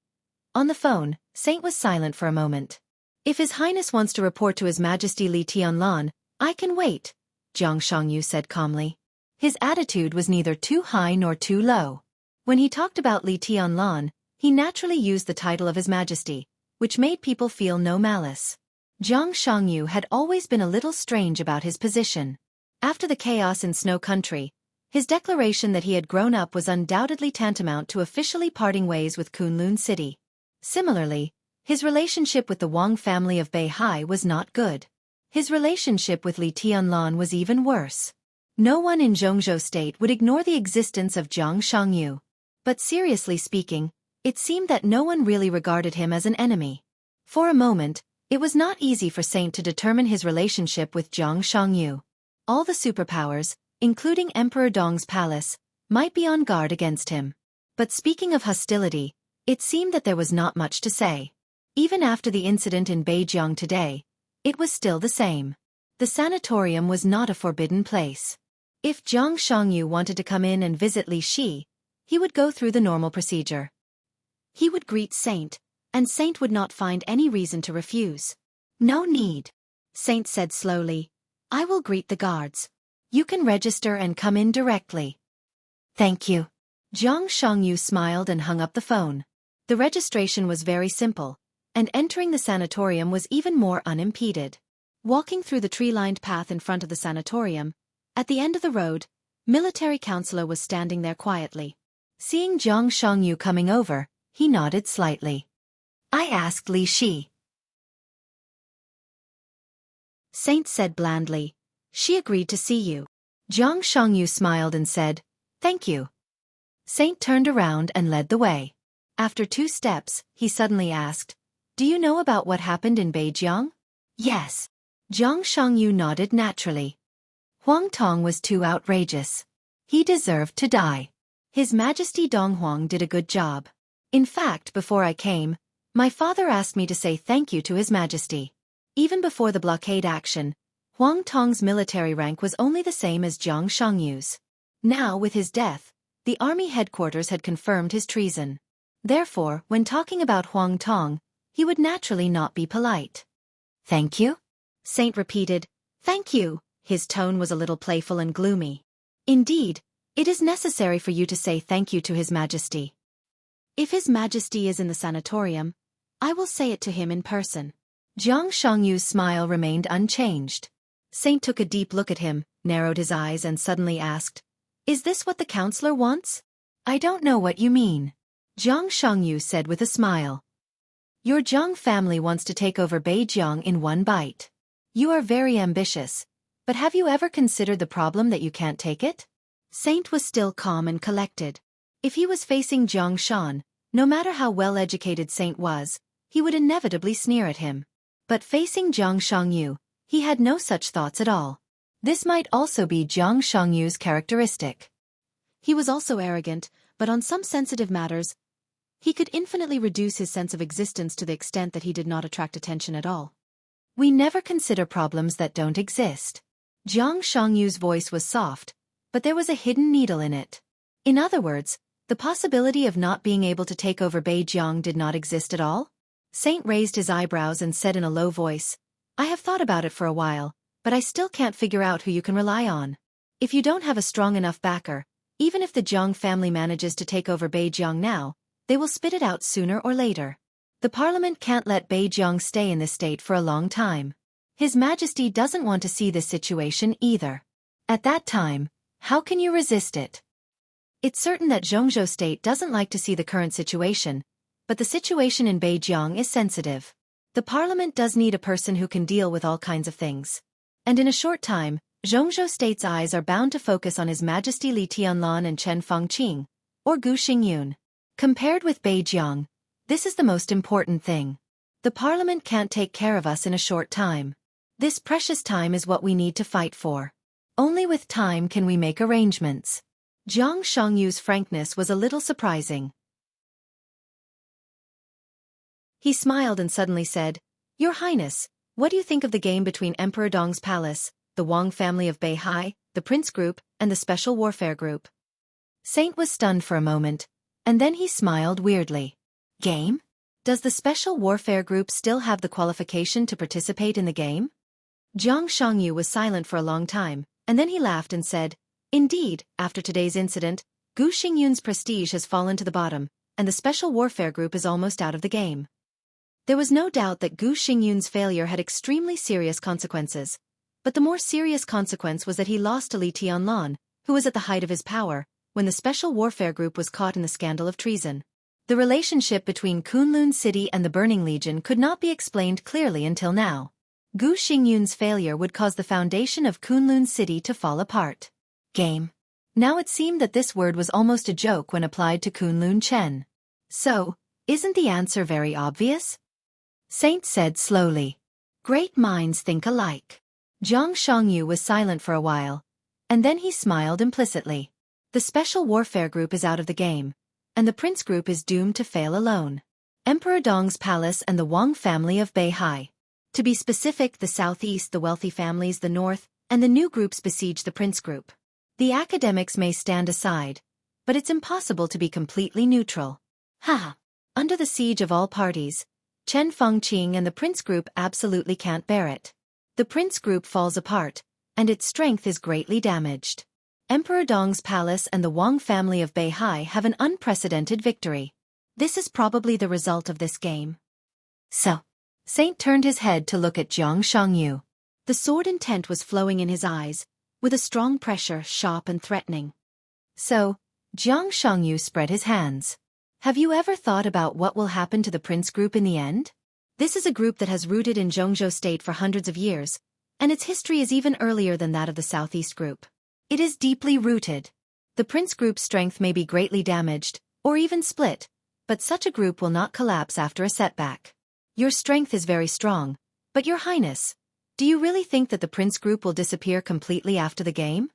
S1: On the phone, Saint was silent for a moment. If His Highness wants to report to His Majesty Li Tianlan, I can wait, Jiang Shangyu said calmly. His attitude was neither too high nor too low. When he talked about Li Tianlan, he naturally used the title of His Majesty, which made people feel no malice. Jiang Shangyu had always been a little strange about his position. After the chaos in Snow Country, his declaration that he had grown up was undoubtedly tantamount to officially parting ways with Kunlun City. Similarly, his relationship with the Wang family of Beihai was not good. His relationship with Li Tianlan was even worse. No one in Jianghu State would ignore the existence of Jiang Shangyu. But seriously speaking, it seemed that no one really regarded him as an enemy. For a moment, it was not easy for Saint to determine his relationship with Jiang Shangyu. All the superpowers, including Emperor Dong's palace, might be on guard against him. But speaking of hostility, it seemed that there was not much to say. Even after the incident in Beijiang today, it was still the same. The sanatorium was not a forbidden place. If Jiang Shangyu wanted to come in and visit Li Shi, he would go through the normal procedure. He would greet Saint, and Saint would not find any reason to refuse. No need, Saint said slowly. I will greet the guards. You can register and come in directly. Thank you. Jiang Shangyu smiled and hung up the phone. The registration was very simple, and entering the sanatorium was even more unimpeded. Walking through the tree-lined path in front of the sanatorium, at the end of the road, military counselor was standing there quietly. Seeing Jiang Shangyu coming over, he nodded slightly. I asked Li Shi. Saint said blandly. She agreed to see you. Jiang Shangyu smiled and said, Thank you. Saint turned around and led the way. After 2 steps, he suddenly asked, Do you know about what happened in Beijiang? Yes. Jiang Shangyu nodded naturally. Huang Tong was too outrageous. He deserved to die. His Majesty Dong Huang did a good job. In fact, before I came, my father asked me to say thank you to His Majesty. Even before the blockade action, Huang Tong's military rank was only the same as Jiang Shangyu's. Now, with his death, the army headquarters had confirmed his treason. Therefore, when talking about Huang Tong, he would naturally not be polite. Thank you? Saint repeated, Thank you. His tone was a little playful and gloomy. Indeed, it is necessary for you to say thank you to His Majesty. If His Majesty is in the sanatorium, I will say it to him in person. Jiang Shangyu's smile remained unchanged. Saint took a deep look at him, narrowed his eyes and suddenly asked, Is this what the counselor wants? I don't know what you mean. Jiang Shangyu said with a smile. Your Jiang family wants to take over Beijiang in one bite. You are very ambitious, but have you ever considered the problem that you can't take it? Saint was still calm and collected. If he was facing Jiang Shan, no matter how well-educated Saint was, he would inevitably sneer at him. But facing Jiang Shangyu, he had no such thoughts at all. This might also be Jiang Shangyu's characteristic. He was also arrogant, but on some sensitive matters, he could infinitely reduce his sense of existence to the extent that he did not attract attention at all. We never consider problems that don't exist. Jiang Shangyu's voice was soft, but there was a hidden needle in it. In other words, the possibility of not being able to take over Beijiang did not exist at all? Saint raised his eyebrows and said in a low voice, I have thought about it for a while, but I still can't figure out who you can rely on. If you don't have a strong enough backer, even if the Jiang family manages to take over Beijiang now, they will spit it out sooner or later. The parliament can't let Beijiang stay in this state for a long time. His Majesty doesn't want to see this situation either. At that time, how can you resist it? It's certain that Zhongzhou state doesn't like to see the current situation, but the situation in Beijiang is sensitive. The parliament does need a person who can deal with all kinds of things. And in a short time, Zhongzhou state's eyes are bound to focus on His Majesty Li Tianlan and Chen Fangqing, or Gu Xingyun. Compared with Beijiang, this is the most important thing. The parliament can't take care of us in a short time. This precious time is what we need to fight for. Only with time can we make arrangements. Jiang Shangyu's frankness was a little surprising. He smiled and suddenly said, Your Highness, what do you think of the game between Emperor Dong's palace, the Wang family of Beihai, the Prince Group, and the Special Warfare Group? Saint was stunned for a moment, and then he smiled weirdly. Game? Does the Special Warfare Group still have the qualification to participate in the game? Jiang Shangyu was silent for a long time, and then he laughed and said, Indeed, after today's incident, Gu Xingyun's prestige has fallen to the bottom, and the Special Warfare Group is almost out of the game. There was no doubt that Gu Xingyun's failure had extremely serious consequences, but the more serious consequence was that he lost to Li Tianlan, who was at the height of his power, when the Special Warfare Group was caught in the scandal of treason. The relationship between Kunlun City and the Burning Legion could not be explained clearly until now. Gu Xingyun's failure would cause the foundation of Kunlun City to fall apart. Game. Now it seemed that this word was almost a joke when applied to Kunlun Chen. So, isn't the answer very obvious? Saint said slowly. Great minds think alike. Jiang Shangyu was silent for a while, and then he smiled implicitly. The Special Warfare Group is out of the game, and the Prince Group is doomed to fail alone. Emperor Dong's palace and the Wang family of Beihai. To be specific, the southeast, the wealthy families, the north, and the new groups besiege the Prince Group. The academics may stand aside, but it's impossible to be completely neutral. Ha! Under the siege of all parties, Chen Fangqing and the Prince Group absolutely can't bear it. The Prince Group falls apart, and its strength is greatly damaged. Emperor Dong's palace and the Wang family of Beihai have an unprecedented victory. This is probably the result of this game. So, Saint turned his head to look at Jiang Shangyu. The sword intent was flowing in his eyes, with a strong pressure, sharp and threatening. So, Jiang Shangyu spread his hands. Have you ever thought about what will happen to the Prince Group in the end? This is a group that has rooted in Zhongzhou State for hundreds of years, and its history is even earlier than that of the Southeast Group. It is deeply rooted. The Prince Group's strength may be greatly damaged, or even split, but such a group will not collapse after a setback. Your strength is very strong, but Your Highness, do you really think that the Prince Group will disappear completely after the game?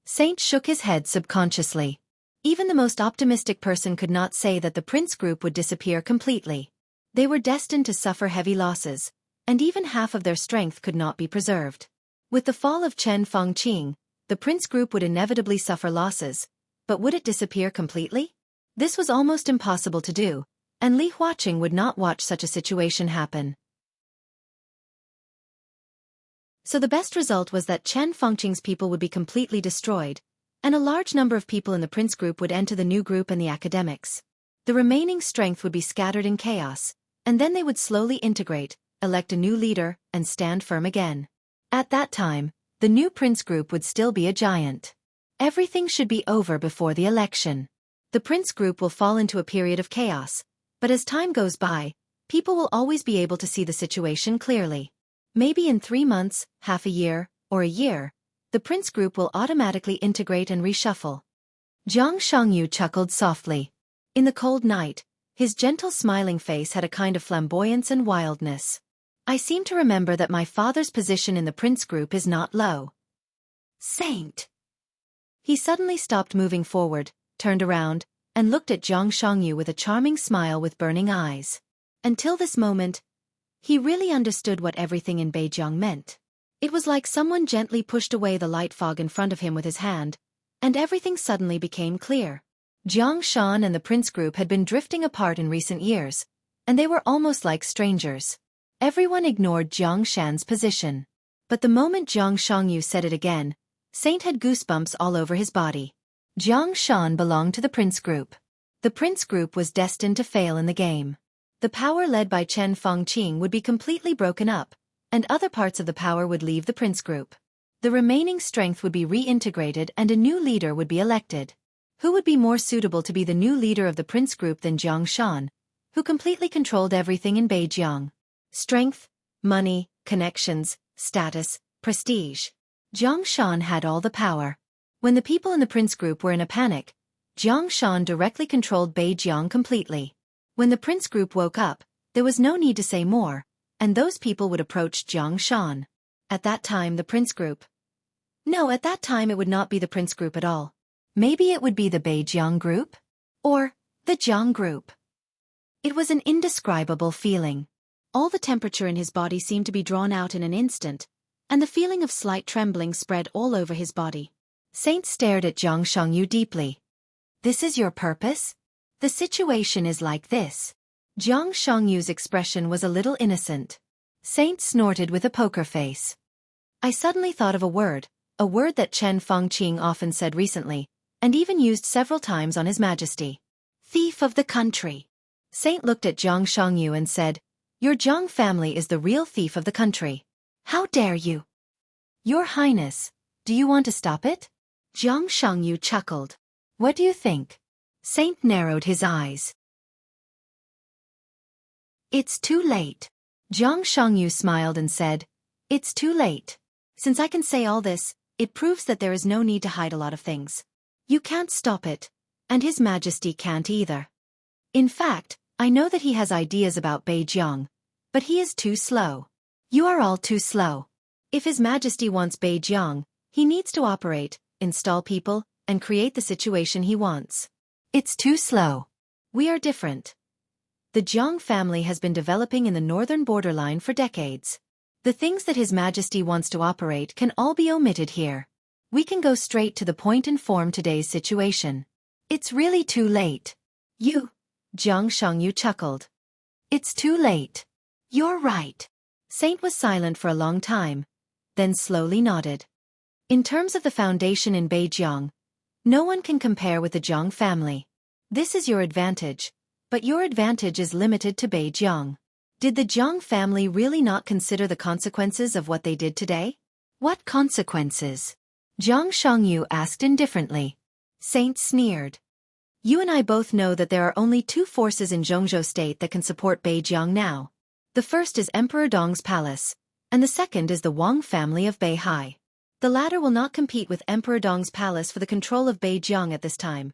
S1: Saint shook his head subconsciously. Even the most optimistic person could not say that the Prince Group would disappear completely. They were destined to suffer heavy losses, and even half of their strength could not be preserved. With the fall of Chen Fangqing, the Prince Group would inevitably suffer losses, but would it disappear completely? This was almost impossible to do, and Li Huaqing would not watch such a situation happen. So the best result was that Chen Fangqing's people would be completely destroyed, and a large number of people in the Prince Group would enter the new group and the academics. The remaining strength would be scattered in chaos, and then they would slowly integrate, elect a new leader, and stand firm again. At that time, the new Prince Group would still be a giant. Everything should be over before the election. The Prince Group will fall into a period of chaos, but as time goes by, people will always be able to see the situation clearly. Maybe in 3 months, half a year, or a year, the Prince Group will automatically integrate and reshuffle. Jiang Shangyu chuckled softly. In the cold night, his gentle smiling face had a kind of flamboyance and wildness. I seem to remember that my father's position in the Prince Group is not low. Saint! He suddenly stopped moving forward, turned around, and looked at Xianxia with a charming smile with burning eyes. Until this moment, he really understood what everything in Beijiang meant. It was like someone gently pushed away the light fog in front of him with his hand, and everything suddenly became clear. Jianghu and the prince group had been drifting apart in recent years, and they were almost like strangers. Everyone ignored Jiangshan's position. But the moment Jiang Shangyu said it again, Saint had goosebumps all over his body. Jiang Shan belonged to the prince group. The prince group was destined to fail in the game. The power led by Chen Fengqing would be completely broken up, and other parts of the power would leave the prince group. The remaining strength would be reintegrated and a new leader would be elected. Who would be more suitable to be the new leader of the prince group than Jiang Shan, who completely controlled everything in Beijiang? Strength, money, connections, status, prestige. Jiang Shan had all the power. When the people in the prince group were in a panic, Jiang Shan directly controlled Beijiang completely. When the prince group woke up, there was no need to say more, and those people would approach Jiang Shan. At that time the prince group. No, at that time it would not be the prince group at all. Maybe it would be the Beijiang group? Or the Jiang group. It was an indescribable feeling. All the temperature in his body seemed to be drawn out in an instant, and the feeling of slight trembling spread all over his body. Saint stared at Jiang Shangyu deeply. This is your purpose? The situation is like this. Jiang Shangyu's expression was a little innocent. Saint snorted with a poker face. I suddenly thought of a word that Chen Fengqing often said recently, and even used several times on His Majesty. Thief of the country. Saint looked at Jiang Shangyu and said, Your Jiang family is the real thief of the country. How dare you? Your Highness, do you want to stop it? Jiang Shangyu chuckled. What do you think? Saint narrowed his eyes. It's too late. Jiang Shangyu smiled and said, It's too late. Since I can say all this, it proves that there is no need to hide a lot of things. You can't stop it, and His Majesty can't either. In fact, I know that he has ideas about Beijiang, but he is too slow. You are all too slow. If His Majesty wants Beijiang, he needs to operate, install people, and create the situation he wants. It's too slow. We are different. The Jiang family has been developing in the northern borderline for decades. The things that His Majesty wants to operate can all be omitted here. We can go straight to the point and form today's situation. It's really too late. You, Jiang Shangyu chuckled. It's too late. You're right. Saint was silent for a long time, then slowly nodded. In terms of the foundation in Beijiang, no one can compare with the Jiang family. This is your advantage, but your advantage is limited to Beijiang. Did the Jiang family really not consider the consequences of what they did today? What consequences? Jiang Shangyu asked indifferently. Saint sneered. You and I both know that there are only two forces in Jianghu state that can support Beijiang now. The first is Emperor Dong's palace, and the second is the Wang family of Beihai. The latter will not compete with Emperor Dong's palace for the control of Beijiang at this time.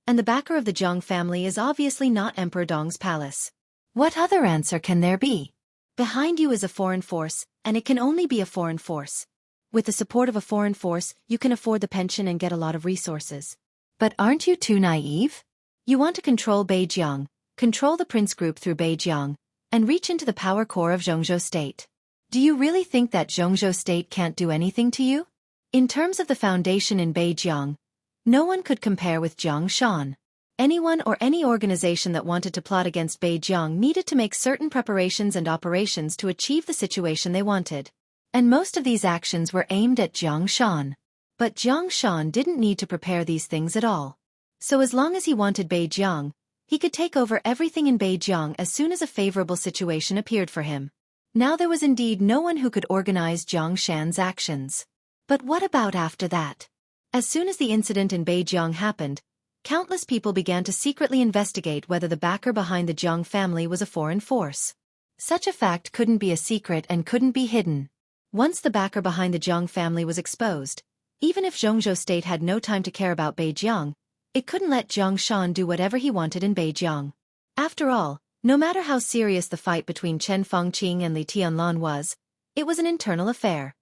S1: And the backer of the Jiang family is obviously not Emperor Dong's palace. What other answer can there be? Behind you is a foreign force, and it can only be a foreign force. With the support of a foreign force, you can afford the pension and get a lot of resources. But aren't you too naive? You want to control Beijiang, control the prince group through Beijiang, and reach into the power core of Jianghu state. Do you really think that Jianghu state can't do anything to you? In terms of the foundation in Beijiang, no one could compare with Jiang Shan. Anyone or any organization that wanted to plot against Beijiang needed to make certain preparations and operations to achieve the situation they wanted. And most of these actions were aimed at Jiang Shan. But Jiang Shan didn't need to prepare these things at all. So as long as he wanted Beijiang, he could take over everything in Beijiang as soon as a favorable situation appeared for him. Now there was indeed no one who could organize Jiang Shan's actions. But what about after that? As soon as the incident in Beijiang happened, countless people began to secretly investigate whether the backer behind the Jiang family was a foreign force. Such a fact couldn't be a secret and couldn't be hidden. Once the backer behind the Jiang family was exposed, even if Jianghu state had no time to care about Beijiang, it couldn't let Jiang Shan do whatever he wanted in Beijiang. After all, no matter how serious the fight between Chen Fengqing and Li Tianlan was, it was an internal affair.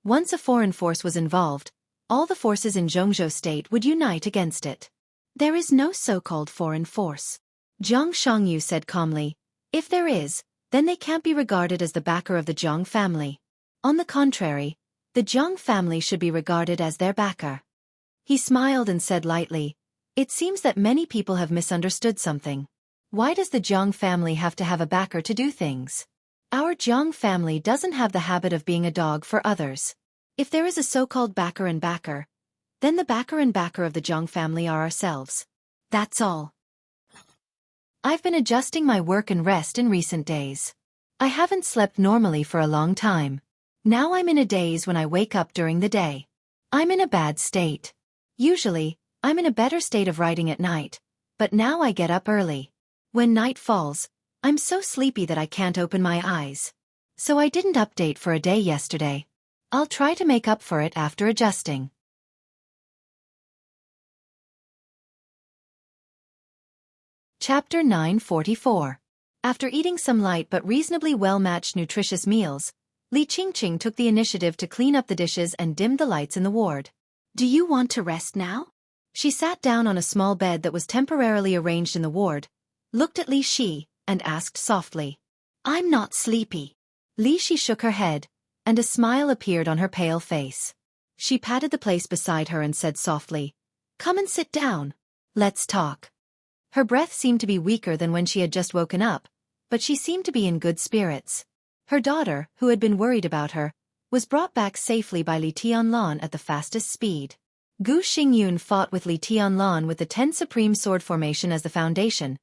S1: Once a foreign force was involved, all the forces in Jianghu state would unite against it. There is no so-called foreign force. Jiang Shangyu said calmly. If there is, then they can't be regarded as the backer of the Jiang family. On the contrary, the Jiang family should be regarded as their backer. He smiled and said lightly, it seems that many people have misunderstood something. Why does the Jiang family have to have a backer to do things? Our Jiang family doesn't have the habit of being a dog for others. If there is a so-called backer and backer, then the backer and backer of the Jiang family are ourselves. That's all. I've been adjusting my work and rest in recent days. I haven't slept normally for a long time. Now I'm in a daze when I wake up during the day. I'm in a bad state. Usually, I'm in a better state of writing at night, but now I get up early. When night falls, I'm so sleepy that I can't open my eyes. So I didn't update for a day yesterday. I'll try to make up for it after adjusting. Chapter 944. After eating some light but reasonably well-matched nutritious meals, Li Qingqing took the initiative to clean up the dishes and dim the lights in the ward. Do you want to rest now? She sat down on a small bed that was temporarily arranged in the ward, looked at Li Shi, and asked softly. I'm not sleepy. Li Shi shook her head, and a smile appeared on her pale face. She patted the place beside her and said softly, come and sit down. Let's talk. Her breath seemed to be weaker than when she had just woken up, but she seemed to be in good spirits. Her daughter, who had been worried about her, was brought back safely by Li Tianlan at the fastest speed. Gu Xingyun fought with Li Tianlan with the 10 Supreme Sword formation as the foundation,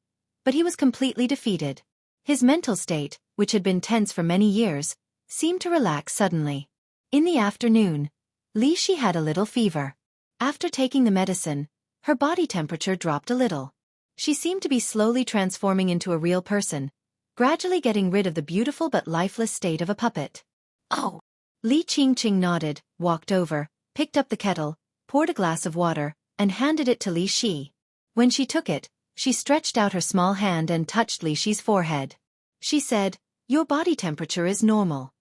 S1: but he was completely defeated. His mental state, which had been tense for many years, seemed to relax suddenly. In the afternoon, Li Shi had a little fever. After taking the medicine, her body temperature dropped a little. She seemed to be slowly transforming into a real person, gradually getting rid of the beautiful but lifeless state of a puppet. Oh! Li Qingqing nodded, walked over, picked up the kettle, poured a glass of water, and handed it to Li Shi. When she took it, she stretched out her small hand and touched Li Shi's forehead. She said, your body temperature is normal.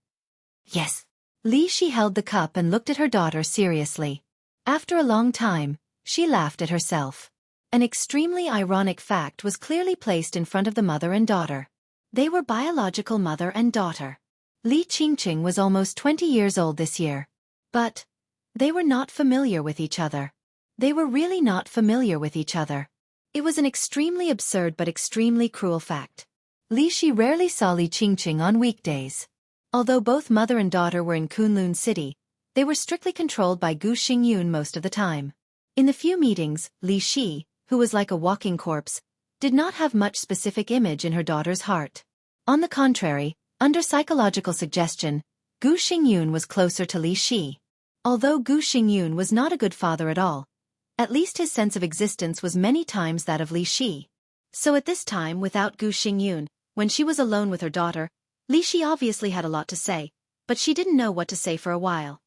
S1: Yes. Li Shi held the cup and looked at her daughter seriously. After a long time, she laughed at herself. An extremely ironic fact was clearly placed in front of the mother and daughter. They were biological mother and daughter. Li Qingqing was almost 20 years old this year. But they were not familiar with each other. They were really not familiar with each other. It was an extremely absurd but extremely cruel fact. Li Shi rarely saw Li Qingqing on weekdays. Although both mother and daughter were in Kunlun City, they were strictly controlled by Gu Xingyun most of the time. In the few meetings, Li Shi, who was like a walking corpse, did not have much specific image in her daughter's heart. On the contrary, under psychological suggestion, Gu Xingyun was closer to Li Shi. Although Gu Xingyun was not a good father at all, at least his sense of existence was many times that of Li Shi. So at this time without Gu Xingyun, when she was alone with her daughter, Li Shi obviously had a lot to say, but she didn't know what to say for a while.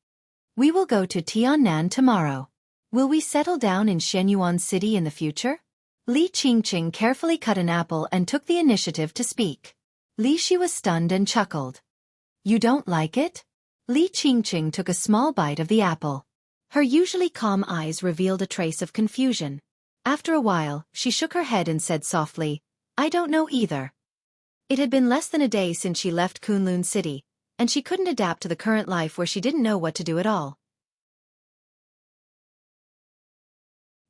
S1: We will go to Tiannan tomorrow. Will we settle down in Shenyuan City in the future? Li Qingqing carefully cut an apple and took the initiative to speak. Li Shi was stunned and chuckled. You don't like it? Li Qingqing took a small bite of the apple. Her usually calm eyes revealed a trace of confusion. After a while, she shook her head and said softly, I don't know either. It had been less than a day since she left Kunlun City, and she couldn't adapt to the current life where she didn't know what to do at all.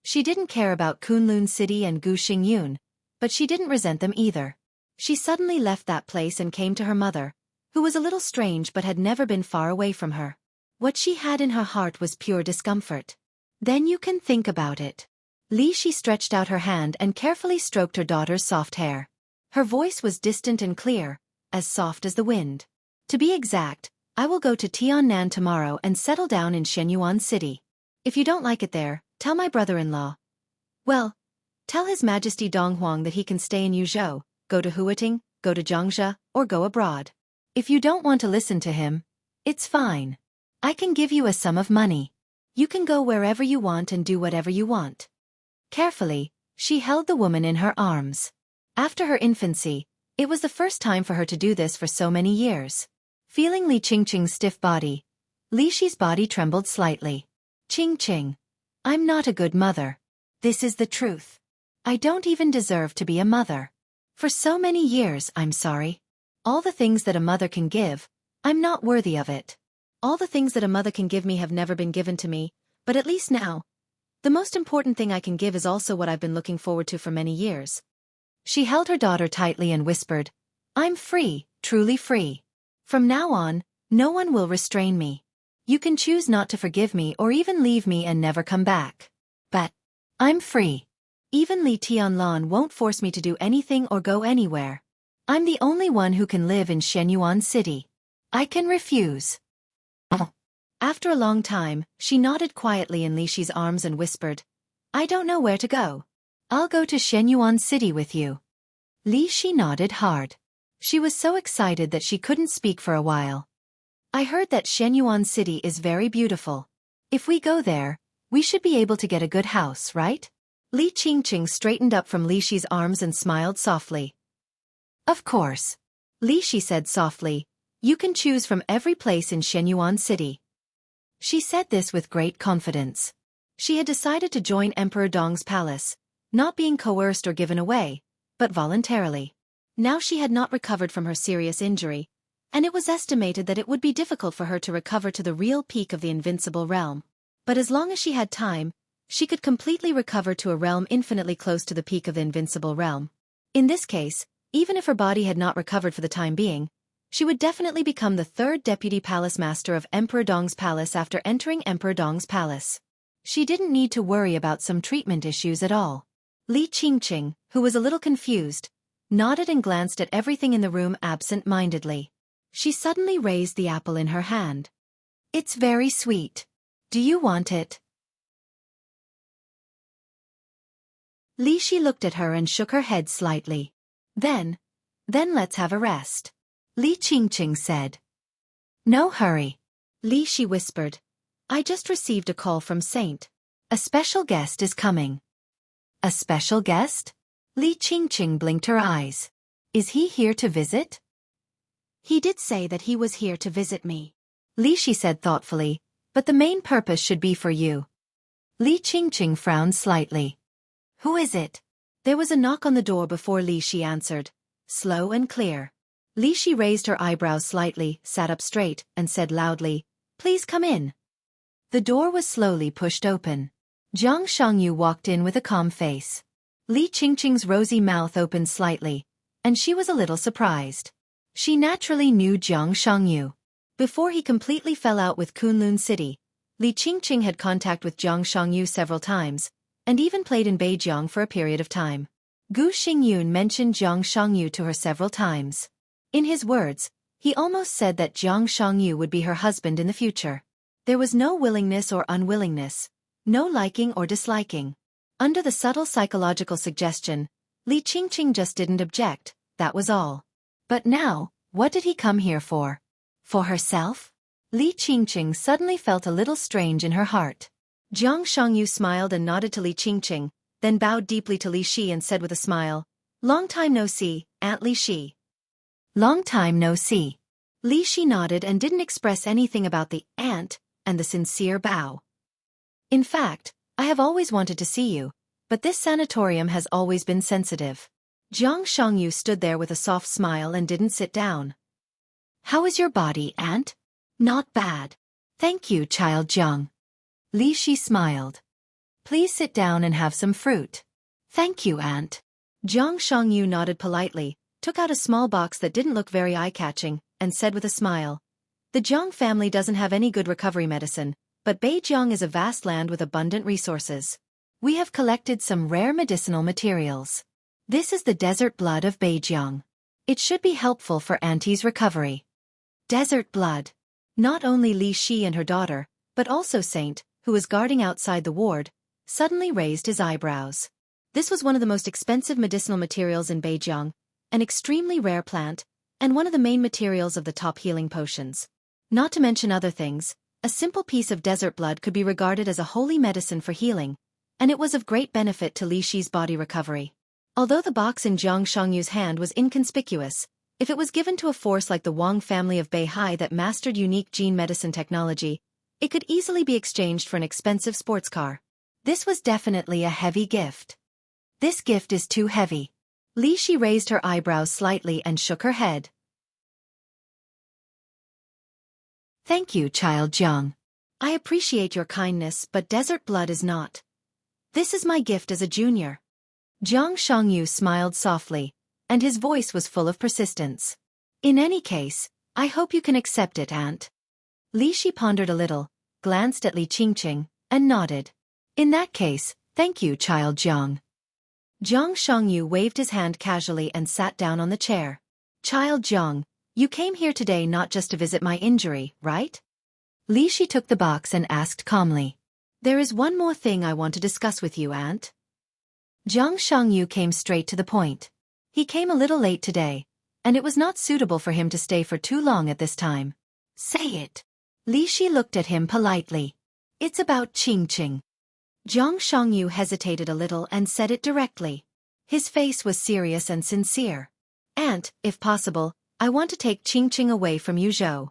S1: She didn't care about Kunlun City and Gu Xingyun, but she didn't resent them either. She suddenly left that place and came to her mother, who was a little strange but had never been far away from her. What she had in her heart was pure discomfort. Then you can think about it. Li Shi stretched out her hand and carefully stroked her daughter's soft hair. Her voice was distant and clear, as soft as the wind. To be exact, I will go to Tiannan tomorrow and settle down in Shenyuan City. If you don't like it there, tell my brother-in-law. Well, tell His Majesty Donghuang that he can stay in Yuzhou, go to Huiting, go to Jiangxia, or go abroad. If you don't want to listen to him, it's fine. I can give you a sum of money. You can go wherever you want and do whatever you want. Carefully, she held the woman in her arms. After her infancy, it was the first time for her to do this for so many years. Feeling Li Qingqing's stiff body, Li Shi's body trembled slightly. Ching. I'm not a good mother. This is the truth. I don't even deserve to be a mother. For so many years, I'm sorry. All the things that a mother can give, I'm not worthy of it. All the things that a mother can give me have never been given to me, but at least now, the most important thing I can give is also what I've been looking forward to for many years. She held her daughter tightly and whispered, I'm free, truly free. From now on, no one will restrain me. You can choose not to forgive me or even leave me and never come back. But I'm free. Even Li Tianlan won't force me to do anything or go anywhere. I'm the only one who can live in Shenyuan City. I can refuse. After a long time, she nodded quietly in Li Shi's arms and whispered, I don't know where to go. I'll go to Shenyuan City with you. Li Shi nodded hard. She was so excited that she couldn't speak for a while. I heard that Shenyuan City is very beautiful. If we go there, we should be able to get a good house, right? Li Qingqing straightened up from Li Shi's arms and smiled softly. Of course. Li Shi said softly, you can choose from every place in Shenyuan City. She said this with great confidence. She had decided to join Emperor Dong's palace, not being coerced or given away, but voluntarily. Now she had not recovered from her serious injury, and it was estimated that it would be difficult for her to recover to the real peak of the invincible realm. But as long as she had time, she could completely recover to a realm infinitely close to the peak of the invincible realm. In this case, even if her body had not recovered for the time being, she would definitely become the third deputy palace master of Emperor Dong's palace after entering Emperor Dong's palace. She didn't need to worry about some treatment issues at all. Li Qingqing, who was a little confused, nodded and glanced at everything in the room absent-mindedly. She suddenly raised the apple in her hand. It's very sweet. Do you want it? Li Shi looked at her and shook her head slightly. Then let's have a rest. Li Qingqing said. No hurry. Li Shi whispered. I just received a call from Saint. A special guest is coming. A special guest? Li Qingqing blinked her eyes. Is he here to visit? He did say that he was here to visit me. Li Shi said thoughtfully, but the main purpose should be for you. Li Qingqing frowned slightly. Who is it? There was a knock on the door before Li Shi answered, slow and clear. Li Shi raised her eyebrows slightly, sat up straight, and said loudly, Please come in. The door was slowly pushed open. Xianxia walked in with a calm face. Li Qingqing's rosy mouth opened slightly, and she was a little surprised. She naturally knew Xianxia. Before he completely fell out with Kunlun City, Li Qingqing had contact with Xianxia several times, and even played in Beijiang for a period of time. Gu Xingyun mentioned Xianxia to her several times. In his words, he almost said that Xianxia would be her husband in the future. There was no willingness or unwillingness, no liking or disliking. Under the subtle psychological suggestion, Li Qingqing just didn't object, that was all. But now, what did he come here for? For herself? Li Qingqing suddenly felt a little strange in her heart. Xianxia smiled and nodded to Li Qingqing, then bowed deeply to Li Shi and said with a smile, Long time no see, Aunt Li Shi. Long time no see. Li Shi nodded and didn't express anything about the aunt and the sincere bow. In fact, I have always wanted to see you, but this sanatorium has always been sensitive. Xianxia stood there with a soft smile and didn't sit down. How is your body, aunt? Not bad. Thank you, child Jiang. Li Shi smiled. Please sit down and have some fruit. Thank you, aunt. Xianxia nodded politely, took out a small box that didn't look very eye-catching, and said with a smile, The Jiang family doesn't have any good recovery medicine, but Beijiang is a vast land with abundant resources. We have collected some rare medicinal materials. This is the desert blood of Beijiang. It should be helpful for Auntie's recovery. Desert blood. Not only Li Shi and her daughter, but also Saint, who was guarding outside the ward, suddenly raised his eyebrows. This was one of the most expensive medicinal materials in Beijiang, an extremely rare plant, and one of the main materials of the top healing potions. Not to mention other things, a simple piece of desert blood could be regarded as a holy medicine for healing, and it was of great benefit to Li Shi's body recovery. Although the box in Jiangxia's hand was inconspicuous, If it was given to a force like the Wang family of Beihai that mastered unique gene medicine technology, it could easily be exchanged for an expensive sports car. This was definitely a heavy gift. This gift is too heavy. Li Shi raised her eyebrows slightly and shook her head. Thank you, child Jiang. I appreciate your kindness, but desert blood is not. This is my gift as a junior. Jiang Shangyu smiled softly, and his voice was full of persistence. In any case, I hope you can accept it, aunt. Li Shi pondered a little, glanced at Li Qingqing, and nodded. In that case, thank you, child Jiang. Jiang Shangyu waved his hand casually and sat down on the chair. Child Jiang, you came here today not just to visit my injury, right? Li Shi took the box and asked calmly. There is one more thing I want to discuss with you, aunt. Jiang Shangyu came straight to the point. He came a little late today, and it was not suitable for him to stay for too long at this time. Say it. Li Shi looked at him politely. It's about Qingqing. Jiang Shangyu hesitated a little and said it directly. His face was serious and sincere. Aunt, if possible, I want to take Qingqing away from you, Zhou.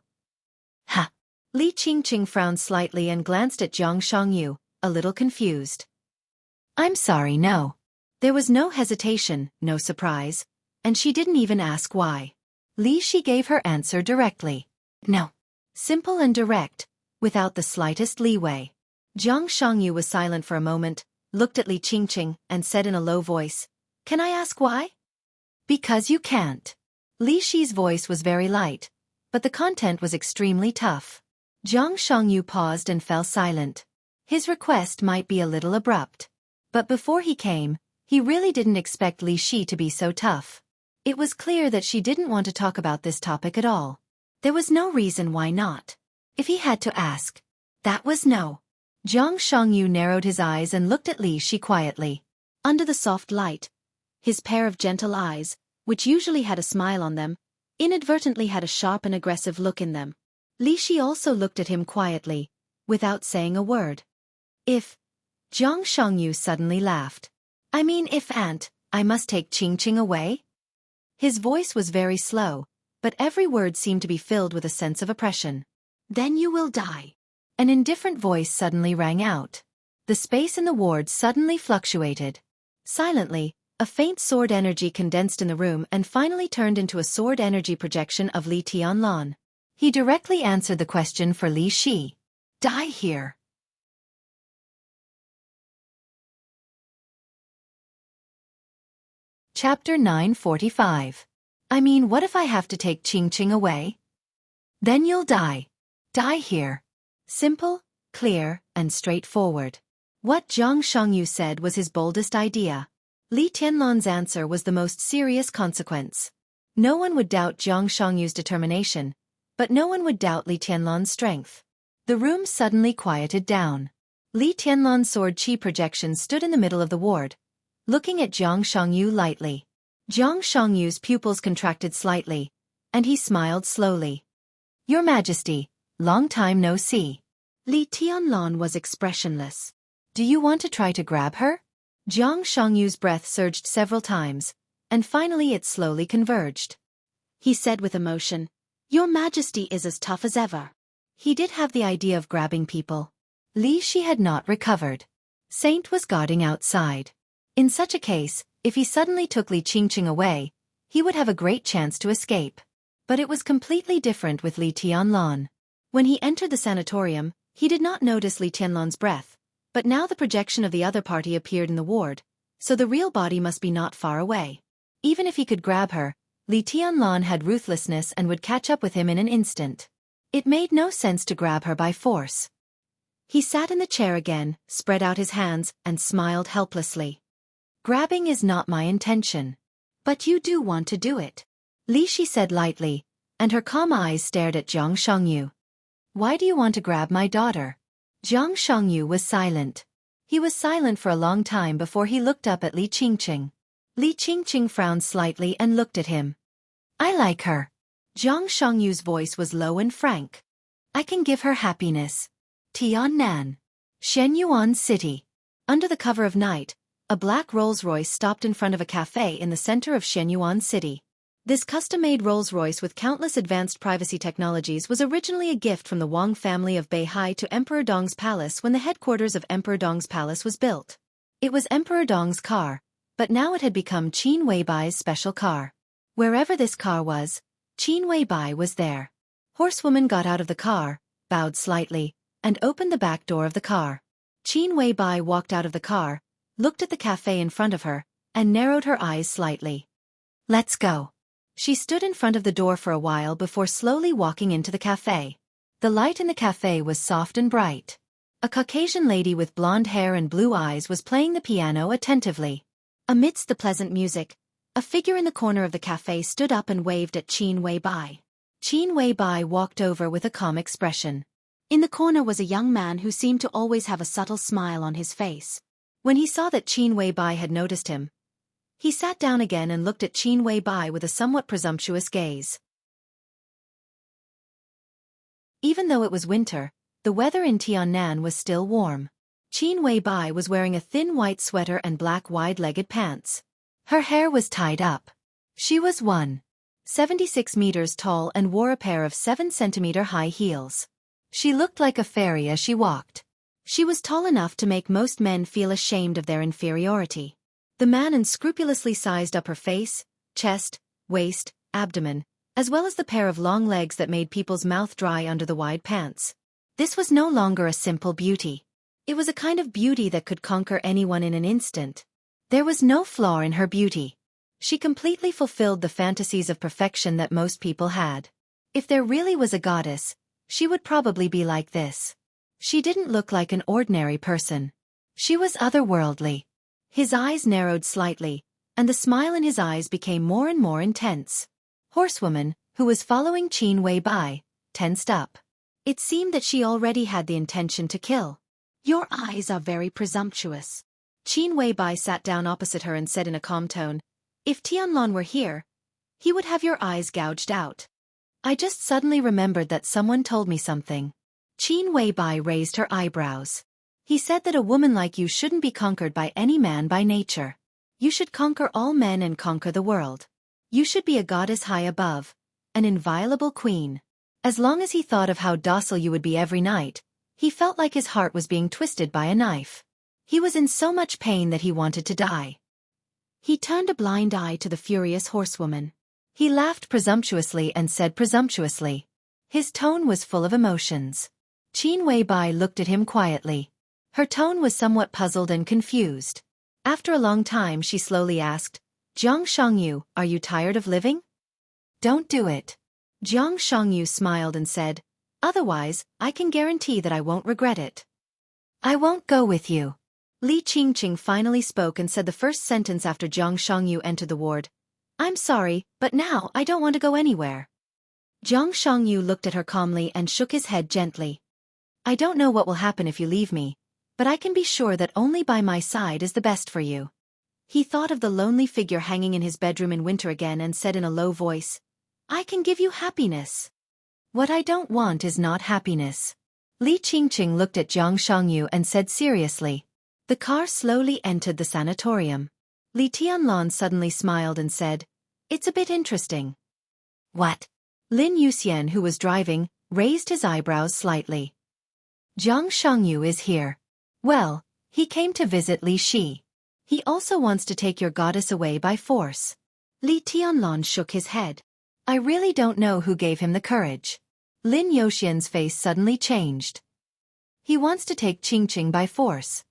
S1: Ha! Li Qingqing frowned slightly and glanced at Jiang Shangyu, a little confused. I'm sorry, no. There was no hesitation, no surprise, and she didn't even ask why. Li Shi gave her answer directly. No. Simple and direct, without the slightest leeway. Jiang Shangyu was silent for a moment, looked at Li Qingqing, and said in a low voice, Can I ask why? Because you can't. Li Shi's voice was very light, but the content was extremely tough. Jiang Shangyu paused and fell silent. His request might be a little abrupt. But before he came, he really didn't expect Li Shi to be so tough. It was clear that she didn't want to talk about this topic at all. There was no reason why not. If he had to ask, that was no. Jiang Shangyu narrowed his eyes and looked at Li Shi quietly. Under the soft light, his pair of gentle eyes, which usually had a smile on them, inadvertently had a sharp and aggressive look in them. Li Shi also looked at him quietly, without saying a word. If... Jiang Shangyu suddenly laughed. I mean, if aunt, I must take Qingqing away? His voice was very slow, but every word seemed to be filled with a sense of oppression. Then you will die. An indifferent voice suddenly rang out. The space in the ward suddenly fluctuated. Silently, a faint sword energy condensed in the room and finally turned into a sword energy projection of Li Tianlan. He directly answered the question for Li Shi. Die here. Chapter 945. I mean, what if I have to take Qingqing away? Then you'll die. Die here. Simple, clear, and straightforward. What Jiang Shangyu said was his boldest idea. Li Tianlan's answer was the most serious consequence. No one would doubt Jiang Shangyu's determination, but no one would doubt Li Tianlan's strength. The room suddenly quieted down. Li Tianlan's sword qi projection stood in the middle of the ward, looking at Jiang Shangyu lightly. Jiang Shangyu's pupils contracted slightly, and he smiled slowly. Your Majesty, long time no see. Li Tianlan was expressionless. Do you want to try to grab her? Jiang Shangyu's breath surged several times, and finally it slowly converged. He said with emotion, Your Majesty is as tough as ever. He did have the idea of grabbing people. Li Shi had not recovered. Saint was guarding outside. In such a case, if he suddenly took Li Qingqing away, he would have a great chance to escape. But it was completely different with Li Tianlan. When he entered the sanatorium, he did not notice Li Tianlan's breath, but now the projection of the other party appeared in the ward, so the real body must be not far away. Even if he could grab her, Li Tianlan had ruthlessness and would catch up with him in an instant. It made no sense to grab her by force. He sat in the chair again, spread out his hands, and smiled helplessly. Grabbing is not my intention. But you do want to do it. Li Shi said lightly, and her calm eyes stared at Jiang Shangyu. Why do you want to grab my daughter? Jiang Shangyu was silent. He was silent for a long time before he looked up at Li Qingqing. Li Qingqing frowned slightly and looked at him. I like her. Jiang Shangyu's voice was low and frank. I can give her happiness. Tiannan. Shenyuan City. Under the cover of night, a black Rolls-Royce stopped in front of a cafe in the center of Shenyuan City. This custom-made Rolls-Royce with countless advanced privacy technologies was originally a gift from the Wang family of Beihai to Emperor Dong's palace when the headquarters of Emperor Dong's palace was built. It was Emperor Dong's car, but now it had become Qin Weibai's special car. Wherever this car was, Qin Weibai was there. Horsewoman got out of the car, bowed slightly, and opened the back door of the car. Qin Weibai walked out of the car, looked at the cafe in front of her, and narrowed her eyes slightly. "Let's go." She stood in front of the door for a while before slowly walking into the cafe. The light in the cafe was soft and bright. A Caucasian lady with blonde hair and blue eyes was playing the piano attentively. Amidst the pleasant music, a figure in the corner of the cafe stood up and waved at Qin Weibai. Qin Weibai walked over with a calm expression. In the corner was a young man who seemed to always have a subtle smile on his face. When he saw that Qin Weibai had noticed him, he sat down again and looked at Qin Weibai with a somewhat presumptuous gaze. Even though it was winter, the weather in Tiannan was still warm. Qin Weibai was wearing a thin white sweater and black wide-legged pants. Her hair was tied up. She was 1.76 meters tall and wore a pair of 7-centimeter high heels. She looked like a fairy as she walked. She was tall enough to make most men feel ashamed of their inferiority. The man unscrupulously sized up her face, chest, waist, abdomen, as well as the pair of long legs that made people's mouth dry under the wide pants. This was no longer a simple beauty. It was a kind of beauty that could conquer anyone in an instant. There was no flaw in her beauty. She completely fulfilled the fantasies of perfection that most people had. If there really was a goddess, she would probably be like this. She didn't look like an ordinary person. She was otherworldly. His eyes narrowed slightly, and the smile in his eyes became more and more intense. Horsewoman, who was following Qin Weibai, tensed up. It seemed that she already had the intention to kill. "Your eyes are very presumptuous." Qin Weibai sat down opposite her and said in a calm tone, "If Tianlon were here, he would have your eyes gouged out." "I just suddenly remembered that someone told me something." Qin Weibai raised her eyebrows. "He said that a woman like you shouldn't be conquered by any man by nature. You should conquer all men and conquer the world. You should be a goddess high above, an inviolable queen." As long as he thought of how docile you would be every night, he felt like his heart was being twisted by a knife. He was in so much pain that he wanted to die. He turned a blind eye to the furious horsewoman. He laughed presumptuously and said presumptuously. His tone was full of emotions. Qin Weibai looked at him quietly. Her tone was somewhat puzzled and confused. After a long time she slowly asked, "Jiang Shangyu, are you tired of living?" "Don't do it." Jiang Shangyu smiled and said, "Otherwise, I can guarantee that I won't regret it." "I won't go with you." Li Qingqing finally spoke and said the first sentence after Jiang Shangyu entered the ward. "I'm sorry, but now I don't want to go anywhere." Jiang Shangyu looked at her calmly and shook his head gently. "I don't know what will happen if you leave me, but I can be sure that only by my side is the best for you." He thought of the lonely figure hanging in his bedroom in winter again and said in a low voice, "I can give you happiness. What I don't want is not happiness." Li Qingqing looked at Jiang Shangyu and said seriously. The car slowly entered the sanatorium. Li Tianlan suddenly smiled and said, "It's a bit interesting." "What?" Lin Yuxian, who was driving, raised his eyebrows slightly. "Jiang Shangyu is here. Well, he came to visit Li Shi. He also wants to take your goddess away by force." Li Tianlan shook his head. "I really don't know who gave him the courage." Lin Yuxian's face suddenly changed. "He wants to take Qingqing by force."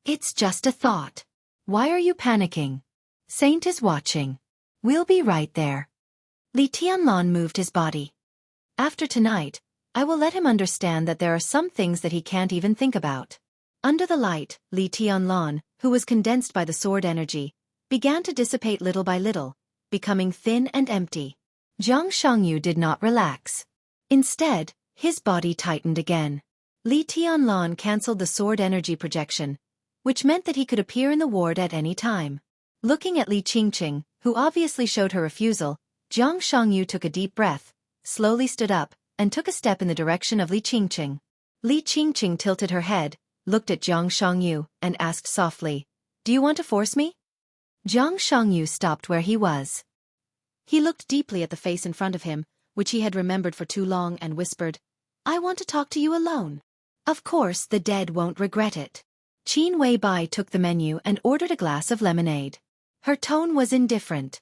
S1: "It's just a thought. Why are you panicking? Saint is watching. We'll be right there." Li Tianlan moved his body. "After tonight, I will let him understand that there are some things that he can't even think about." Under the light, Li Tianlan, who was condensed by the sword energy, began to dissipate little by little, becoming thin and empty. Jiang Shangyu did not relax. Instead, his body tightened again. Li Tianlan cancelled the sword energy projection, which meant that he could appear in the ward at any time. Looking at Li Qingqing, who obviously showed her refusal, Jiang Shangyu took a deep breath, slowly stood up, and took a step in the direction of Li Qingqing. Li Qingqing tilted her head, looked at Jiang Shangyu, and asked softly, "Do you want to force me?" Jiang Shangyu stopped where he was. He looked deeply at the face in front of him, which he had remembered for too long, and whispered, "I want to talk to you alone." "Of course the dead won't regret it." Qin Weibai took the menu and ordered a glass of lemonade. Her tone was indifferent.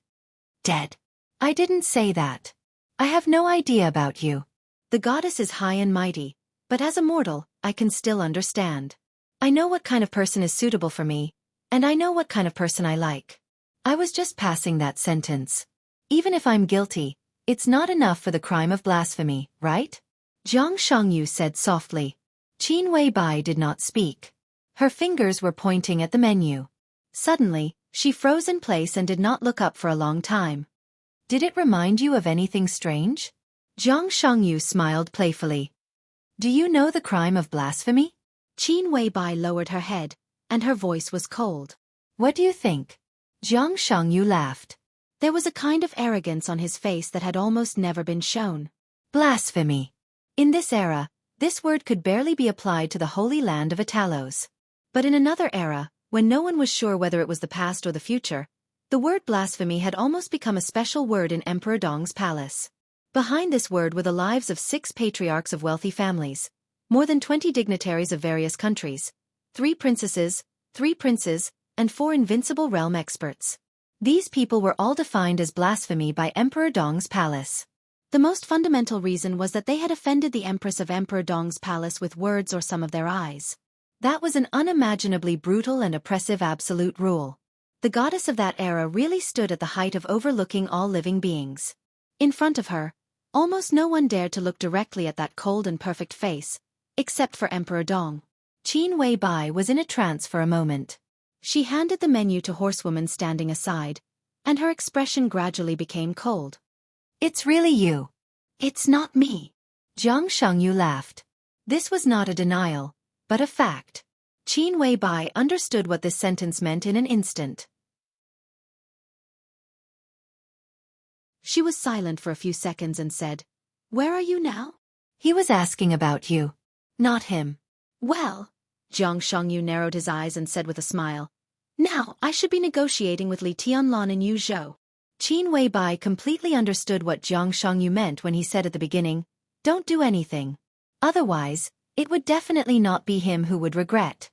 S1: "Dead? I didn't say that. I have no idea about you. The goddess is high and mighty, but as a mortal, I can still understand. I know what kind of person is suitable for me, and I know what kind of person I like. I was just passing that sentence. Even if I'm guilty, it's not enough for the crime of blasphemy, right?" Jiang Shangyu said softly. Qin Weibai did not speak. Her fingers were pointing at the menu. Suddenly, she froze in place and did not look up for a long time. "Did it remind you of anything strange?" Jiang Shangyu smiled playfully. "Do you know the crime of blasphemy?" Qin Weibai lowered her head, and her voice was cold. "What do you think?" Jiang Shangyu laughed. There was a kind of arrogance on his face that had almost never been shown. Blasphemy. In this era, this word could barely be applied to the holy land of Italos. But in another era, when no one was sure whether it was the past or the future, the word blasphemy had almost become a special word in Emperor Dong's palace. Behind this word were the lives of 6 patriarchs of wealthy families, more than 20 dignitaries of various countries, 3 princesses, 3 princes, and 4 invincible realm experts. These people were all defined as blasphemy by Emperor Dong's palace. The most fundamental reason was that they had offended the Empress of Emperor Dong's palace with words or some of their eyes. That was an unimaginably brutal and oppressive absolute rule. The goddess of that era really stood at the height of overlooking all living beings. In front of her, almost no one dared to look directly at that cold and perfect face, except for Emperor Dong. Qin Weibai was in a trance for a moment. She handed the menu to horsewoman standing aside, and her expression gradually became cold. "It's really you." "It's not me." Jiang Shangyu laughed. This was not a denial, but a fact. Qin Weibai understood what this sentence meant in an instant. She was silent for a few seconds and said, "Where are you now?" "He was asking about you." "Not him." "Well," Jiang Shangyu narrowed his eyes and said with a smile, "now I should be negotiating with Li Tianlan and Yu Zhou." Qin Weibai completely understood what Jiang Shangyu meant when he said at the beginning, "Don't do anything. Otherwise, it would definitely not be him who would regret."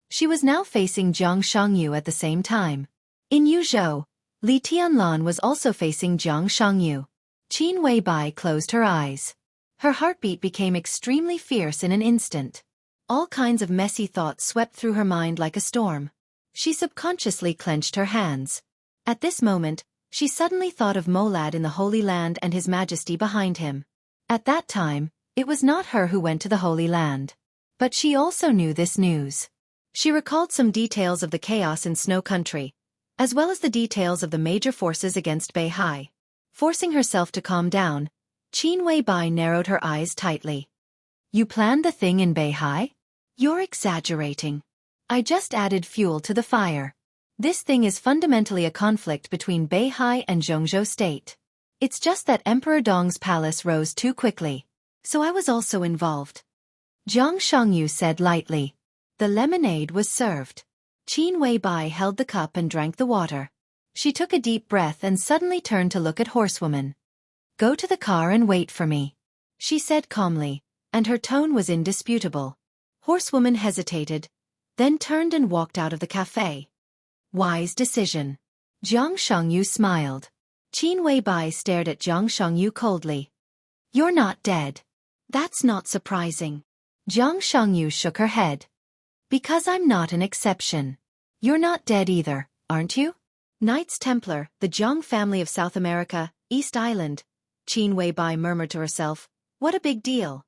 S1: She was now facing Jiang Shangyu at the same time. In Yu Zhou, Li Tianlan was also facing Jiang Shangyu. Qin Weibai closed her eyes. Her heartbeat became extremely fierce in an instant. All kinds of messy thoughts swept through her mind like a storm. She subconsciously clenched her hands. At this moment, she suddenly thought of Molad in the Holy Land and His Majesty behind him. At that time, it was not her who went to the Holy Land. But she also knew this news. She recalled some details of the chaos in Snow Country, as well as the details of the major forces against Beihai. Forcing herself to calm down, Qin Weibai narrowed her eyes tightly. "You planned the thing in Beihai?" "You're exaggerating. I just added fuel to the fire. This thing is fundamentally a conflict between Beihai and Zhongzhou state. It's just that Emperor Dong's palace rose too quickly. So I was also involved." Jiang Shangyu said lightly. The lemonade was served. Qin Weibai held the cup and drank the water. She took a deep breath and suddenly turned to look at horsewoman. "Go to the car and wait for me," she said calmly, and her tone was indisputable. Horsewoman hesitated, then turned and walked out of the cafe. "Wise decision." Jiang Shangyu smiled. Qin Weibai stared at Jiang Shangyu coldly. "You're not dead." "That's not surprising." Jiang Shangyu shook her head. "Because I'm not an exception. You're not dead either, aren't you?" "Knights Templar, the Jiang family of South America, East Island," Qin Weibai murmured to herself. "What a big deal.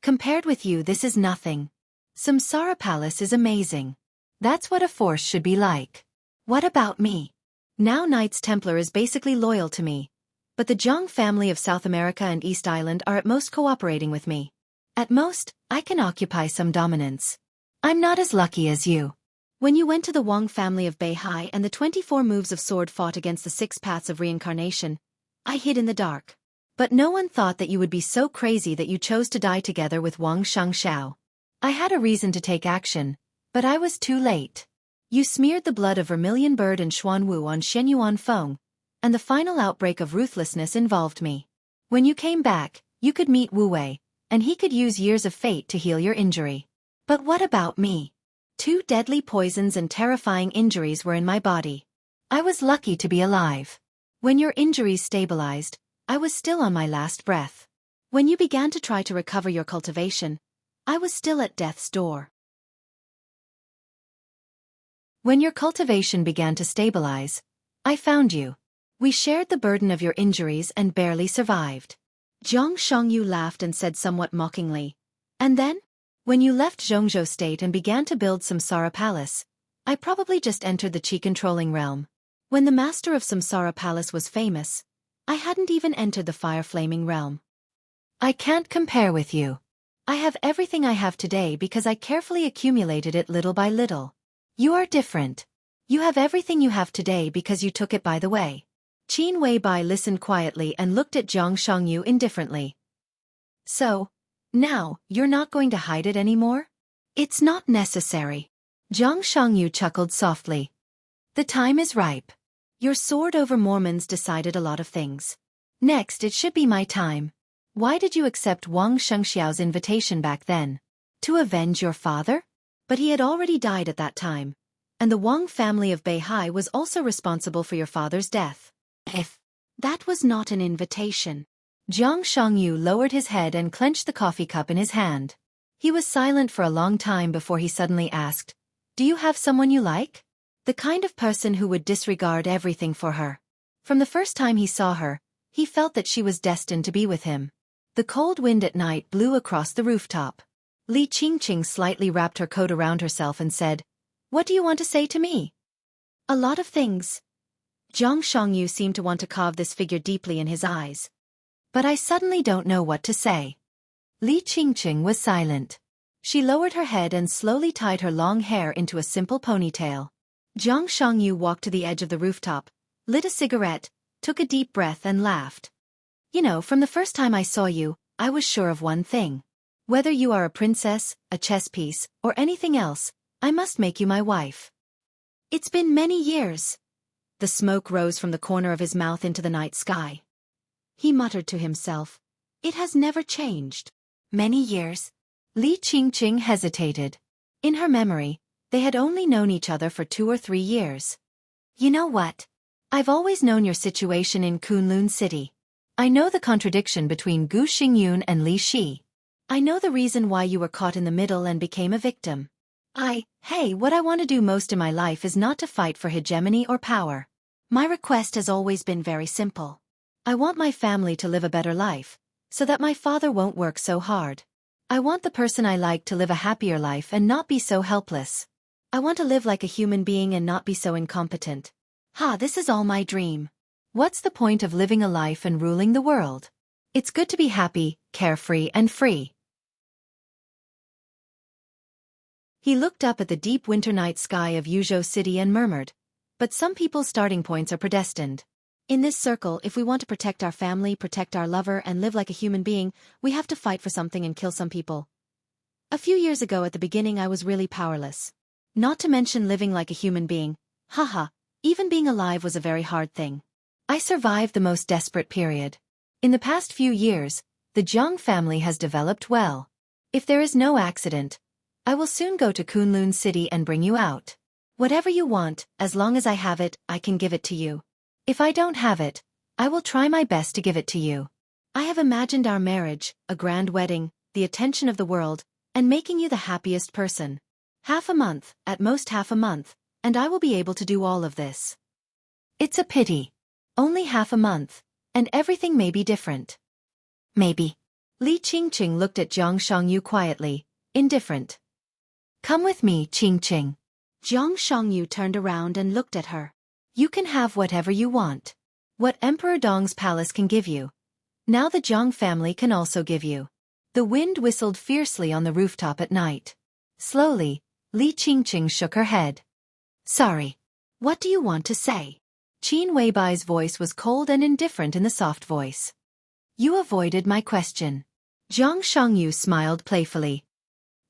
S1: Compared with you, this is nothing. Samsara Palace is amazing. That's what a force should be like. What about me? Now Knights Templar is basically loyal to me, but the Jiang family of South America and East Island are at most cooperating with me. At most, I can occupy some dominance. I'm not as lucky as you. When you went to the Wang family of Beihai and the 24 moves of sword fought against the 6 paths of reincarnation, I hid in the dark. But no one thought that you would be so crazy that you chose to die together with Wang Xianxia. I had a reason to take action, but I was too late. You smeared the blood of Vermilion Bird and Xuanwu on Shenyuan Feng, and the final outbreak of ruthlessness involved me. When you came back, you could meet Wu Wei, and he could use years of fate to heal your injury. But what about me? 2 deadly poisons and terrifying injuries were in my body. I was lucky to be alive. When your injuries stabilized, I was still on my last breath. When you began to try to recover your cultivation, I was still at death's door. When your cultivation began to stabilize, I found you. We shared the burden of your injuries and barely survived. Jiang Shangyu laughed and said somewhat mockingly, and then? When you left Zhongzhou State and began to build Samsara Palace, I probably just entered the Qi-controlling realm. When the master of Samsara Palace was famous, I hadn't even entered the fire-flaming realm. I can't compare with you. I have everything I have today because I carefully accumulated it little by little. You are different. You have everything you have today because you took it by the way. Qin Weibai listened quietly and looked at Jiang Shangyu indifferently. So, now, you're not going to hide it anymore? It's not necessary. Jiang Shangyu chuckled softly. The time is ripe. Your sword over Mormons decided a lot of things. Next it should be my time. Why did you accept Wang Shengxiao's invitation back then? To avenge your father? But he had already died at that time. And the Wang family of Beihai was also responsible for your father's death. If that was not an invitation. Jiang Shangyu lowered his head and clenched the coffee cup in his hand. He was silent for a long time before he suddenly asked, Do you have someone you like? The kind of person who would disregard everything for her. From the first time he saw her, he felt that she was destined to be with him. The cold wind at night blew across the rooftop. Li Qingqing slightly wrapped her coat around herself and said, What do you want to say to me? A lot of things. Jiang Shangyu seemed to want to carve this figure deeply in his eyes. But I suddenly don't know what to say. Li Qingqing was silent. She lowered her head and slowly tied her long hair into a simple ponytail. Jiang Shangyu walked to the edge of the rooftop, lit a cigarette, took a deep breath and laughed. You know, from the first time I saw you, I was sure of one thing. Whether you are a princess, a chess piece, or anything else, I must make you my wife. It's been many years. The smoke rose from the corner of his mouth into the night sky. He muttered to himself, It has never changed. Many years. Li Qingqing hesitated. In her memory, they had only known each other for 2 or 3 years. You know what? I've always known your situation in Kunlun City. I know the contradiction between Gu Xingyun and Li Shi. I know the reason why you were caught in the middle and became a victim. What I want to do most in my life is not to fight for hegemony or power. My request has always been very simple. I want my family to live a better life, so that my father won't work so hard. I want the person I like to live a happier life and not be so helpless. I want to live like a human being and not be so incompetent. This is all my dream. What's the point of living a life and ruling the world? It's good to be happy, carefree and free. He looked up at the deep winter night sky of Yuzhou City and murmured, But some people's starting points are predestined. In this circle, if we want to protect our family, protect our lover, and live like a human being, we have to fight for something and kill some people. A few years ago at the beginning I was really powerless. Not to mention living like a human being. Even being alive was a very hard thing. I survived the most desperate period. In the past few years, the Jiang family has developed well. If there is no accident, I will soon go to Kunlun City and bring you out. Whatever you want, as long as I have it, I can give it to you. If I don't have it, I will try my best to give it to you. I have imagined our marriage, a grand wedding, the attention of the world, and making you the happiest person. Half a month, at most half a month, and I will be able to do all of this. It's a pity. Only half a month, and everything may be different. Maybe. Li Qingqing looked at Jiang Shangyu quietly, indifferent. Come with me, Qingqing. Jiang Shangyu turned around and looked at her. You can have whatever you want. What Emperor Dong's palace can give you. Now the Jiang family can also give you. The wind whistled fiercely on the rooftop at night. Slowly, Li Qingqing shook her head. Sorry. What do you want to say? Qin Weibai's voice was cold and indifferent in the soft voice. You avoided my question. Jiang Shangyu smiled playfully.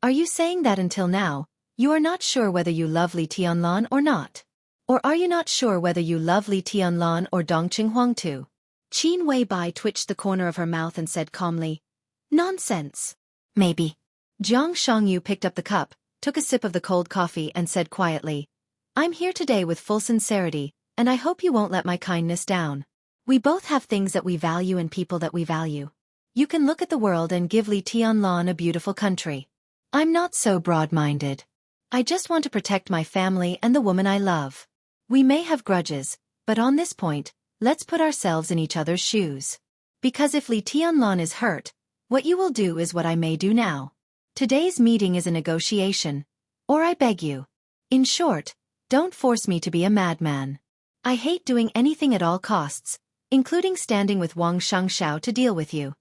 S1: Are you saying that until now, You are not sure whether you love Li Tianlan or not. Or are you not sure whether you love Li Tianlan or Dongqing Huang too? Qin Weibai twitched the corner of her mouth and said calmly, "Nonsense. Maybe." Jiang Shangyu picked up the cup, took a sip of the cold coffee and said quietly, "I'm here today with full sincerity, and I hope you won't let my kindness down. We both have things that we value and people that we value. You can look at the world and give Li Tianlan a beautiful country. I'm not so broad-minded. I just want to protect my family and the woman I love. We may have grudges, but on this point, let's put ourselves in each other's shoes. Because if Li Tianlan is hurt, what you will do is what I may do now. Today's meeting is a negotiation. Or I beg you. In short, don't force me to be a madman. I hate doing anything at all costs, including standing with Wang Xianxia to deal with you."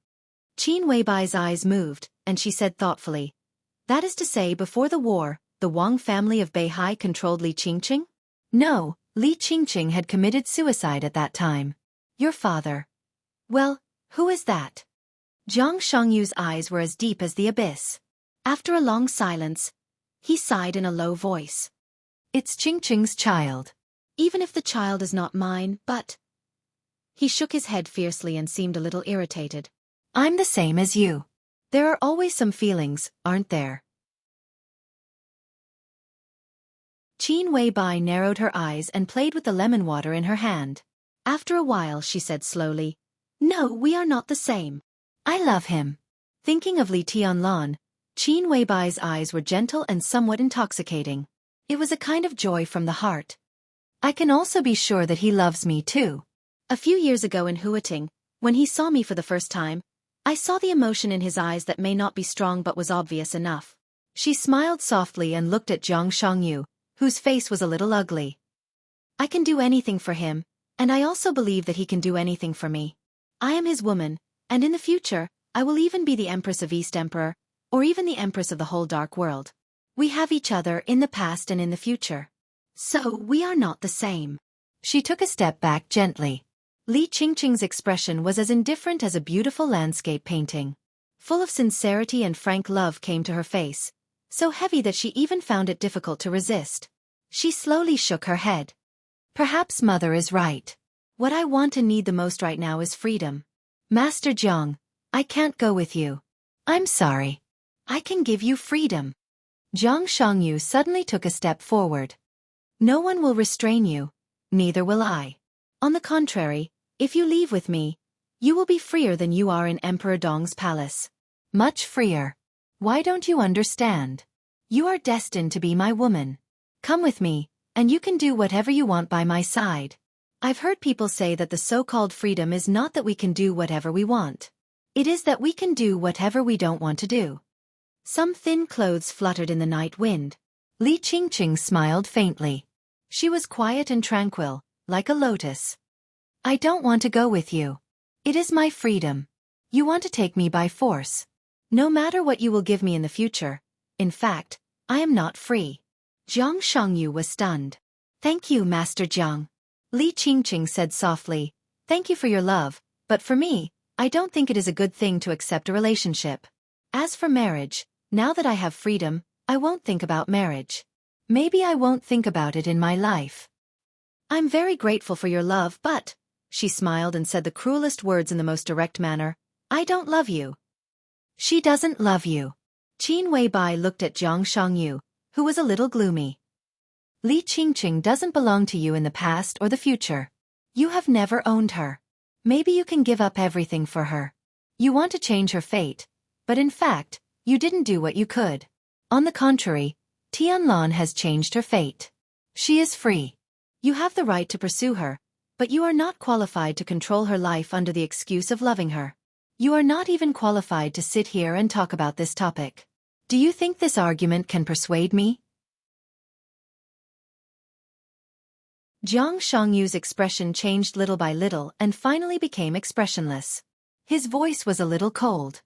S1: Qin Weibai's eyes moved, and she said thoughtfully, "That is to say, before the war, the Wang family of Beihai controlled Li Qingqing?" "No, Li Qingqing had committed suicide at that time." "Your father. Well, who is that?" Jiang Shangyu's eyes were as deep as the abyss. After a long silence, he sighed in a low voice. "It's Qingqing's child. Even if the child is not mine, but—" He shook his head fiercely and seemed a little irritated. "I'm the same as you. There are always some feelings, aren't there?" Qin Weibai narrowed her eyes and played with the lemon water in her hand. After a while she said slowly, "No, we are not the same. I love him." Thinking of Li Tianlan, Qin Weibai's eyes were gentle and somewhat intoxicating. It was a kind of joy from the heart. "I can also be sure that he loves me too. A few years ago in Huating, when he saw me for the first time, I saw the emotion in his eyes that may not be strong but was obvious enough." She smiled softly and looked at Jiang Shangyu, whose face was a little ugly. "I can do anything for him, and I also believe that he can do anything for me. I am his woman, and in the future, I will even be the Empress of East Emperor, or even the Empress of the whole dark world. We have each other in the past and in the future. So we are not the same." She took a step back gently. Li Qingqing's expression was as indifferent as a beautiful landscape painting. Full of sincerity and frank love came to her face, so heavy that she even found it difficult to resist. She slowly shook her head. "Perhaps Mother is right. What I want and need the most right now is freedom. Master Jiang, I can't go with you. I'm sorry. I can give you freedom." Jiang Shangyu suddenly took a step forward. "No one will restrain you, neither will I. On the contrary, if you leave with me, you will be freer than you are in Emperor Dong's palace. Much freer. Why don't you understand? You are destined to be my woman. Come with me, and you can do whatever you want by my side. I've heard people say that the so-called freedom is not that we can do whatever we want. It is that we can do whatever we don't want to do." Some thin clothes fluttered in the night wind. Li Qingqing smiled faintly. She was quiet and tranquil, like a lotus. "I don't want to go with you. It is my freedom. You want to take me by force. No matter what you will give me in the future. In fact, I am not free." Jiang Shangyu was stunned. "Thank you, Master Jiang." Li Qingqing said softly, "Thank you for your love, but for me, I don't think it is a good thing to accept a relationship. As for marriage, now that I have freedom, I won't think about marriage. Maybe I won't think about it in my life." "I'm very grateful for your love, but," she smiled and said the cruelest words in the most direct manner, "I don't love you." "She doesn't love you." Qin Weibai looked at Jiang Shangyu, who was a little gloomy. "Li Qingqing doesn't belong to you in the past or the future. You have never owned her. Maybe you can give up everything for her. You want to change her fate, but in fact, you didn't do what you could. On the contrary, Tianlan has changed her fate. She is free. You have the right to pursue her, but you are not qualified to control her life under the excuse of loving her. You are not even qualified to sit here and talk about this topic. Do you think this argument can persuade me?" Jiang Shangyu's expression changed little by little and finally became expressionless. His voice was a little cold.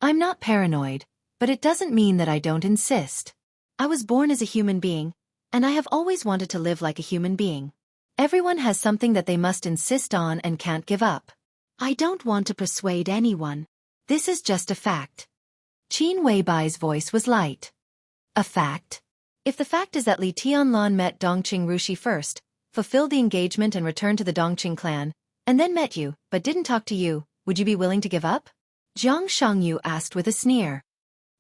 S1: "I'm not paranoid, but it doesn't mean that I don't insist. I was born as a human being, and I have always wanted to live like a human being. Everyone has something that they must insist on and can't give up. I don't want to persuade anyone. This is just a fact." Qin Weibai's voice was light. "A fact? If the fact is that Li Tianlan met Dongqing Rushi first, fulfilled the engagement and returned to the Dongqing clan, and then met you, but didn't talk to you, would you be willing to give up? Jiang Shangyu asked with a sneer.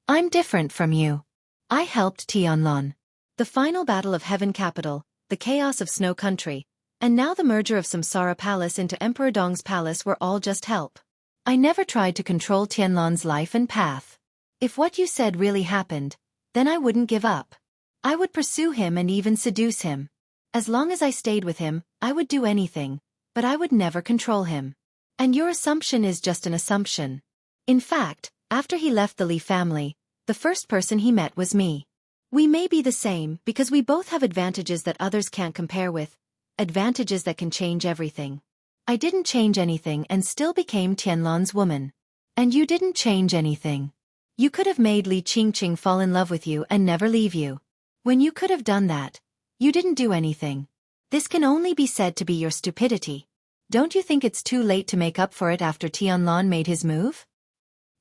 S1: I'm different from you. I helped Tianlan. The final battle of Heaven Capital, the chaos of Snow Country, and now the merger of Samsara Palace into Emperor Dong's palace were all just help. I never tried to control Tianlan's life and path. If what you said really happened, then I wouldn't give up. I would pursue him and even seduce him. As long as I stayed with him, I would do anything, but I would never control him. And your assumption is just an assumption. In fact, after he left the Li family, the first person he met was me. We may be the same because we both have advantages that others can't compare with, advantages that can change everything. I didn't change anything and still became Tianlan's woman. And you didn't change anything. You could have made Li Qingqing fall in love with you and never leave you. When you could have done that, you didn't do anything. This can only be said to be your stupidity. Don't you think it's too late to make up for it after Tianlan made his move?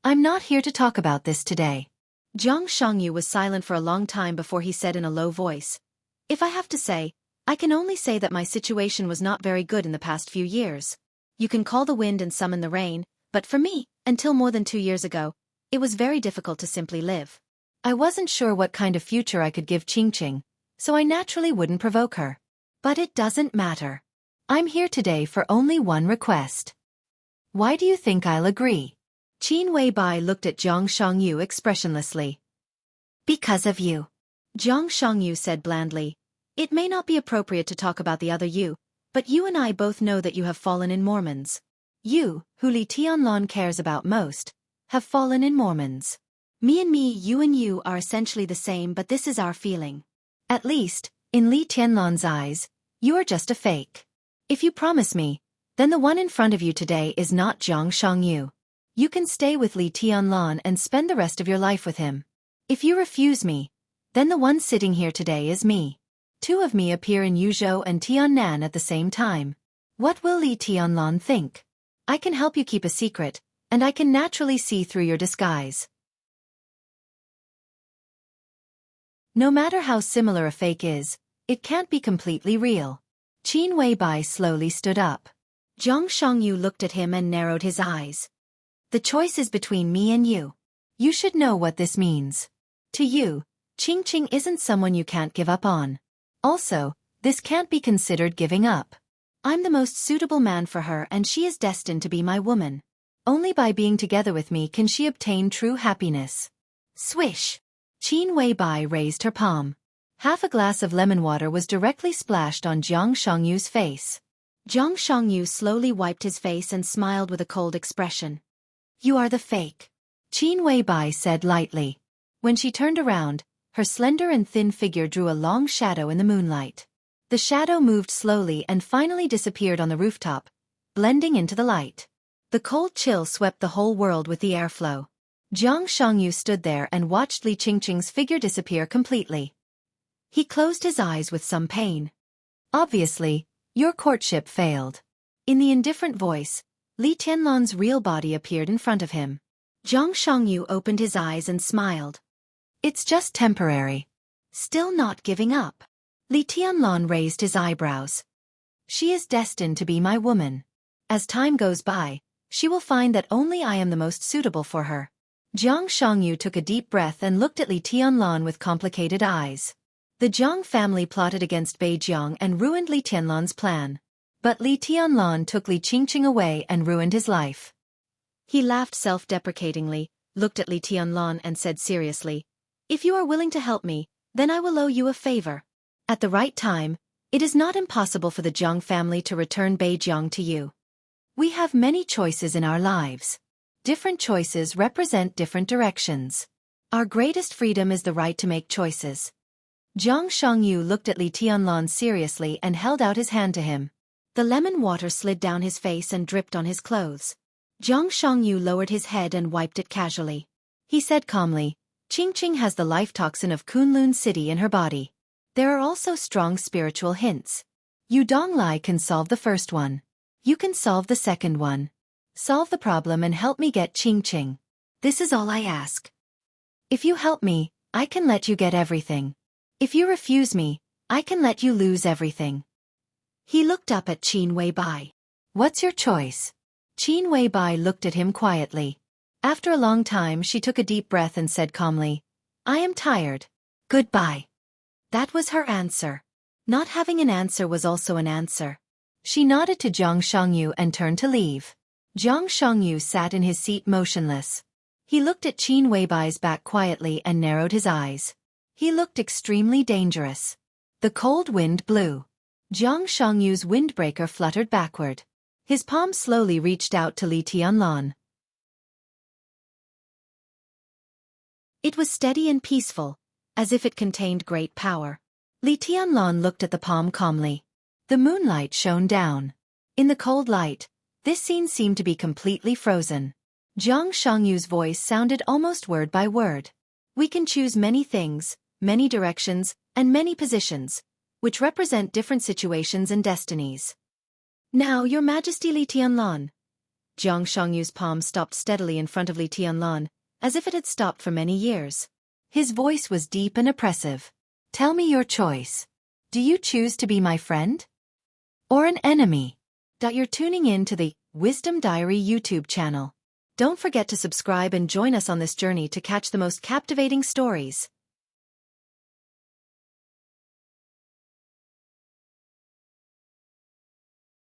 S1: I'm not here to talk about this today. Jiang Shangyu was silent for a long time before he said in a low voice, If I have to say, I can only say that my situation was not very good in the past few years. You can call the wind and summon the rain, but for me, until more than 2 years ago, it was very difficult to simply live. I wasn't sure what kind of future I could give Qingqing, so I naturally wouldn't provoke her. But it doesn't matter. I'm here today for only one request. Why do you think I'll agree? Qin Weibai looked at Jiang Shangyu expressionlessly. Because of you. Jiang Shangyu said blandly, It may not be appropriate to talk about the other you, but you and I both know that you have fallen in Mormons. You, who Li Tianlan cares about most, have fallen in Mormons. Me, you and you are essentially the same, but this is our feeling. At least, in Li Tianlan's eyes, you are just a fake. If you promise me, then the one in front of you today is not Jiang Shangyu. You can stay with Li Tianlan and spend the rest of your life with him. If you refuse me, then the one sitting here today is me. Two of me appear in Yuzhou and Tiannan at the same time. What will Li Tianlan think? I can help you keep a secret, and I can naturally see through your disguise. No matter how similar a fake is, it can't be completely real. Qin Weibai slowly stood up. Jiang Shangyu looked at him and narrowed his eyes. The choice is between me and you. You should know what this means. To you, Qingqing isn't someone you can't give up on. Also, this can't be considered giving up. I'm the most suitable man for her and she is destined to be my woman. Only by being together with me can she obtain true happiness. Swish! Qin Weibai raised her palm. Half a glass of lemon water was directly splashed on Jiang Shangyu's face. Jiang Shangyu slowly wiped his face and smiled with a cold expression. You are the fake. Qin Weibai said lightly. When she turned around, her slender and thin figure drew a long shadow in the moonlight. The shadow moved slowly and finally disappeared on the rooftop, blending into the light. The cold chill swept the whole world with the airflow. Jiang Shangyu stood there and watched Li Qingqing's figure disappear completely. He closed his eyes with some pain. Obviously, your courtship failed. In the indifferent voice, Li Tianlan's real body appeared in front of him. Jiang Shangyu opened his eyes and smiled. It's just temporary. Still not giving up. Li Tianlan raised his eyebrows. She is destined to be my woman. As time goes by, she will find that only I am the most suitable for her. Jiang Shangyu took a deep breath and looked at Li Tianlan with complicated eyes. The Jiang family plotted against Beijiang and ruined Li Tianlan's plan. But Li Tianlan took Li Qingqing away and ruined his life. He laughed self-deprecatingly, looked at Li Tianlan and said seriously, If you are willing to help me, then I will owe you a favor. At the right time, it is not impossible for the Jiang family to return Beijiang to you. We have many choices in our lives. Different choices represent different directions. Our greatest freedom is the right to make choices. Jiang Shangyu looked at Li Tianlan seriously and held out his hand to him. The lemon water slid down his face and dripped on his clothes. Jiang Shangyu lowered his head and wiped it casually. He said calmly, Qingqing has the life toxin of Kunlun City in her body. There are also strong spiritual hints. You Donglai can solve the first one. You can solve the second one. Solve the problem and help me get Qingqing. This is all I ask. If you help me, I can let you get everything. If you refuse me, I can let you lose everything. He looked up at Qin Weibai. What's your choice? Qin Weibai looked at him quietly. After a long time she took a deep breath and said calmly, I am tired. Goodbye. That was her answer. Not having an answer was also an answer. She nodded to Jiang Shangyu and turned to leave. Jiang Shangyu sat in his seat motionless. He looked at Qin Weibai's back quietly and narrowed his eyes. He looked extremely dangerous. The cold wind blew. Jiang Shangyu's windbreaker fluttered backward. His palm slowly reached out to Li Tianlan. It was steady and peaceful, as if it contained great power. Li Tianlan looked at the palm calmly. The moonlight shone down. In the cold light, this scene seemed to be completely frozen. Jiang Shangyu's voice sounded almost word by word. We can choose many things, many directions, and many positions, which represent different situations and destinies. Now, Your Majesty Li Tianlan. Jiang Shangyu's palm stopped steadily in front of Li Tianlan, as if it had stopped for many years. His voice was deep and oppressive. Tell me your choice. Do you choose to be my friend? Or an enemy? You're tuning in to the Wisdom Diary YouTube channel. Don't forget to subscribe and join us on this journey to catch the most captivating stories.